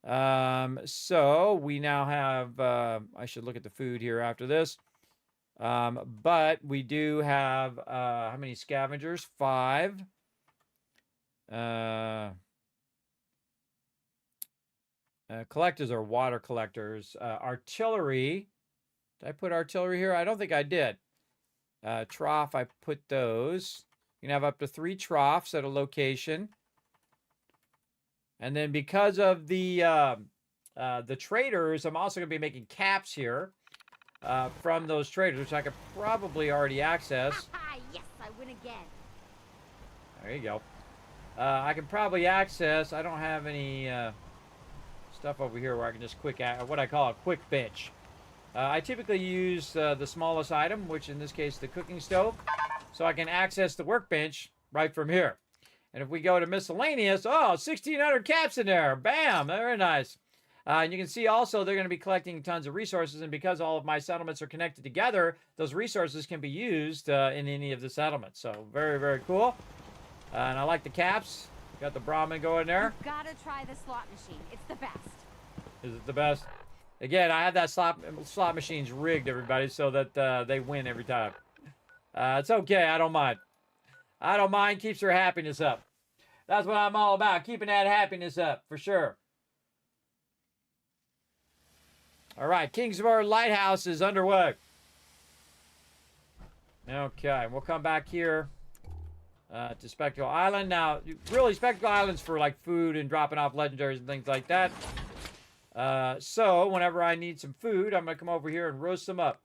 So we now have, I should look at the food here after this. But we do have, how many scavengers? 5. Collectors are water collectors. Artillery. Did I put artillery here? I don't think I did. Trough, I put those. You can have up to 3 troughs at a location. And then because of the traders, I'm also going to be making caps here from those traders, which I could probably already access. Yes, I win again. There you go. I can probably access. I don't have any stuff over here where I can just what I call a quick bench. I typically use the smallest item, which in this case the cooking stove, so I can access the workbench right from here. And if we go to miscellaneous, 1,600 caps in there. Bam! Very nice. And you can see also they're going to be collecting tons of resources, and because all of my settlements are connected together, those resources can be used in any of the settlements. So very, very cool. And I like the caps. Got the Brahmin going there. You've got to try the slot machine. It's the best. Is it the best? Again, I have that slot machines rigged, everybody, so that they win every time. It's okay. I don't mind. I don't mind. Keeps her happiness up. That's what I'm all about. Keeping that happiness up, for sure. All right. Kingsmore Lighthouse is underway. Okay. We'll come back here to Spectacle Island. Now, really, Spectacle Island's for, like, food and dropping off legendaries and things like that. So, whenever I need some food, I'm going to come over here and roast them up.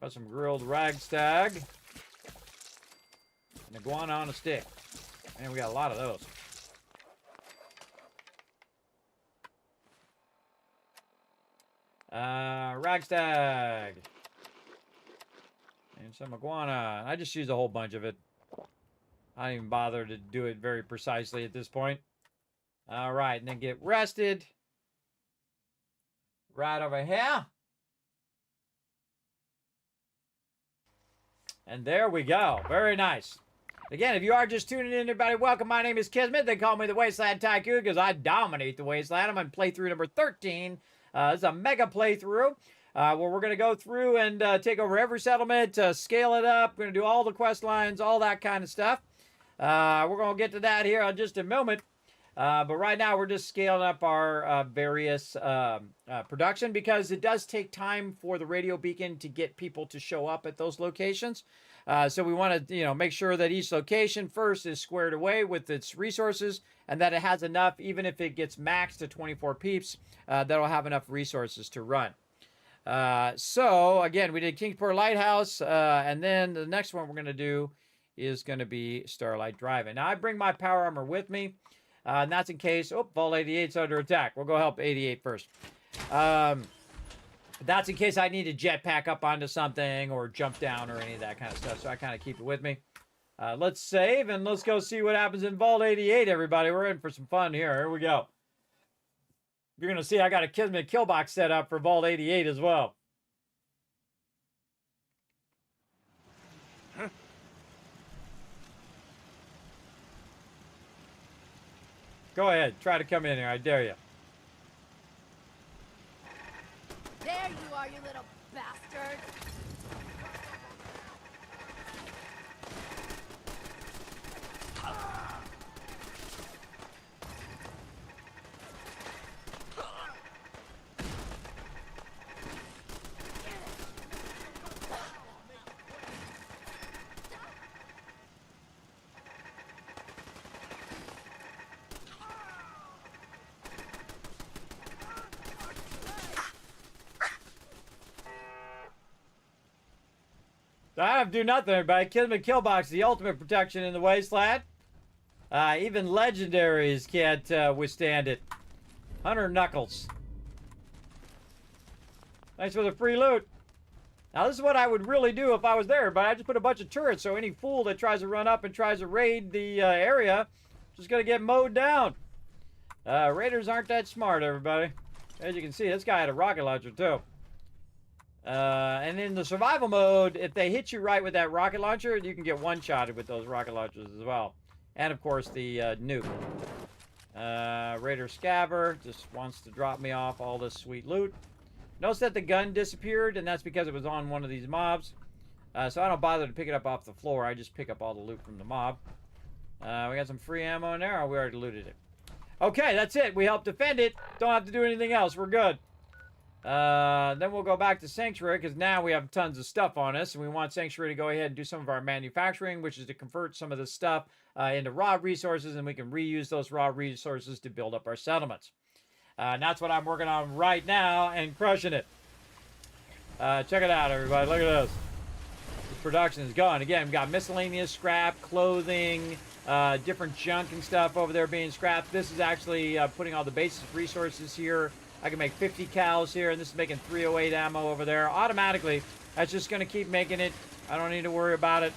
Got some grilled ragstag. An iguana on a stick. Man, we got a lot of those. Ragstag. And some iguana. I just use a whole bunch of it. I don't even bother to do it very precisely at this point. All right, and then get rested. Right over here. And there we go. Very nice. Again, if you are just tuning in, everybody, welcome. My name is Kismet. They call me the Wasteland Tycoon because I dominate the Wasteland. I'm on playthrough number 13. It's a mega playthrough where we're going to go through and take over every settlement, scale it up. We're going to do all the quest lines, all that kind of stuff. We're going to get to that here in just a moment. But right now, we're just scaling up our various production because it does take time for the radio beacon to get people to show up at those locations. So we want to, make sure that each location first is squared away with its resources and that it has enough, even if it gets maxed to 24 peeps, that'll have enough resources to run. So again, we did Kingsport Lighthouse, and then the next one we're going to do is going to be Starlight Drive-In. Now I bring my power armor with me. And that's in case, Vault 88's under attack. We'll go help 88 first. That's in case I need to jetpack up onto something or jump down or any of that kind of stuff. So I kind of keep it with me. Let's save and let's go see what happens in Vault 88, everybody. We're in for some fun here. Here we go. You're going to see I got a Kismet kill box set up for Vault 88 as well. Go ahead. Try to come in here. I dare you. There you are, you little bastard. I have to do nothing, everybody. Kismet Killbox, the ultimate protection in the Wasteland. Even legendaries can't withstand it. Hunter Knuckles. Thanks for the free loot. Now, this is what I would really do if I was there, but I just put a bunch of turrets, so any fool that tries to run up and tries to raid the area just going to get mowed down. Raiders aren't that smart, everybody. As you can see, this guy had a rocket launcher, too. And in the survival mode, if they hit you right with that rocket launcher, you can get one-shotted with those rocket launchers as well. And, of course, the nuke. Raider Scabber just wants to drop me off all this sweet loot. Notice that the gun disappeared, and that's because it was on one of these mobs. So I don't bother to pick it up off the floor. I just pick up all the loot from the mob. We got some free ammo in there, or we already looted it. Okay, that's it. We helped defend it. Don't have to do anything else. We're good. Then we'll go back to Sanctuary, because now we have tons of stuff on us, and we want Sanctuary to go ahead and do some of our manufacturing, which is to convert some of this stuff into raw resources, and we can reuse those raw resources to build up our settlements. And that's what I'm working on right now, and crushing it. Check it out, everybody. Look at this. The production is going. Again, we've got miscellaneous scrap, clothing, different junk and stuff over there being scrapped. This is actually putting all the basic resources here. I can make 50 cows here, and this is making 308 ammo over there. Automatically, that's just going to keep making it. I don't need to worry about it.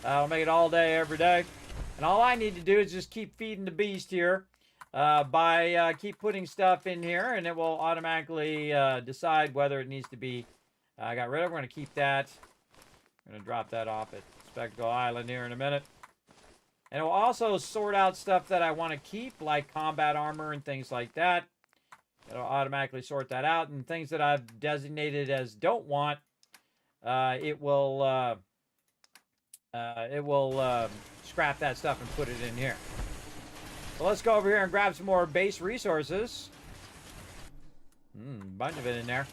I'll make it all day, every day. And all I need to do is just keep feeding the beast here by keep putting stuff in here, and it will automatically decide whether it needs to be got rid of. We're going to keep that. I'm going to drop that off at Spectacle Island here in a minute. And it will also sort out stuff that I want to keep, like combat armor and things like that. It'll automatically sort that out, and things that I've designated as don't want, it will scrap that stuff and put it in here. So let's go over here and grab some more base resources. Bunch of it in there.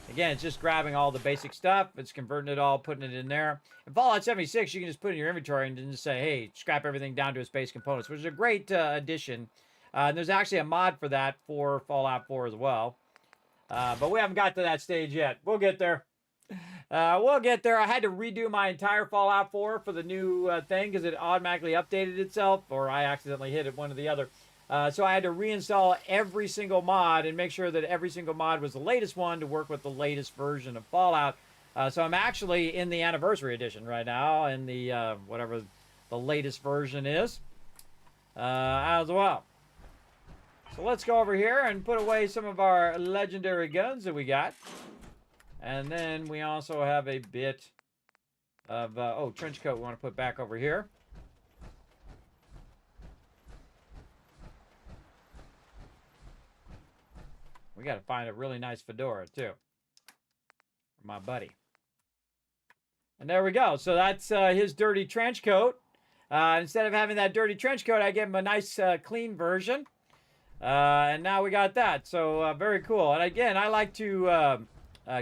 Again, it's just grabbing all the basic stuff. It's converting it all, putting it in there. In Fallout 76, you can just put it in your inventory and then just say, hey, scrap everything down to its base components, which is a great addition. And there's actually a mod for that for Fallout 4 as well. But we haven't got to that stage yet. We'll get there. We'll get there. I had to redo my entire Fallout 4 for the new thing because it automatically updated itself, or I accidentally hit it, one or the other. So I had to reinstall every single mod and make sure that every single mod was the latest one to work with the latest version of Fallout. So I'm actually in the Anniversary Edition right now, in the whatever the latest version is as well. So let's go over here and put away some of our legendary guns that we got. And then we also have a bit of, trench coat we want to put back over here. We got to find a really nice fedora, too. For my buddy. And there we go. So that's his dirty trench coat. Instead of having that dirty trench coat, I gave him a nice clean version. And now we got that. So very cool. And again, I like to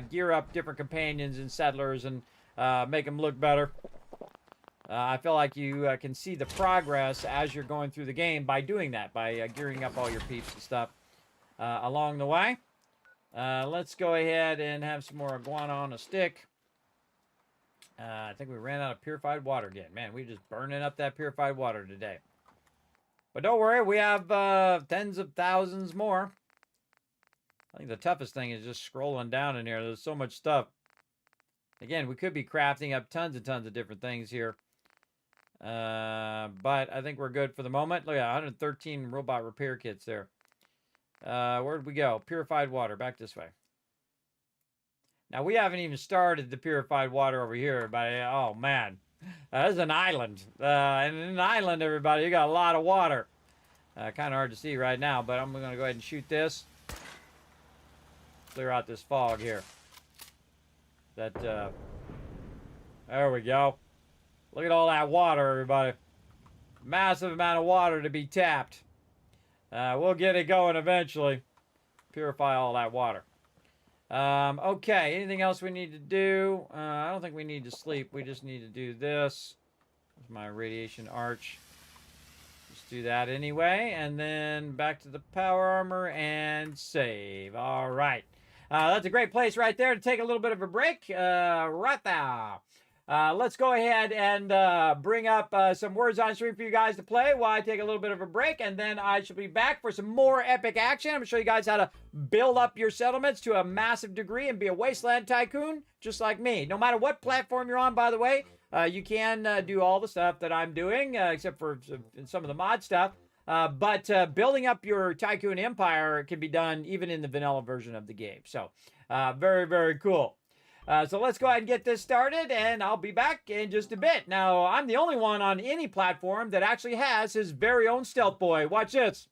gear up different companions and settlers and make them look better. I feel like you can see the progress as you're going through the game by doing that, by gearing up all your peeps and stuff along the way. Let's go ahead and have some more iguana on a stick. I think we ran out of purified water again. Man, we're just burning up that purified water today. But don't worry, we have tens of thousands more. I think the toughest thing is just scrolling down in here. There's so much stuff. Again, we could be crafting up tons and tons of different things here. But I think we're good for the moment. Look at 113 robot repair kits there. Where'd we go? Purified water. Back this way. Now, we haven't even started the purified water over here, everybody. Oh, man. This is an island. And in an island, everybody, you got a lot of water. Kind of hard to see right now, but I'm going to go ahead and shoot this. Clear out this fog here. There we go. Look at all that water, everybody. Massive amount of water to be tapped. We'll get it going eventually. Purify all that water. Okay, anything else we need to do? I don't think we need to sleep. We just need to do this. There's my radiation arch. Just do that anyway. And then back to the power armor and save. All right. That's a great place right there to take a little bit of a break. Right now. Let's go ahead and bring up some words on stream for you guys to play while I take a little bit of a break, and then I shall be back for some more epic action. I'm going to show you guys how to build up your settlements to a massive degree and be a wasteland tycoon just like me. No matter what platform you're on, by the way, you can do all the stuff that I'm doing, except for some of the mod stuff. But building up your tycoon empire can be done even in the vanilla version of the game. So very, very cool. So let's go ahead and get this started, and I'll be back in just a bit. Now, I'm the only one on any platform that actually has his very own stealth boy. Watch this.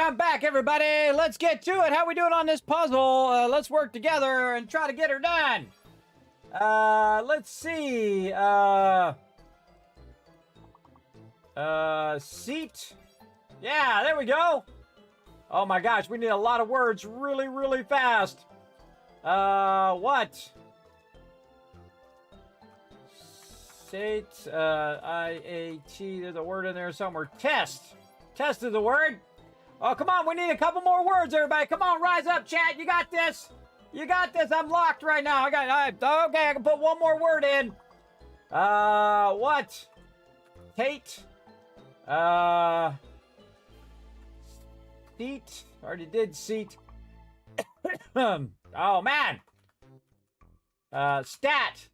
I'm back, everybody. Let's get to it. How we doing on this puzzle? Let's work together and try to get her done. Let's see. Seat. Yeah, there we go. Oh my gosh, we need a lot of words really, really fast. What? State, I-A-T, there's a word in there somewhere. Test. Test is the word. Oh, come on, we need a couple more words, everybody. Come on, rise up, chat. You got this. You got this. I'm locked right now. Okay, I can put one more word in. What? Tate. Seat. Already did seat. Oh, man. Stat.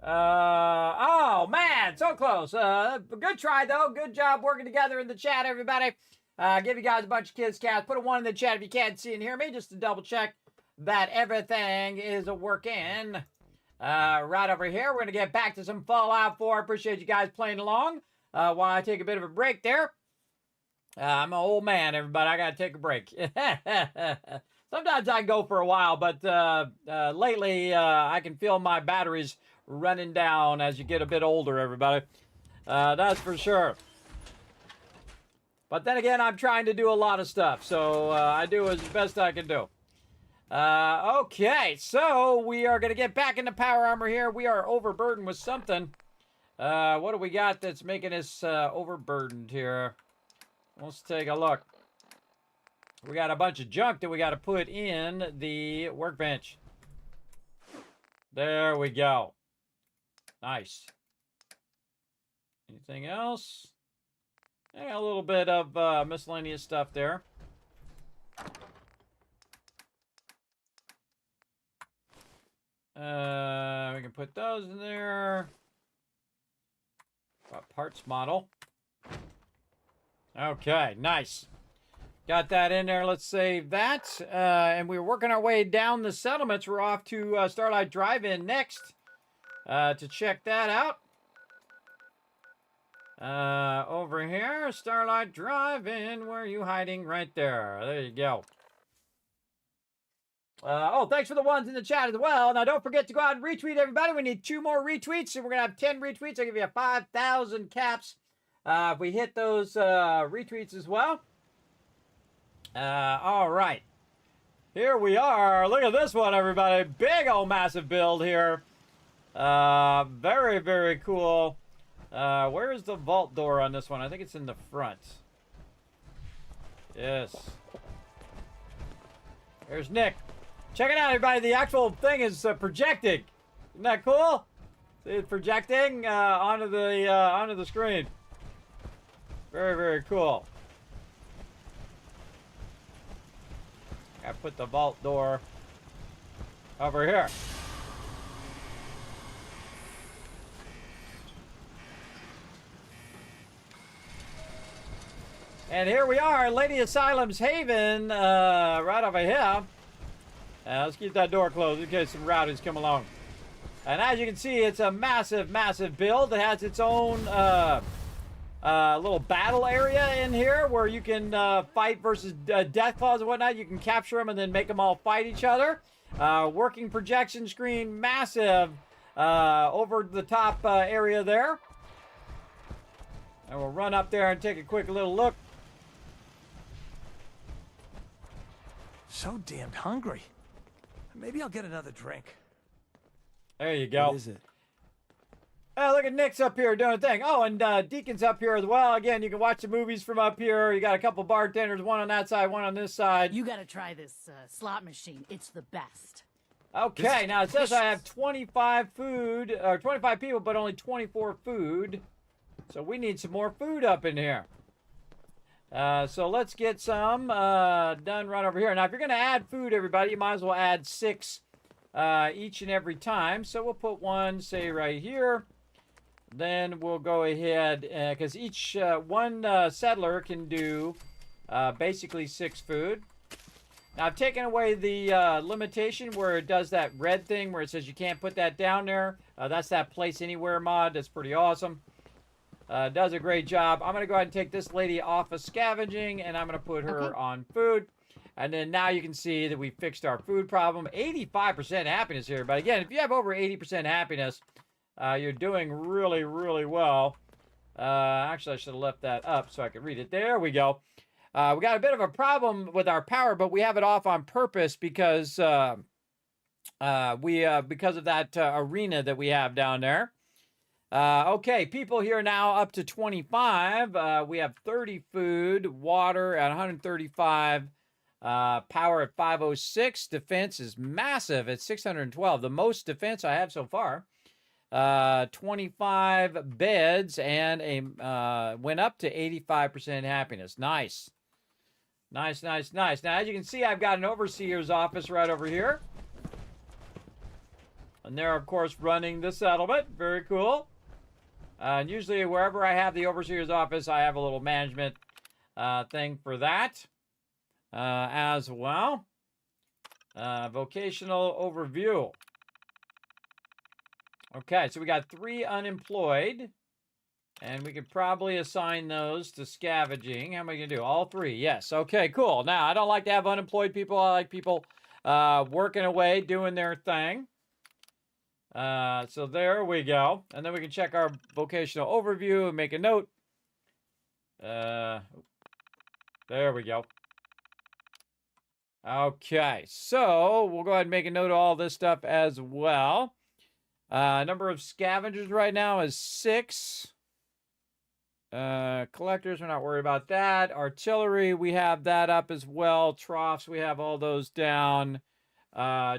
Oh, man. So close. Good try, though. Good job working together in the chat, everybody. Give you guys a bunch of kids cats. Put a 1 in the chat if you can't see and hear me, just to double check that everything is working. Right over here, we're going to get back to some Fallout 4. Appreciate you guys playing along while I take a bit of a break there. I'm an old man, everybody. I got to take a break. Sometimes I can go for a while, but lately I can feel my batteries running down as you get a bit older, everybody. That's for sure. But then again, I'm trying to do a lot of stuff, so I do as best I can do. Okay, so we are going to get back into power armor here. We are overburdened with something. What do we got that's making us overburdened here? Let's take a look. We got a bunch of junk that we got to put in the workbench. There we go. Nice. Anything else? Yeah, a little bit of miscellaneous stuff there. We can put those in there. Parts model. Okay, nice. Got that in there. Let's save that. And we're working our way down the settlements. We're off to Starlight Drive-In next to check that out. Over here, Starlight Drive-In. Where are you hiding? Right there. There you go. Oh, thanks for the ones in the chat as well. Now, don't forget to go out and retweet, everybody. We need 2 more retweets, and we're going to have 10 retweets. I'll give you 5,000 caps if we hit those retweets as well. All right. Here we are. Look at this one, everybody. Big old massive build here. Very, very cool. Where is the vault door on this one? I think it's in the front. Yes. There's Nick. Check it out, everybody. The actual thing is projecting. Isn't that cool? See, it's projecting onto the screen. Very, very cool. I put the vault door over here. And here we are, Lady Asylum's Haven, right over here. Let's keep that door closed in case some rowdies come along. And as you can see, it's a massive, massive build. It has its own little battle area in here where you can fight versus death claws and whatnot. You can capture them and then make them all fight each other. Working projection screen, massive over the top area there. And we'll run up there and take a quick little look. So damned hungry. Maybe I'll get another drink. There you go. What is it? Oh, look at Nick's up here doing a thing. Oh, and Deacon's up here as well. Again, you can watch the movies from up here. You got a couple bartenders, one on that side, one on this side. You gotta try this slot machine. It's the best. Okay, now it says I have 25 food, or 25 people, but only 24 food. So we need some more food up in here. So let's get some done right over here. Now, if you're going to add food, everybody, you might as well add 6 each and every time. So we'll put one, say, right here. Then we'll go ahead, because each one settler can do basically 6 food. Now, I've taken away the limitation where it does that red thing where it says you can't put that down there. That's that Place Anywhere mod. That's pretty awesome. Does a great job. I'm going to go ahead and take this lady off of scavenging, and I'm going to put her on food. And then now you can see that we fixed our food problem. 85% happiness here. But again, if you have over 80% happiness, you're doing really, really well. Actually, I should have left that up so I could read it. There we go. We got a bit of a problem with our power, but we have it off on purpose because because of that arena that we have down there. Okay, people here now up to 25. We have 30 food, water at 135, power at 506. Defense is massive at 612, the most defense I have so far. 25 beds and a went up to 85% happiness. Nice. Nice, nice, nice. Now, as you can see, I've got an overseer's office right over here. And they're, of course, running the settlement. Very cool. And usually, wherever I have the overseer's office, I have a little management thing for that as well. Vocational overview. Okay, so we got 3 unemployed. And we could probably assign those to scavenging. How am I going to do? All 3. Yes. Okay, cool. Now, I don't like to have unemployed people. I like people working away, doing their thing. So there we go. And then we can check our vocational overview and make a note. There we go. Okay, so we'll go ahead and make a note of all this stuff as well. Number of scavengers right now is 6. Collectors, we're not worried about that. Artillery, we have that up as well. Troughs, we have all those down.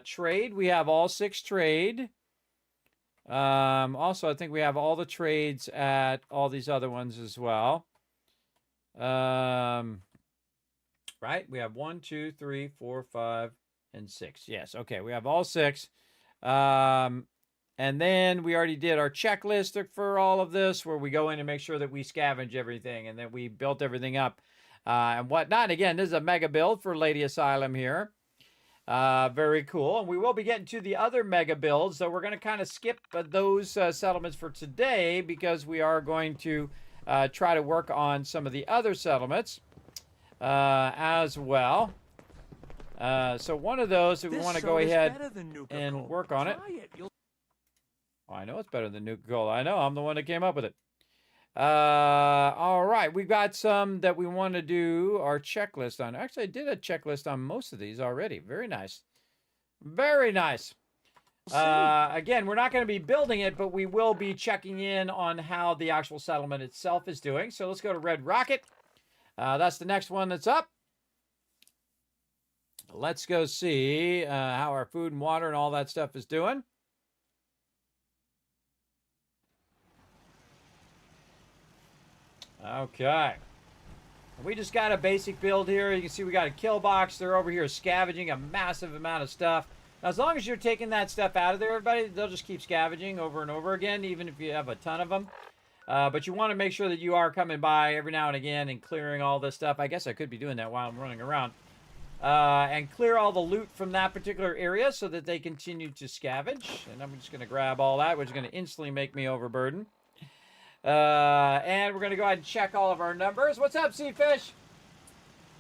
Trade, we have all 6 trade. Also, I think we have all the trades at all these other ones as well. Right? We have 1, 2, 3, 4, 5, and 6. Yes, okay, we have all 6. And then we already did our checklist for all of this, where we go in and make sure that we scavenge everything and that we built everything up and whatnot. And again, this is a mega build for Lady Asylum here. Very cool. And we will be getting to the other mega builds, so we're going to kind of skip those settlements for today because we are going to try to work on some of the other settlements as well. So one of those, if we want to go ahead and work on it. Oh, I know it's better than Nuka-Cola. I know. I'm the one that came up with it. All right. We've got some that we want to do our checklist on. Actually, I did a checklist on most of these already. Very nice. Very nice. Again, we're not going to be building it, but we will be checking in on how the actual settlement itself is doing. So let's go to Red Rocket. That's the next one that's up. Let's go see how our food and water and all that stuff is doing. Okay. We just got a basic build here. You can see we got a kill box. They're over here scavenging a massive amount of stuff. Now, as long as you're taking that stuff out of there, everybody, they'll just keep scavenging over and over again, even if you have a ton of them. But you want to make sure that you are coming by every now and again and clearing all this stuff. I guess I could be doing that while I'm running around. And clear all the loot from that particular area so that they continue to scavenge. And I'm just going to grab all that, which is going to instantly make me overburden. And we're going to go ahead and check all of our numbers. What's up, Seafish?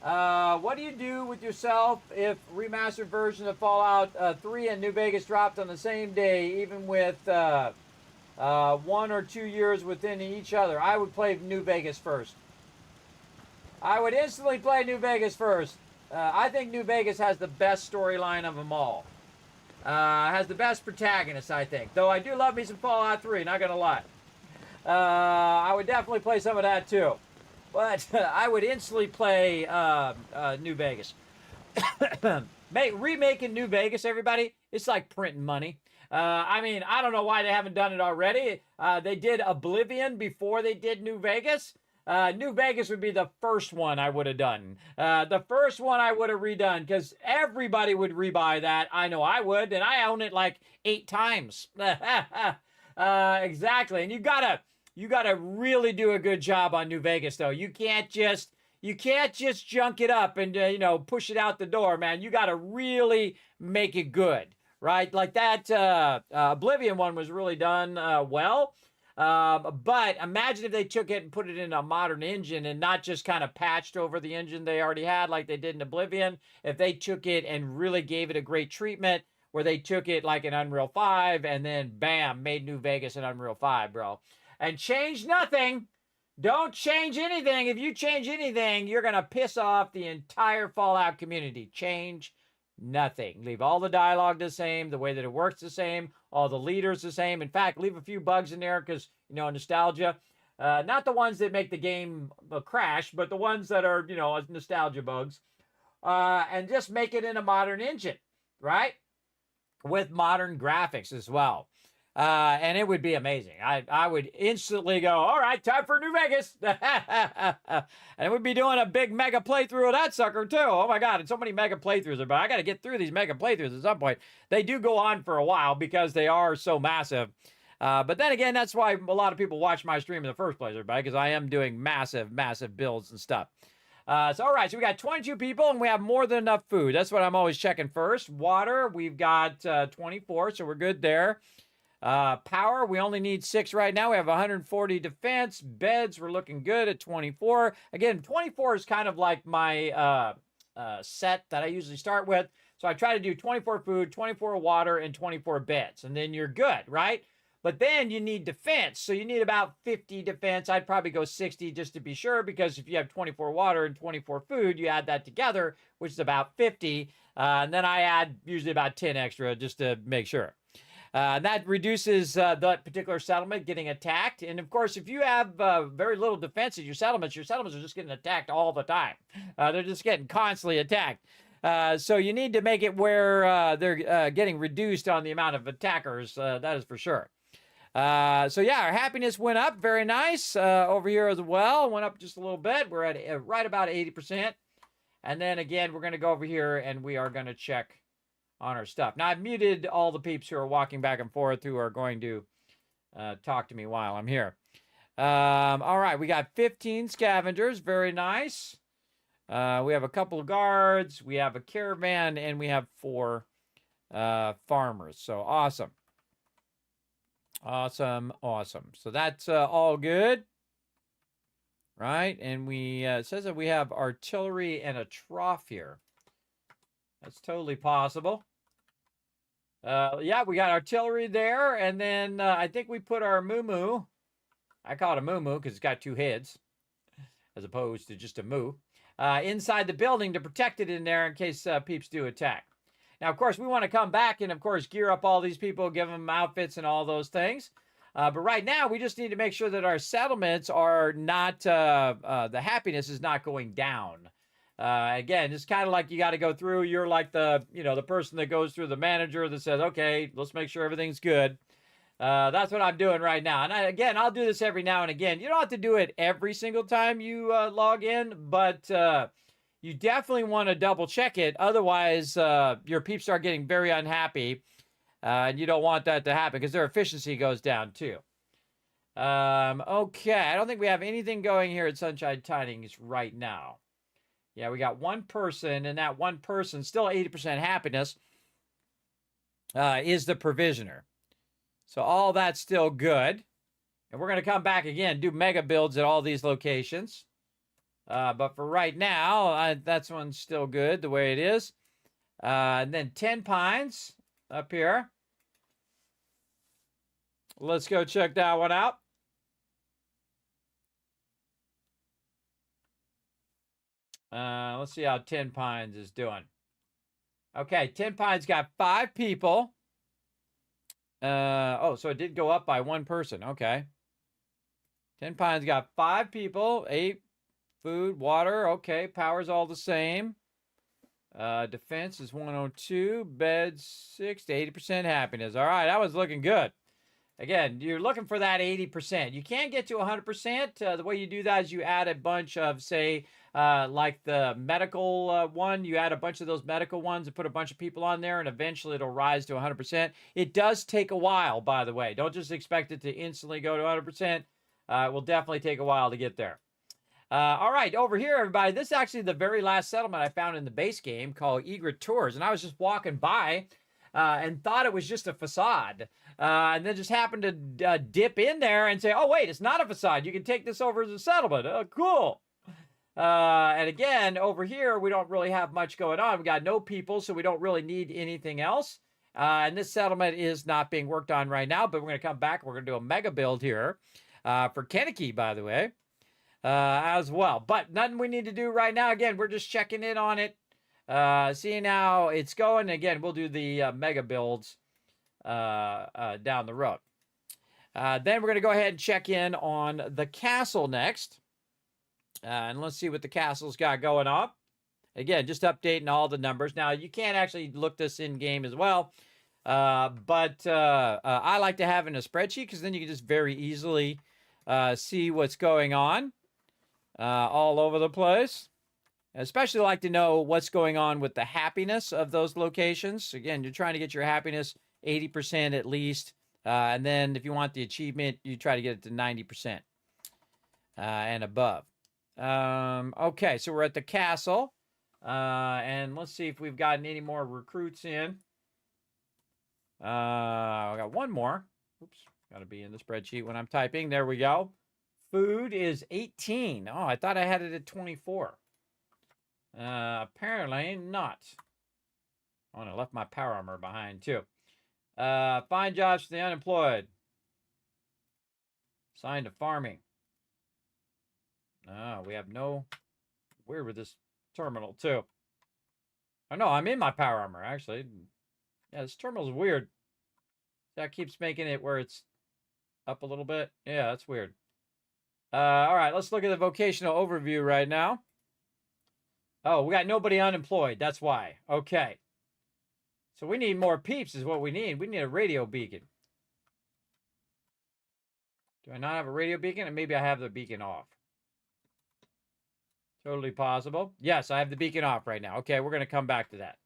What do you do with yourself if remastered version of Fallout 3 and New Vegas dropped on the same day, even with 1 or 2 years within each other? I would play New Vegas first. I would instantly play New Vegas first. I think New Vegas has the best storyline of them all. Has the best protagonist, I think. Though I do love me some Fallout 3, not going to lie. I would definitely play some of that too. But I would instantly play New Vegas. Remaking New Vegas, everybody, it's like printing money. I mean, I don't know why they haven't done it already. They did Oblivion before they did New Vegas. New Vegas would be the first one I would have done. The first one I would have redone, because everybody would rebuy that. I know I would, and I own it like 8 times. Exactly. And you gotta really do a good job on New Vegas, though. You can't just junk it up and push it out the door, man. You gotta really make it good, right? Like that Oblivion one was really done well. But imagine if they took it and put it in a modern engine and not just kind of patched over the engine they already had like they did in Oblivion. If they took it and really gave it a great treatment where they took it like in Unreal 5 and then bam, made New Vegas in Unreal 5, bro. And changed nothing. Don't change anything. If you change anything, you're going to piss off the entire Fallout community. Change nothing. Leave all the dialogue the same, the way that it works the same, all the leaders the same. In fact, leave a few bugs in there because, you know, nostalgia. Not the ones that make the game crash, but the ones that are, you know, nostalgia bugs. And just make it in a modern engine, right? With modern graphics as well. And it would be amazing. I would instantly go, all right, time for New Vegas. And we'd be doing a big mega playthrough of that sucker too. Oh my God, and so many mega playthroughs. But I got to get through these mega playthroughs at some point. They do go on for a while because they are so massive. But then again, that's why a lot of people watch my stream in the first place, everybody, because I am doing massive, massive builds and stuff. So, all right, so we got 22 people and we have more than enough food. That's what I'm always checking first. Water, we've got 24, so we're good there. Power, we only need 6 right now. We have 140 defense. Beds, we're looking good at 24. Again, 24 is kind of like my set that I usually start with. So I try to do 24 food, 24 water, and 24 beds. And then you're good, right? But then you need defense. So you need about 50 defense. I'd probably go 60 just to be sure, because if you have 24 water and 24 food, you add that together, which is about 50. And then I add usually about 10 extra just to make sure. That reduces that particular settlement getting attacked. And of course, if you have very little defense in your settlements are just getting attacked all the time. They're just getting constantly attacked. So you need to make it where they're getting reduced on the amount of attackers. That is for sure. So yeah, our happiness went up. Very nice. Over here as well. Went up just a little bit. We're at right about 80%. And then again, we're going to go over here and we are going to check on our stuff. Now, I've muted all the peeps who are walking back and forth who are going to talk to me while I'm here. All right, we got 15 scavengers. Very nice. We have a couple of guards. We have a caravan, and we have 4 farmers. So, awesome. Awesome, awesome. So, that's all good. Right? And we it says that we have artillery and a trough here. That's totally possible. Yeah, we got artillery there, and then I think we put our moo-moo. I call it a moo-moo because it's got 2 heads, as opposed to just a moo. Inside the building to protect it in there in case peeps do attack. Now, of course, we want to come back and, of course, gear up all these people, give them outfits and all those things. But right now, we just need to make sure that our settlements are not, the happiness is not going down. Again, it's kind of like you got to go through. You're like the person that goes through the manager that says, okay, let's make sure everything's good. That's what I'm doing right now. And again, I'll do this every now and again. You don't have to do it every single time you log in, but you definitely want to double check it. Otherwise, your peeps start getting very unhappy. And you don't want that to happen because their efficiency goes down too. Okay, I don't think we have anything going here at Sunshine Tidings right now. Yeah, we got 1 person, and that 1 person, still 80% happiness, is the provisioner. So all that's still good. And we're going to come back again, do mega builds at all these locations. But for right now, that's one's still good the way it is. And then 10 Pines up here. Let's go check that one out. Let's see how 10 Pines is doing. Okay, 10 Pines got 5 people. Oh, so it did go up by 1 person. Okay. 10 Pines got 5 people, 8 food, water. Okay, power's all the same. Defense is 102. Beds 6 to 80% happiness. All right, that was looking good. Again, you're looking for that 80%. You can't get to 100%. The way you do that is you add a bunch of, say, like the medical one. You add a bunch of those medical ones and put a bunch of people on there, and eventually it'll rise to 100%. It does take a while, by the way. Don't just expect it to instantly go to 100%. It will definitely take a while to get there. All right, over here, everybody, this is actually the very last settlement I found in the base game called Egret Tours, and I was just walking by and thought it was just a facade. and then just happened to dip in there and say, oh, wait, it's not a facade. You can take this over as a settlement. Oh, cool. And again, over here, we don't really have much going on. We got no people, so we don't really need anything else. And this settlement is not being worked on right now, but we're going to come back. We're going to do a mega build here for Kentucky, by the way, as well. But nothing we need to do right now. Again, we're just checking in on it, seeing how it's going. Again, we'll do the mega builds down the road. Then we're going to go ahead and check in on the castle next. And let's see what the castle's got going on. Again, just updating all the numbers. Now, you can't actually look this in-game as well. But I like to have it in a spreadsheet because then you can just very easily see what's going on all over the place. I especially like to know what's going on with the happiness of those locations. Again, you're trying to get your happiness 80% at least. And then if you want the achievement, you try to get it to 90% and above. Okay, so we're at the castle. And let's see if we've gotten any more recruits in. I got one more. Oops, got to be in the spreadsheet when I'm typing. There we go. Food is 18. Oh, I thought I had it at 24. Apparently not. Oh, and I left my power armor behind too. Find jobs for the unemployed. Assigned to farming. We have no... Weird with this terminal too. Oh no, I'm in my power armor actually. Yeah, this terminal's weird. That keeps making it where it's up a little bit. Yeah, that's weird. All right, let's look at the vocational overview right now. Oh, we got nobody unemployed. That's why. Okay. So we need more peeps is what we need. We need a radio beacon. Do I not have a radio beacon? And maybe I have the beacon off. Totally possible. Yes, I have the beacon off right now. Okay, we're going to come back to that.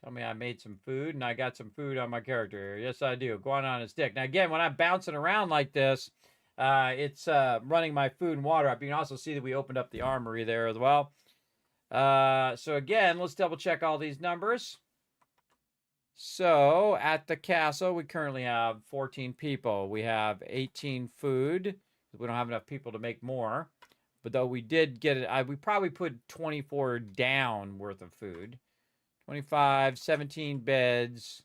Tell me I made some food, and I got some food on my character here. Yes, I do. Going on a stick. Now, again, when I'm bouncing around like this, it's running my food and water up. You can also see that we opened up the armory there as well. So, again, let's double-check all these numbers. So, at the castle, we currently have 14 people. We have 18 food. We don't have enough people to make more. But though we did get it, we probably put 24 down worth of food. 25, 17 beds,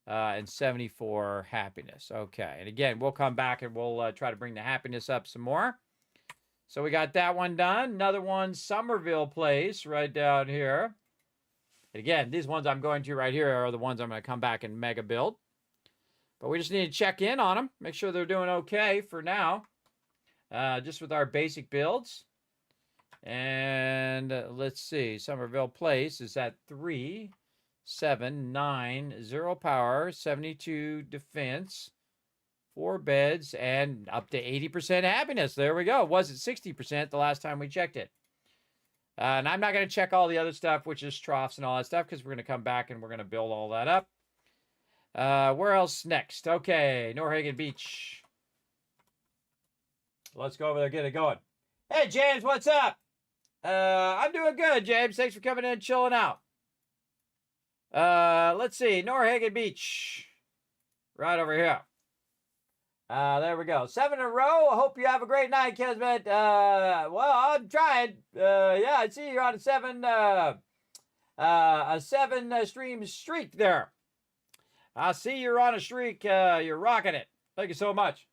and 74 happiness. Okay, and again, we'll come back and we'll try to bring the happiness up some more. So we got that one done. Another one, Somerville Place, right down here. And again, these ones I'm going to right here are the ones I'm going to come back and mega build. But we just need to check in on them, make sure they're doing okay for now. Just with our basic builds. And let's see. Somerville Place is at 3, 7, 9, 0 power, 72 defense, 4 beds, and up to 80% happiness. There we go. It was at 60% the last time we checked it. And I'm not going to check all the other stuff, which is troughs and all that stuff, because we're going to come back and we're going to build all that up. Where else next? Okay, Norhagen Beach. Let's go over there, get it going. Hey, James, what's up? I'm doing good, James. Thanks for coming in and chilling out. Let's see. Norhagen Beach. Right over here. There we go. 7 in a row. I hope you have a great night, Kismet. Well, I'm trying. Yeah, I see you're on a 7 stream streak there. I see you're on a streak. You're rocking it. Thank you so much.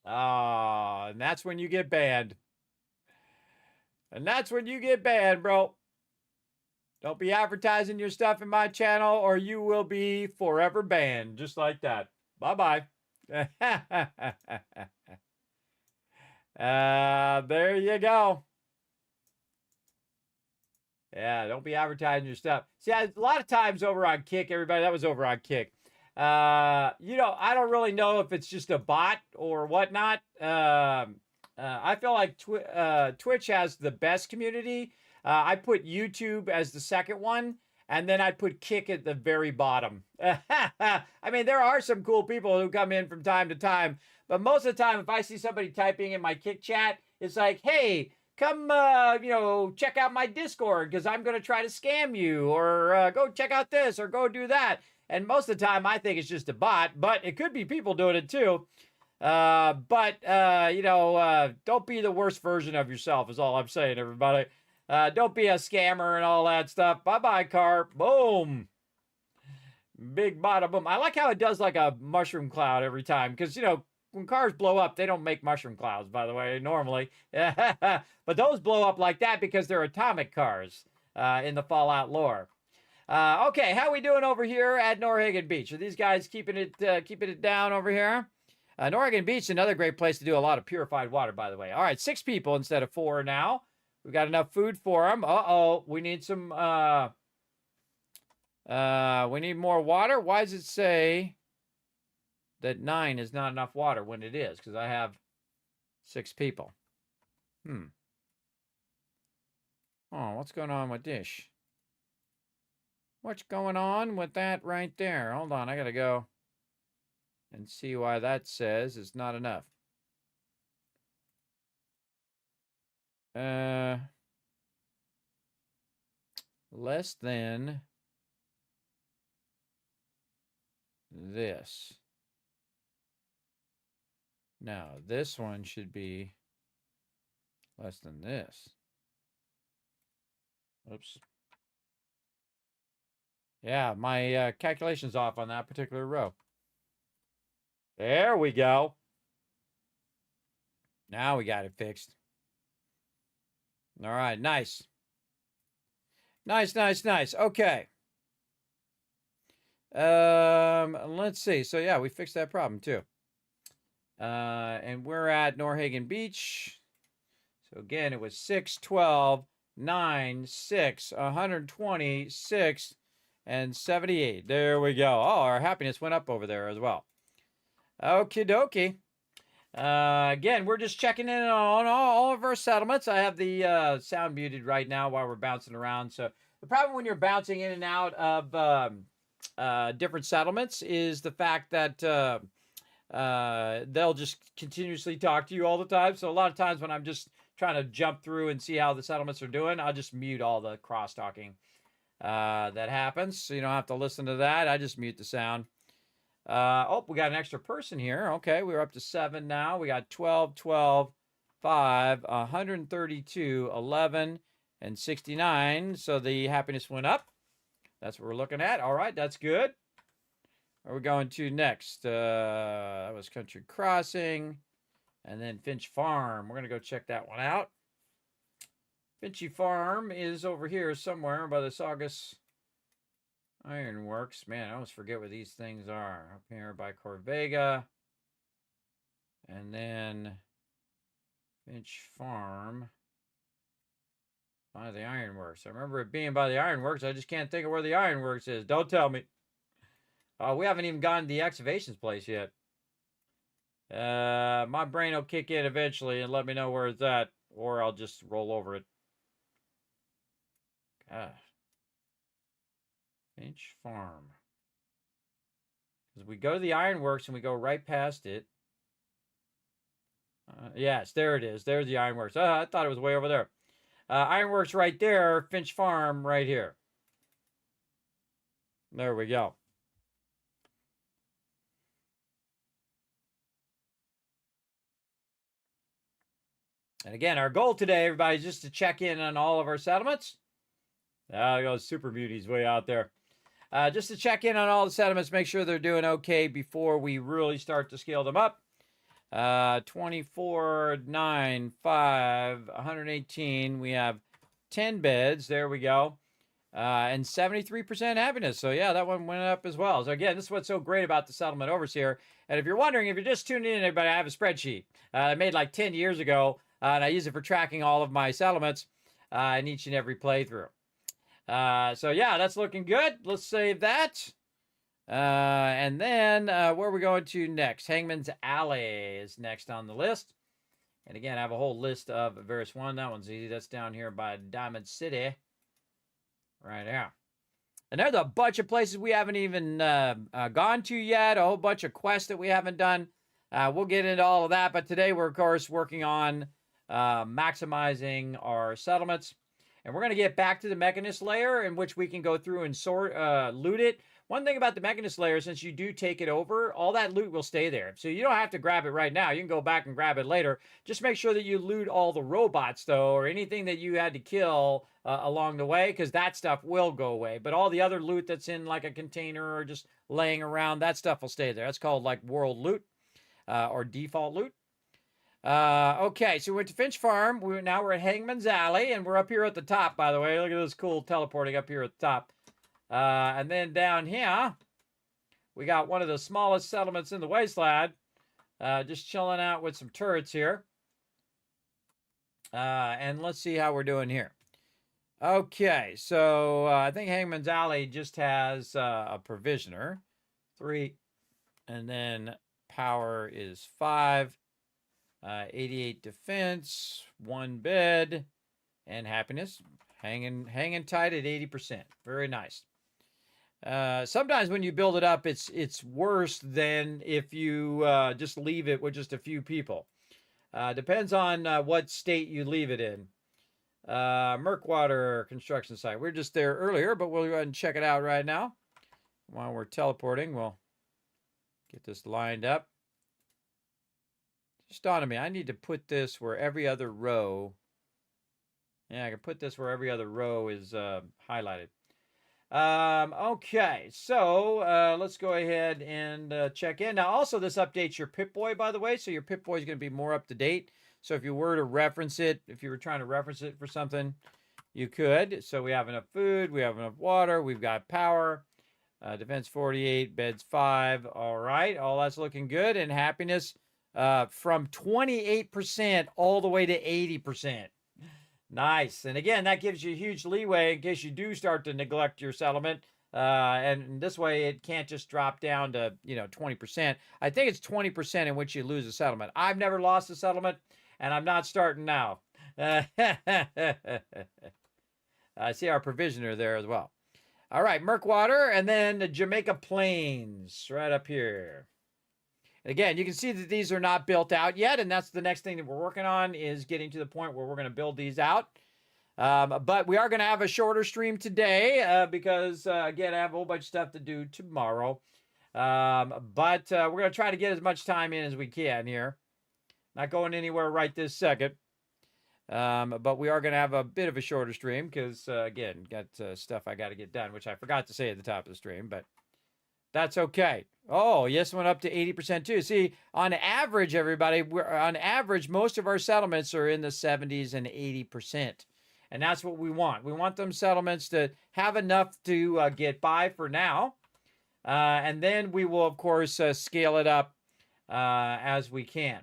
And that's when you get banned. And that's when you get banned, bro. Don't be advertising your stuff in my channel or you will be forever banned. Just like that. Bye-bye. There you go. Yeah, don't be advertising your stuff. See, a lot of times over on Kick, everybody, that was over on Kick. You know, I don't really know if it's just a bot or whatnot. I feel like Twitch has the best community. I put YouTube as the second one, and then I put Kick at the very bottom. I mean, there are some cool people who come in from time to time, but most of the time, if I see somebody typing in my Kick chat, it's like, hey, come, check out my Discord because I'm going to try to scam you, or go check out this, or go do that. And most of the time, I think it's just a bot, but it could be people doing it too. Don't be the worst version of yourself is all I'm saying, everybody. Don't be a scammer and all that stuff. Bye-bye, car. Boom. Big bada boom. I like how it does like a mushroom cloud every time because, when cars blow up, they don't make mushroom clouds, by the way, normally. But those blow up like that because they're atomic cars in the Fallout lore. Okay, how we doing over here at Norhagen Beach? Are these guys keeping it down over here? Norhagen Beach is another great place to do a lot of purified water, by the way. All right, 6 people instead of 4 now. We've got enough food for them. Uh-oh, we need some, we need more water. Why does it say that 9 is not enough water when it is? Because I have 6 people. Oh, what's going on with this? What's going on with that right there? Hold on, I gotta go and see why that says it's not enough. Less than this. Now, this one should be less than this. Oops. Yeah, my calculation's off on that particular row. There we go. Now we got it fixed. All right, nice. Nice. Okay. Let's see. So yeah, we fixed that problem too. And we're at Norhagen Beach. So again, it was 6, 12, 9, 6, 120, 6, and 78. There we go. Oh, our happiness went up over there as well. Okie dokie. Again, we're just checking in on all of our settlements. I have the sound muted right now while we're bouncing around. So the problem when you're bouncing in and out of different settlements is the fact that they'll just continuously talk to you all the time. So a lot of times when I'm just trying to jump through and see how the settlements are doing, I'll just mute all the cross-talking that happens. So you don't have to listen to that. I just mute the sound. Oh, we got an extra person here. Okay, we're up to 7 now. We got 12, 12, 5, 132, 11, and 69. So the happiness went up. That's what we're looking at. All right, that's good. Where are we going to next? That was Country Crossing. And then Finch Farm. We're going to go check that one out. Finchy Farm is over here somewhere by the Saugus Ironworks. Man, I always forget what these things are. Up here by Corvega. And then Finch Farm by the Ironworks. I remember it being by the Ironworks. I just can't think of where the Ironworks is. Don't tell me. We haven't even gotten to the excavations place yet. My brain will kick in eventually and let me know where it's at, or I'll just roll over it. God. Finch Farm. Because we go to the Ironworks and we go right past it. Yes, there it is. There's the Ironworks. I thought it was way over there. Ironworks right there. Finch Farm right here. There we go. And again, our goal today, everybody, is just to check in on all of our settlements. There goes Super Beauty's way out there. Just to check in on all the settlements, make sure they're doing okay before we really start to scale them up. 24, 9, 5, 118. We have 10 beds. There we go. And 73% happiness. So yeah, that one went up as well. So again, this is what's so great about the settlement overseer. And if you're wondering, if you're just tuning in, everybody, I have a spreadsheet I made like 10 years ago. And I use it for tracking all of my settlements in each and every playthrough. So yeah, that's looking good. Let's save that. And then where are we going to next? Hangman's Alley is next on the list. And again, I have a whole list of various one. That one's easy. That's down here by Diamond City. Right here. And there's a bunch of places we haven't even gone to yet. A whole bunch of quests that we haven't done. We'll get into all of that. But today we're, of course, working on maximizing our settlements. And we're going to get back to the Mechanist layer, in which we can go through and loot it. One thing about the Mechanist layer, since you do take it over, all that loot will stay there. So you don't have to grab it right now. You can go back and grab it later. Just make sure that you loot all the robots, though, or anything that you had to kill along the way, because that stuff will go away. But all the other loot that's in like a container or just laying around, that stuff will stay there. That's called like world loot or default loot. Okay, so we went to Finch Farm. Now we're at Hangman's Alley, and we're up here at the top, by the way. Look at this cool teleporting up here at the top. And then down here, we got one of the smallest settlements in the wasteland. Just chilling out with some turrets here. And let's see how we're doing here. Okay, so I think Hangman's Alley just has a provisioner. 3. And then power is 5. 88 defense, 1 bed, and happiness. Hanging tight at 80%. Very nice. Sometimes when you build it up, it's worse than if you just leave it with just a few people. Depends on what state you leave it in. Murkwater construction site. We were just there earlier, but we'll go ahead and check it out right now. While we're teleporting, we'll get this lined up. Just dawned on me, I need to put this where every other row. Yeah, I can put this where every other row is highlighted. Okay, so let's go ahead and check in. Now, also, this updates your Pip-Boy, by the way, so your Pip-Boy is going to be more up to date. So if you were to reference it, if you were trying to reference it for something, you could. So we have enough food, we have enough water, we've got power, defense 48, beds 5. All right, all that's looking good. And happiness from 28% all the way to 80%. Nice. And again, that gives you huge leeway in case you do start to neglect your settlement. And this way, it can't just drop down to, 20%. I think it's 20% in which you lose a settlement. I've never lost a settlement, and I'm not starting now. I see our provisioner there as well. All right, Murkwater, and then the Jamaica Plains right up here. Again, you can see that these are not built out yet, and that's the next thing that we're working on, is getting to the point where we're going to build these out. But we are going to have a shorter stream today again, I have a whole bunch of stuff to do tomorrow. But we're going to try to get as much time in as we can here. Not going anywhere right this second. But we are going to have a bit of a shorter stream because, again, got stuff I got to get done, which I forgot to say at the top of the stream, but that's okay. Oh, yes, went up to 80% too. See, on average, everybody, on average, most of our settlements are in the 70s and 80%. And that's what we want. We want them settlements to have enough to get by for now. And then we will, of course, scale it up as we can.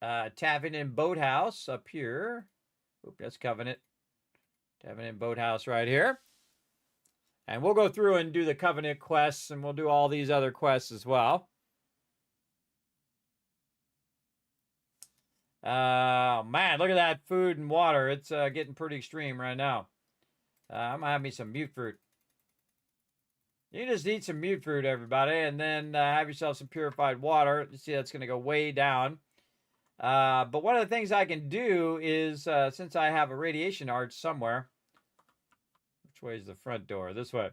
Tavern and Boathouse up here. Oop, that's Covenant. Tavern and Boathouse right here. And we'll go through and do the Covenant quests, and we'll do all these other quests as well. Man, look at that food and water. It's getting pretty extreme right now. I'm going to have me some mute fruit. You just eat some mute fruit, everybody, and then have yourself some purified water. You see, that's going to go way down. But one of the things I can do is, since I have a radiation arch somewhere, which way is the front door? This way.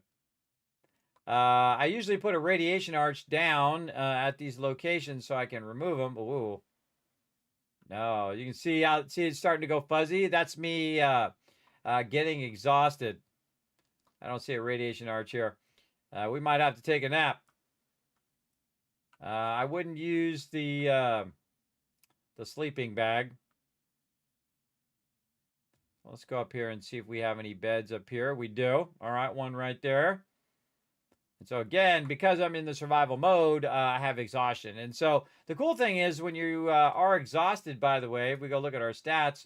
I usually put a radiation arch down at these locations so I can remove them. Ooh. No, you can see it's starting to go fuzzy. That's me getting exhausted. I don't see a radiation arch here. We might have to take a nap. I wouldn't use the sleeping bag. Let's go up here and see if we have any beds up here. We do. All right, one right there. And so again, because I'm in the survival mode, I have exhaustion. And so the cool thing is when you are exhausted, by the way, if we go look at our stats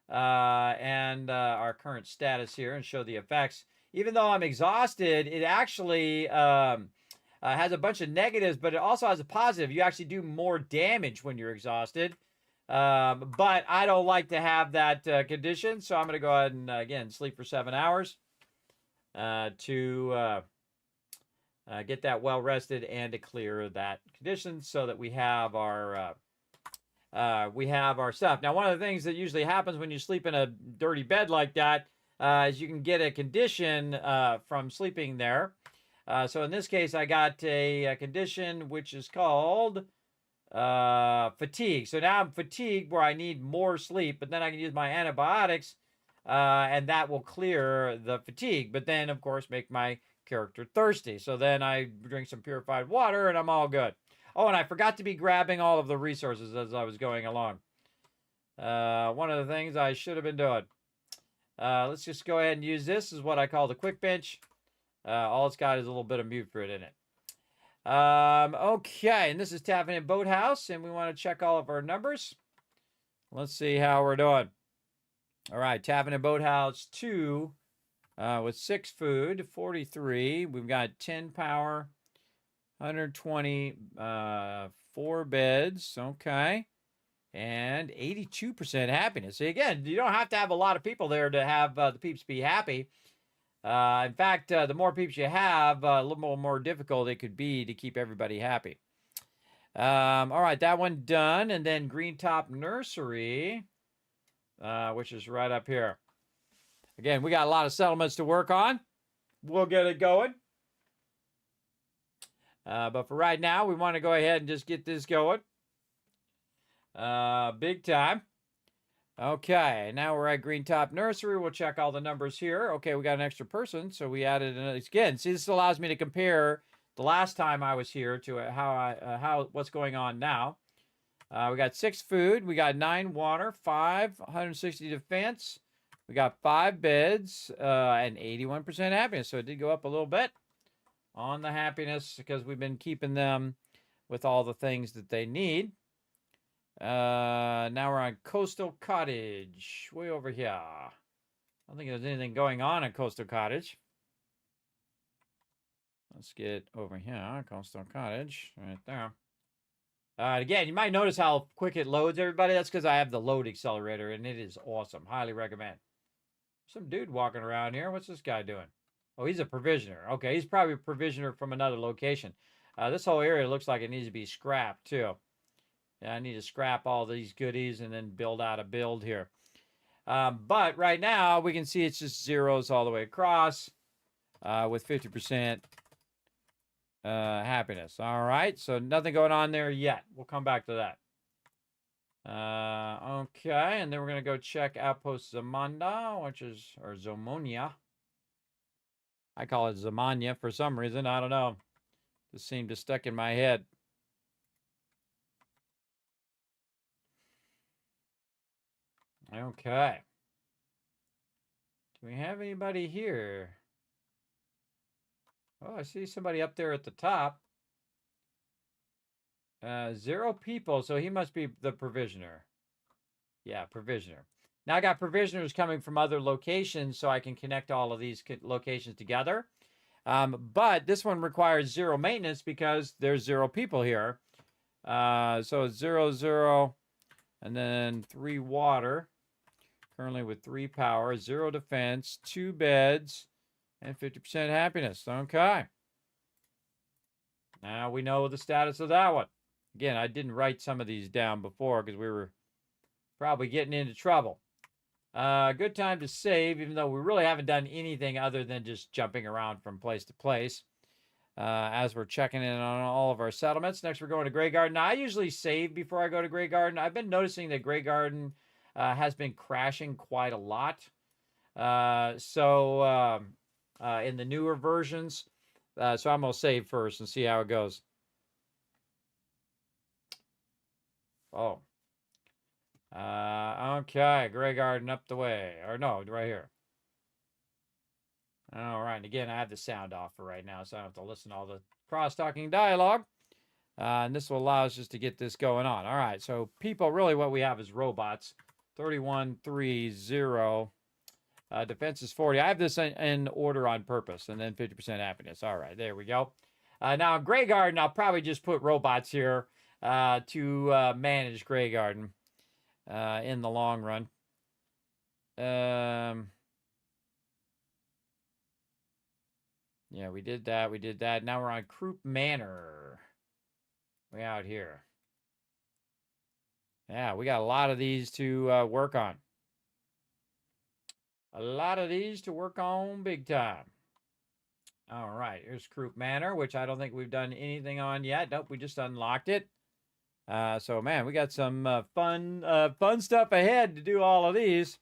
and our current status here and show the effects, even though I'm exhausted, it actually has a bunch of negatives, but it also has a positive. You actually do more damage when you're exhausted. But I don't like to have that condition, so I'm going to go ahead and, again, sleep for 7 hours to get that well rested and to clear that condition so that we have our we have our stuff. Now, one of the things that usually happens when you sleep in a dirty bed like that is you can get a condition from sleeping there. So in this case, I got a condition which is called fatigue. So now I'm fatigued where I need more sleep, but then I can use my antibiotics and that will clear the fatigue. But then, of course, make my character thirsty. So then I drink some purified water and I'm all good. Oh, and I forgot to be grabbing all of the resources as I was going along. One of the things I should have been doing. Let's just go ahead and use this. This is what I call the quick bench. All it's got is a little bit of mute fruit in it. Okay, and this is Tavening Boathouse, and we want to check all of our numbers. Let's see how we're doing. All right, Tavening Boathouse 2 with 6 food, 43. We've got 10 power, 120, 4 beds, okay, and 82% happiness. See, again, you don't have to have a lot of people there to have the peeps be happy. In fact, the more peeps you have, a little more difficult it could be to keep everybody happy. All right, that one done. And then Green Top Nursery, which is right up here. Again, we got a lot of settlements to work on. We'll get it going. But for right now, we want to go ahead and just get this going. Big time. Okay, now we're at Green Top Nursery. We'll check all the numbers here. Okay, we got an extra person, so we added another. Again, see, this allows me to compare the last time I was here to what's going on now. We got 6 food, we got 9 water, 5, 160 defense, we got 5 beds, and 81% happiness. So it did go up a little bit on the happiness because we've been keeping them with all the things that they need. Now we're on Coastal Cottage, way over here. I don't think there's anything going on at Coastal Cottage. Let's get over here, Coastal Cottage, right there. Again, you might notice how quick it loads, everybody. That's because I have the load accelerator, and it is awesome. Highly recommend. Some dude walking around here. What's this guy doing? Oh, he's a provisioner. Okay, he's probably a provisioner from another location. This whole area looks like it needs to be scrapped, too. Yeah, I need to scrap all these goodies and then build out a build here. But right now, we can see it's just zeros all the way across with 50% happiness. All right, so nothing going on there yet. We'll come back to that. Okay, and then we're going to go check Outpost Zamanda, or Zomonia. I call it Zamania for some reason. I don't know. Just seemed to stuck in my head. Okay. Do we have anybody here? Oh, I see somebody up there at the top. 0 people, so he must be the provisioner. Yeah, provisioner. Now I got provisioners coming from other locations, so I can connect all of these locations together. But this one requires 0 maintenance because there's 0 people here. So 0, 0, and then 3 water. Currently with 3 power, 0 defense, 2 beds, and 50% happiness. Okay. Now we know the status of that one. Again, I didn't write some of these down before because we were probably getting into trouble. Good time to save, even though we really haven't done anything other than just jumping around from place to place. As we're checking in on all of our settlements. Next, we're going to Grey Garden. Now, I usually save before I go to Grey Garden. I've been noticing that Grey Garden has been crashing quite a lot. In the newer versions. So I'm going to save first and see how it goes. Oh. Okay, Grey Garden up the way. Or no, right here. All right, and again, I have the sound off for right now, so I don't have to listen to all the cross-talking dialogue. And this will allow us just to get this going on. All right, so people, really what we have is robots. 31, 3, 0. Defense is 40. I have this in order on purpose, and then 50% happiness. All right, there we go. Now, in Grey Garden, I'll probably just put robots here to manage Grey Garden in the long run. Yeah, we did that. We did that. Now we're on Croup Manor. Way out here. Yeah, we got a lot of these to work on. A lot of these to work on big time. All right, here's Croup Manor, which I don't think we've done anything on yet. Nope, we just unlocked it. So, man, we got some fun stuff ahead to do all of these.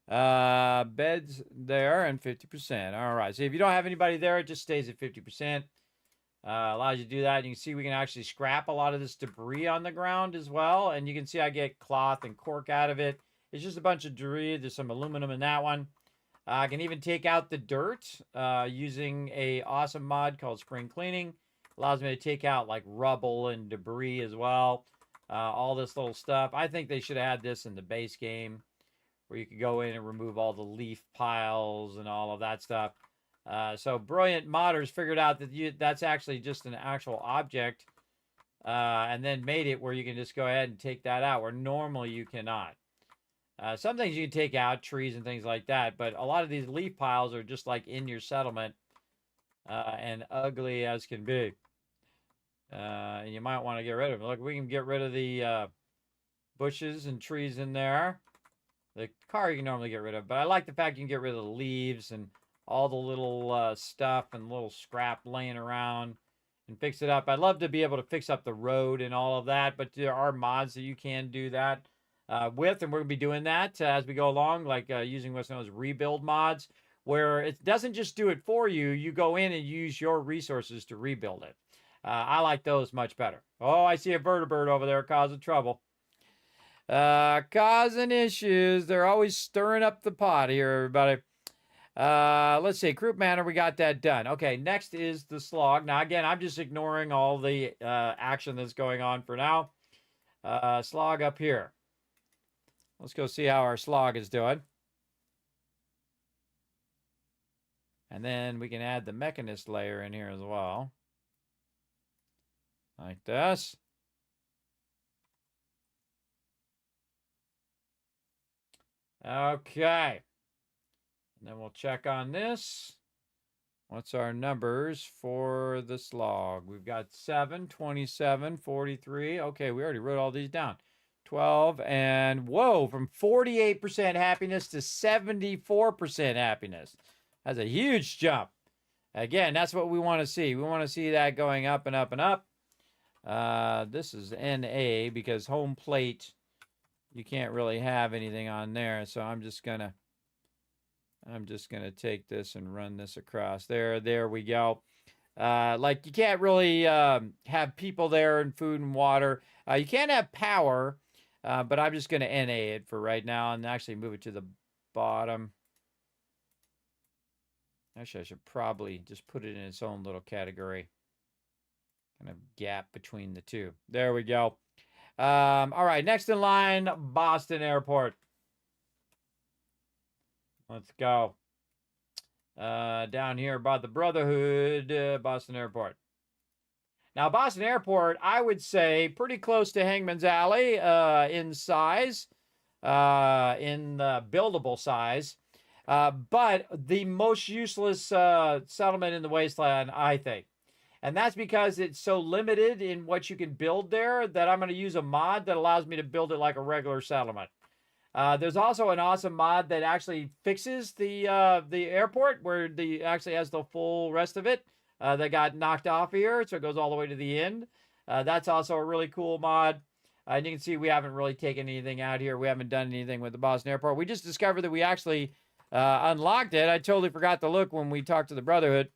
Beds there and 50%. All right, so if you don't have anybody there, it just stays at 50%. Allows you to do that. You can see we can actually scrap a lot of this debris on the ground as well. And you can see I get cloth and cork out of it. It's just a bunch of debris. There's some aluminum in that one. I can even take out the dirt using a awesome mod called Spring Cleaning. Allows me to take out like rubble and debris as well. All this little stuff. I think they should have had this in the base game where you could go in and remove all the leaf piles and all of that stuff. So brilliant modders figured out that that's actually just an actual object and then made it where you can just go ahead and take that out where normally you cannot. Some things you can take out, trees and things like that, but a lot of these leaf piles are just like in your settlement and ugly as can be. And you might want to get rid of them. Look, we can get rid of the bushes and trees in there. The car you can normally get rid of, but I like the fact you can get rid of the leaves and all the little stuff and little scrap laying around and fix it up. I'd love to be able to fix up the road and all of that, but there are mods that you can do that with, and we're going to be doing that as we go along, like using what's known as rebuild mods, where it doesn't just do it for you. You go in and use your resources to rebuild it. I like those much better. Oh, I see a vertibird over there causing trouble. Causing issues. They're always stirring up the pot here, everybody. Let's see. Croup Manor, we got that done. Okay, next is the slog. Now, again, I'm just ignoring all the action that's going on for now. Slog up here. Let's go see how our slog is doing. And then we can add the mechanist layer in here as well. Like this. Okay. And then we'll check on this. What's our numbers for the slog? We've got 7, 27, 43. Okay, we already wrote all these down. 12, and whoa, from 48% happiness to 74% happiness. That's a huge jump. Again, that's what we want to see. We want to see that going up and up and up. This is NA because home plate, you can't really have anything on there. So I'm just gonna take this and run this across there. There we go. Like you can't really have people there and food and water. You can't have power, but I'm just going to NA it for right now and actually move it to the bottom. Actually, I should probably just put it in its own little category. Kind of gap between the two. There we go. All right, next in line, Boston Airport. Let's go. Down here by the Brotherhood, Boston Airport. Now, Boston Airport, I would say pretty close to Hangman's Alley in size, in buildable size, but the most useless settlement in the wasteland, I think. And that's because it's so limited in what you can build there that I'm going to use a mod that allows me to build it like a regular settlement. There's also an awesome mod that actually fixes the airport where the actually has the full rest of it that got knocked off here, so it goes all the way to the end. That's also a really cool mod. And you can see we haven't really taken anything out here. We haven't done anything with the Boston Airport. We just discovered that we actually unlocked it. I totally forgot to look when we talked to the Brotherhood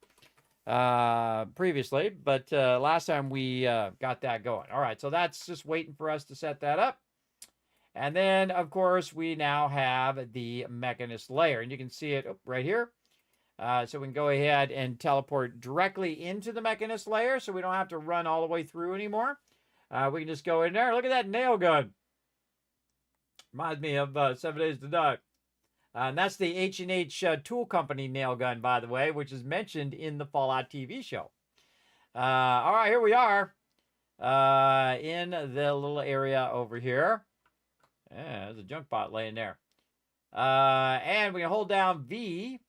previously, but last time we got that going. All right, so that's just waiting for us to set that up. And then, of course, we now have the Mechanist layer. And you can see it right here. So we can go ahead and teleport directly into the Mechanist layer so we don't have to run all the way through anymore. We can just go in there. Look at that nail gun. Reminds me of 7 Days to Die. And that's the H&H Tool Company nail gun, by the way, which is mentioned in the Fallout TV show. All right, here we are in the little area over here. Yeah, there's a junk bot laying there. And we can hold down V.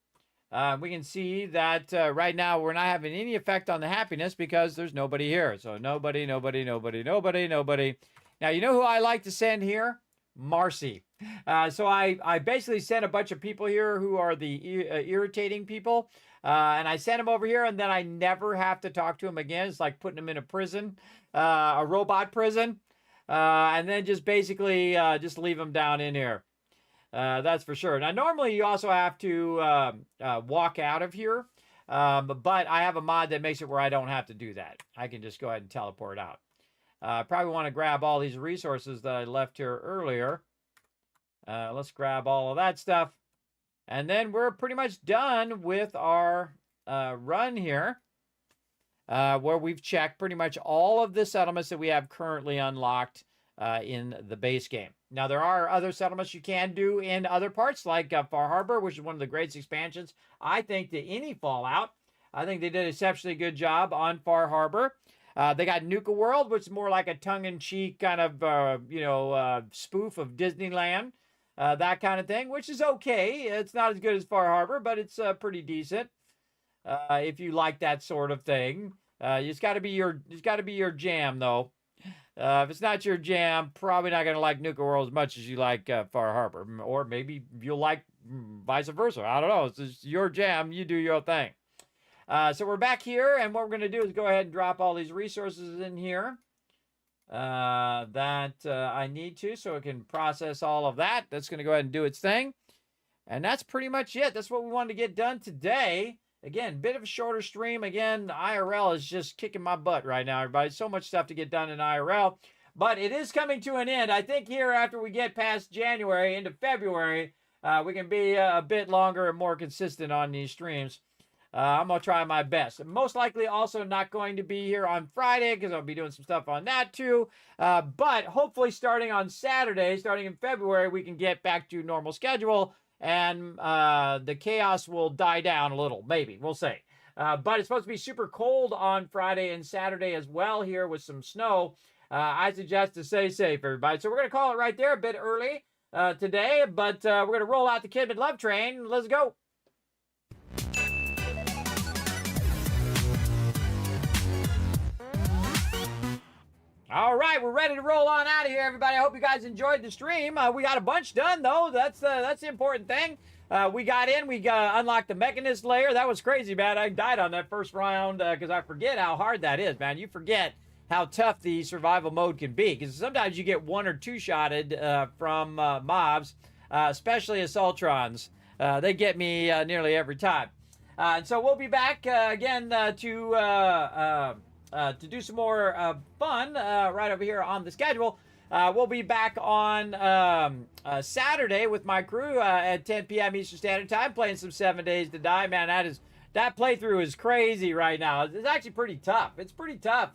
We can see that right now we're not having any effect on the happiness because there's nobody here. So nobody. Now, you know who I like to send here? Marcy. So I basically sent a bunch of people here who are the irritating people. And I sent them over here, and then I never have to talk to them again. It's like putting them in a prison, a robot prison. And then just basically just leave them down in here. That's for sure. Now, normally you also have to walk out of here. But I have a mod that makes it where I don't have to do that. I can just go ahead and teleport out. Probably want to grab all these resources that I left here earlier. Let's grab all of that stuff. And then we're pretty much done with our run here. Where we've checked pretty much all of the settlements that we have currently unlocked in the base game. Now, there are other settlements you can do in other parts, like Far Harbor, which is one of the greatest expansions, I think, to any Fallout. I think they did an exceptionally good job on Far Harbor. They got Nuka World, which is more like a tongue-in-cheek kind of, spoof of Disneyland. That kind of thing, which is okay. It's not as good as Far Harbor, but it's pretty decent. If you like that sort of thing. It's got to be your jam, though. If it's not your jam, probably not going to like Nuka World as much as you like Far Harbor. Or maybe you'll like vice versa. I don't know. It's just your jam. You do your thing. So we're back here, and what we're going to do is go ahead and drop all these resources in here that I need to, so it can process all of that. That's going to go ahead and do its thing. And that's pretty much it. That's what we wanted to get done today. Again, bit of a shorter stream. Again, IRL is just kicking my butt right now, everybody. So much stuff to get done in IRL. But it is coming to an end. I think here, after we get past January into February, we can be a bit longer and more consistent on these streams. I'm going to try my best. I'm most likely also not going to be here on Friday because I'll be doing some stuff on that too. But hopefully starting on Saturday, starting in February, we can get back to normal schedule. And the chaos will die down a little, maybe. We'll see. But it's supposed to be super cold on Friday and Saturday as well here with some snow. I suggest to stay safe, everybody. So we're going to call it right there a bit early today. But we're going to roll out the Kismet Love Train. Let's go. All right, we're ready to roll on out of here, everybody. I hope you guys enjoyed the stream. We got a bunch done, though. That's the important thing. We got unlocked the Mechanist layer. That was crazy, man. I died on that first round because I forget how hard that is, man. You forget how tough the survival mode can be because sometimes you get one or two shotted from mobs, especially Assaultrons. They get me nearly every time. And so we'll be back again to do some more fun right over here on the schedule. We'll be back on Saturday with my crew at 10 p.m. Eastern Standard Time, playing some 7 Days to Die. Man, that playthrough is crazy right now. It's actually pretty tough. It's pretty tough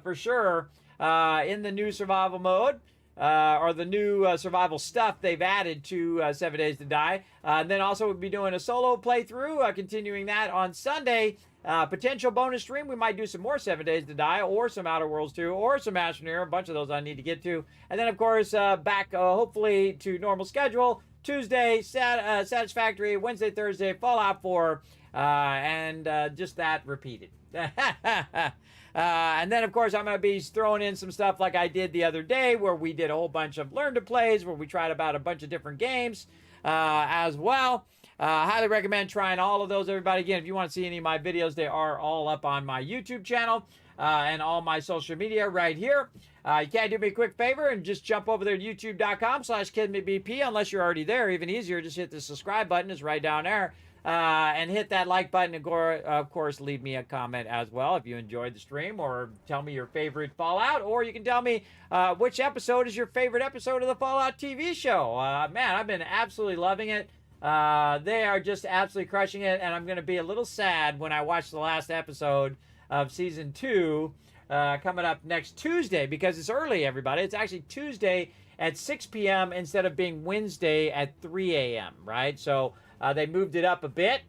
for sure in the new survival mode. Or the new survival stuff they've added to 7 Days to Die. And then also we'll be doing a solo playthrough, continuing that on Sunday. Potential bonus stream, we might do some more 7 Days to Die, or some Outer Worlds 2, or some Astroneer, a bunch of those I need to get to. And then, of course, back, hopefully, to normal schedule. Tuesday, Satisfactory, Wednesday, Thursday, Fallout 4, and just that repeated. And then, of course, I'm going to be throwing in some stuff like I did the other day, where we did a whole bunch of Learn to Plays, where we tried about a bunch of different games as well. Highly recommend trying all of those, everybody. Again, if you want to see any of my videos, they are all up on my YouTube channel and all my social media right here. You can do me a quick favor and just jump over there to youtube.com/KismetBP, unless you're already there. Even easier, just hit the subscribe button. It's right down there. And hit that like button, and of course, leave me a comment as well if you enjoyed the stream, or tell me your favorite Fallout, or you can tell me which episode is your favorite episode of the Fallout TV show. Man, I've been absolutely loving it. They are just absolutely crushing it, and I'm going to be a little sad when I watch the last episode of Season 2 coming up next Tuesday, because it's early, everybody. It's actually Tuesday at 6 p.m. instead of being Wednesday at 3 a.m., right? So they moved it up a bit.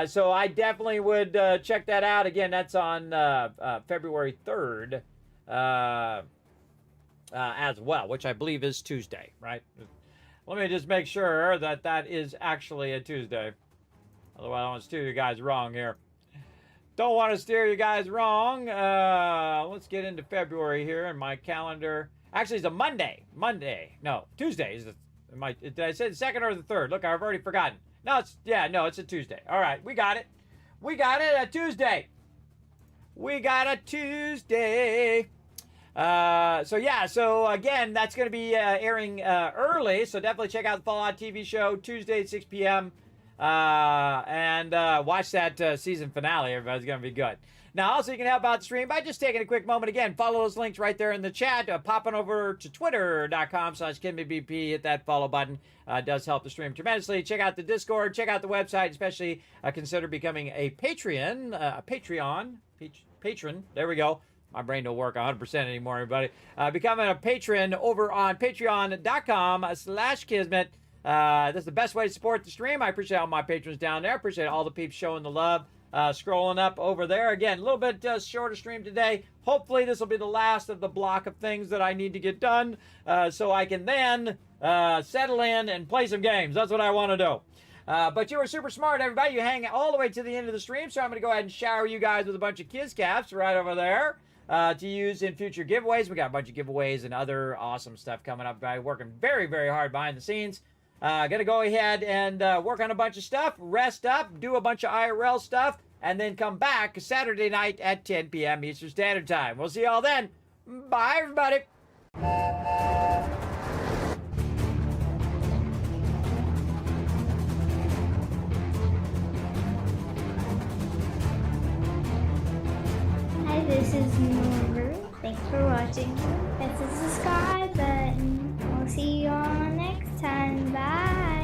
So I definitely would check that out. Again, that's on February 3rd as well, which I believe is Tuesday, right? Let me just make sure that that is actually a Tuesday. Otherwise, I don't want to steer you guys wrong here. Don't want to steer you guys wrong. Let's get into February here in my calendar. Actually, it's a Monday. No, Tuesday is the. Did I say the 2nd or the 3rd? Look, I've already forgotten. No, it's a Tuesday. All right, we got it. A Tuesday. We got a Tuesday. So again, that's going to be airing early. So definitely check out the Fallout TV show Tuesday at 6 p.m. And watch that season finale. Everybody's going to be good. Now, also, you can help out the stream by just taking a quick moment. Again, follow those links right there in the chat. Popping over to twitter.com/KismetBP. Hit that follow button. Does help the stream tremendously. Check out the Discord. Check out the website. Especially consider becoming a Patreon. Patron. There we go. My brain don't work 100% anymore, everybody. Becoming a patron over on patreon.com/Kismet. That's the best way to support the stream. I appreciate all my patrons down there. I appreciate all the peeps showing the love. Scrolling up over there. Again, a little bit shorter stream today. Hopefully this will be the last of the block of things that I need to get done so I can then settle in and play some games. That's what I want to do. But you were super smart, everybody. You hang all the way to the end of the stream, so I'm going to go ahead and shower you guys with a bunch of Kiz Caps right over there to use in future giveaways. We got a bunch of giveaways and other awesome stuff coming up. I'm working very, very hard behind the scenes. Gonna go ahead and work on a bunch of stuff, rest up, do a bunch of IRL stuff, and then come back Saturday night at 10 p.m. Eastern Standard Time. We'll see y'all then. Bye, everybody. Hi, this is Norbert. Thanks for watching. Press the subscribe button. We'll see you all next time. Bye.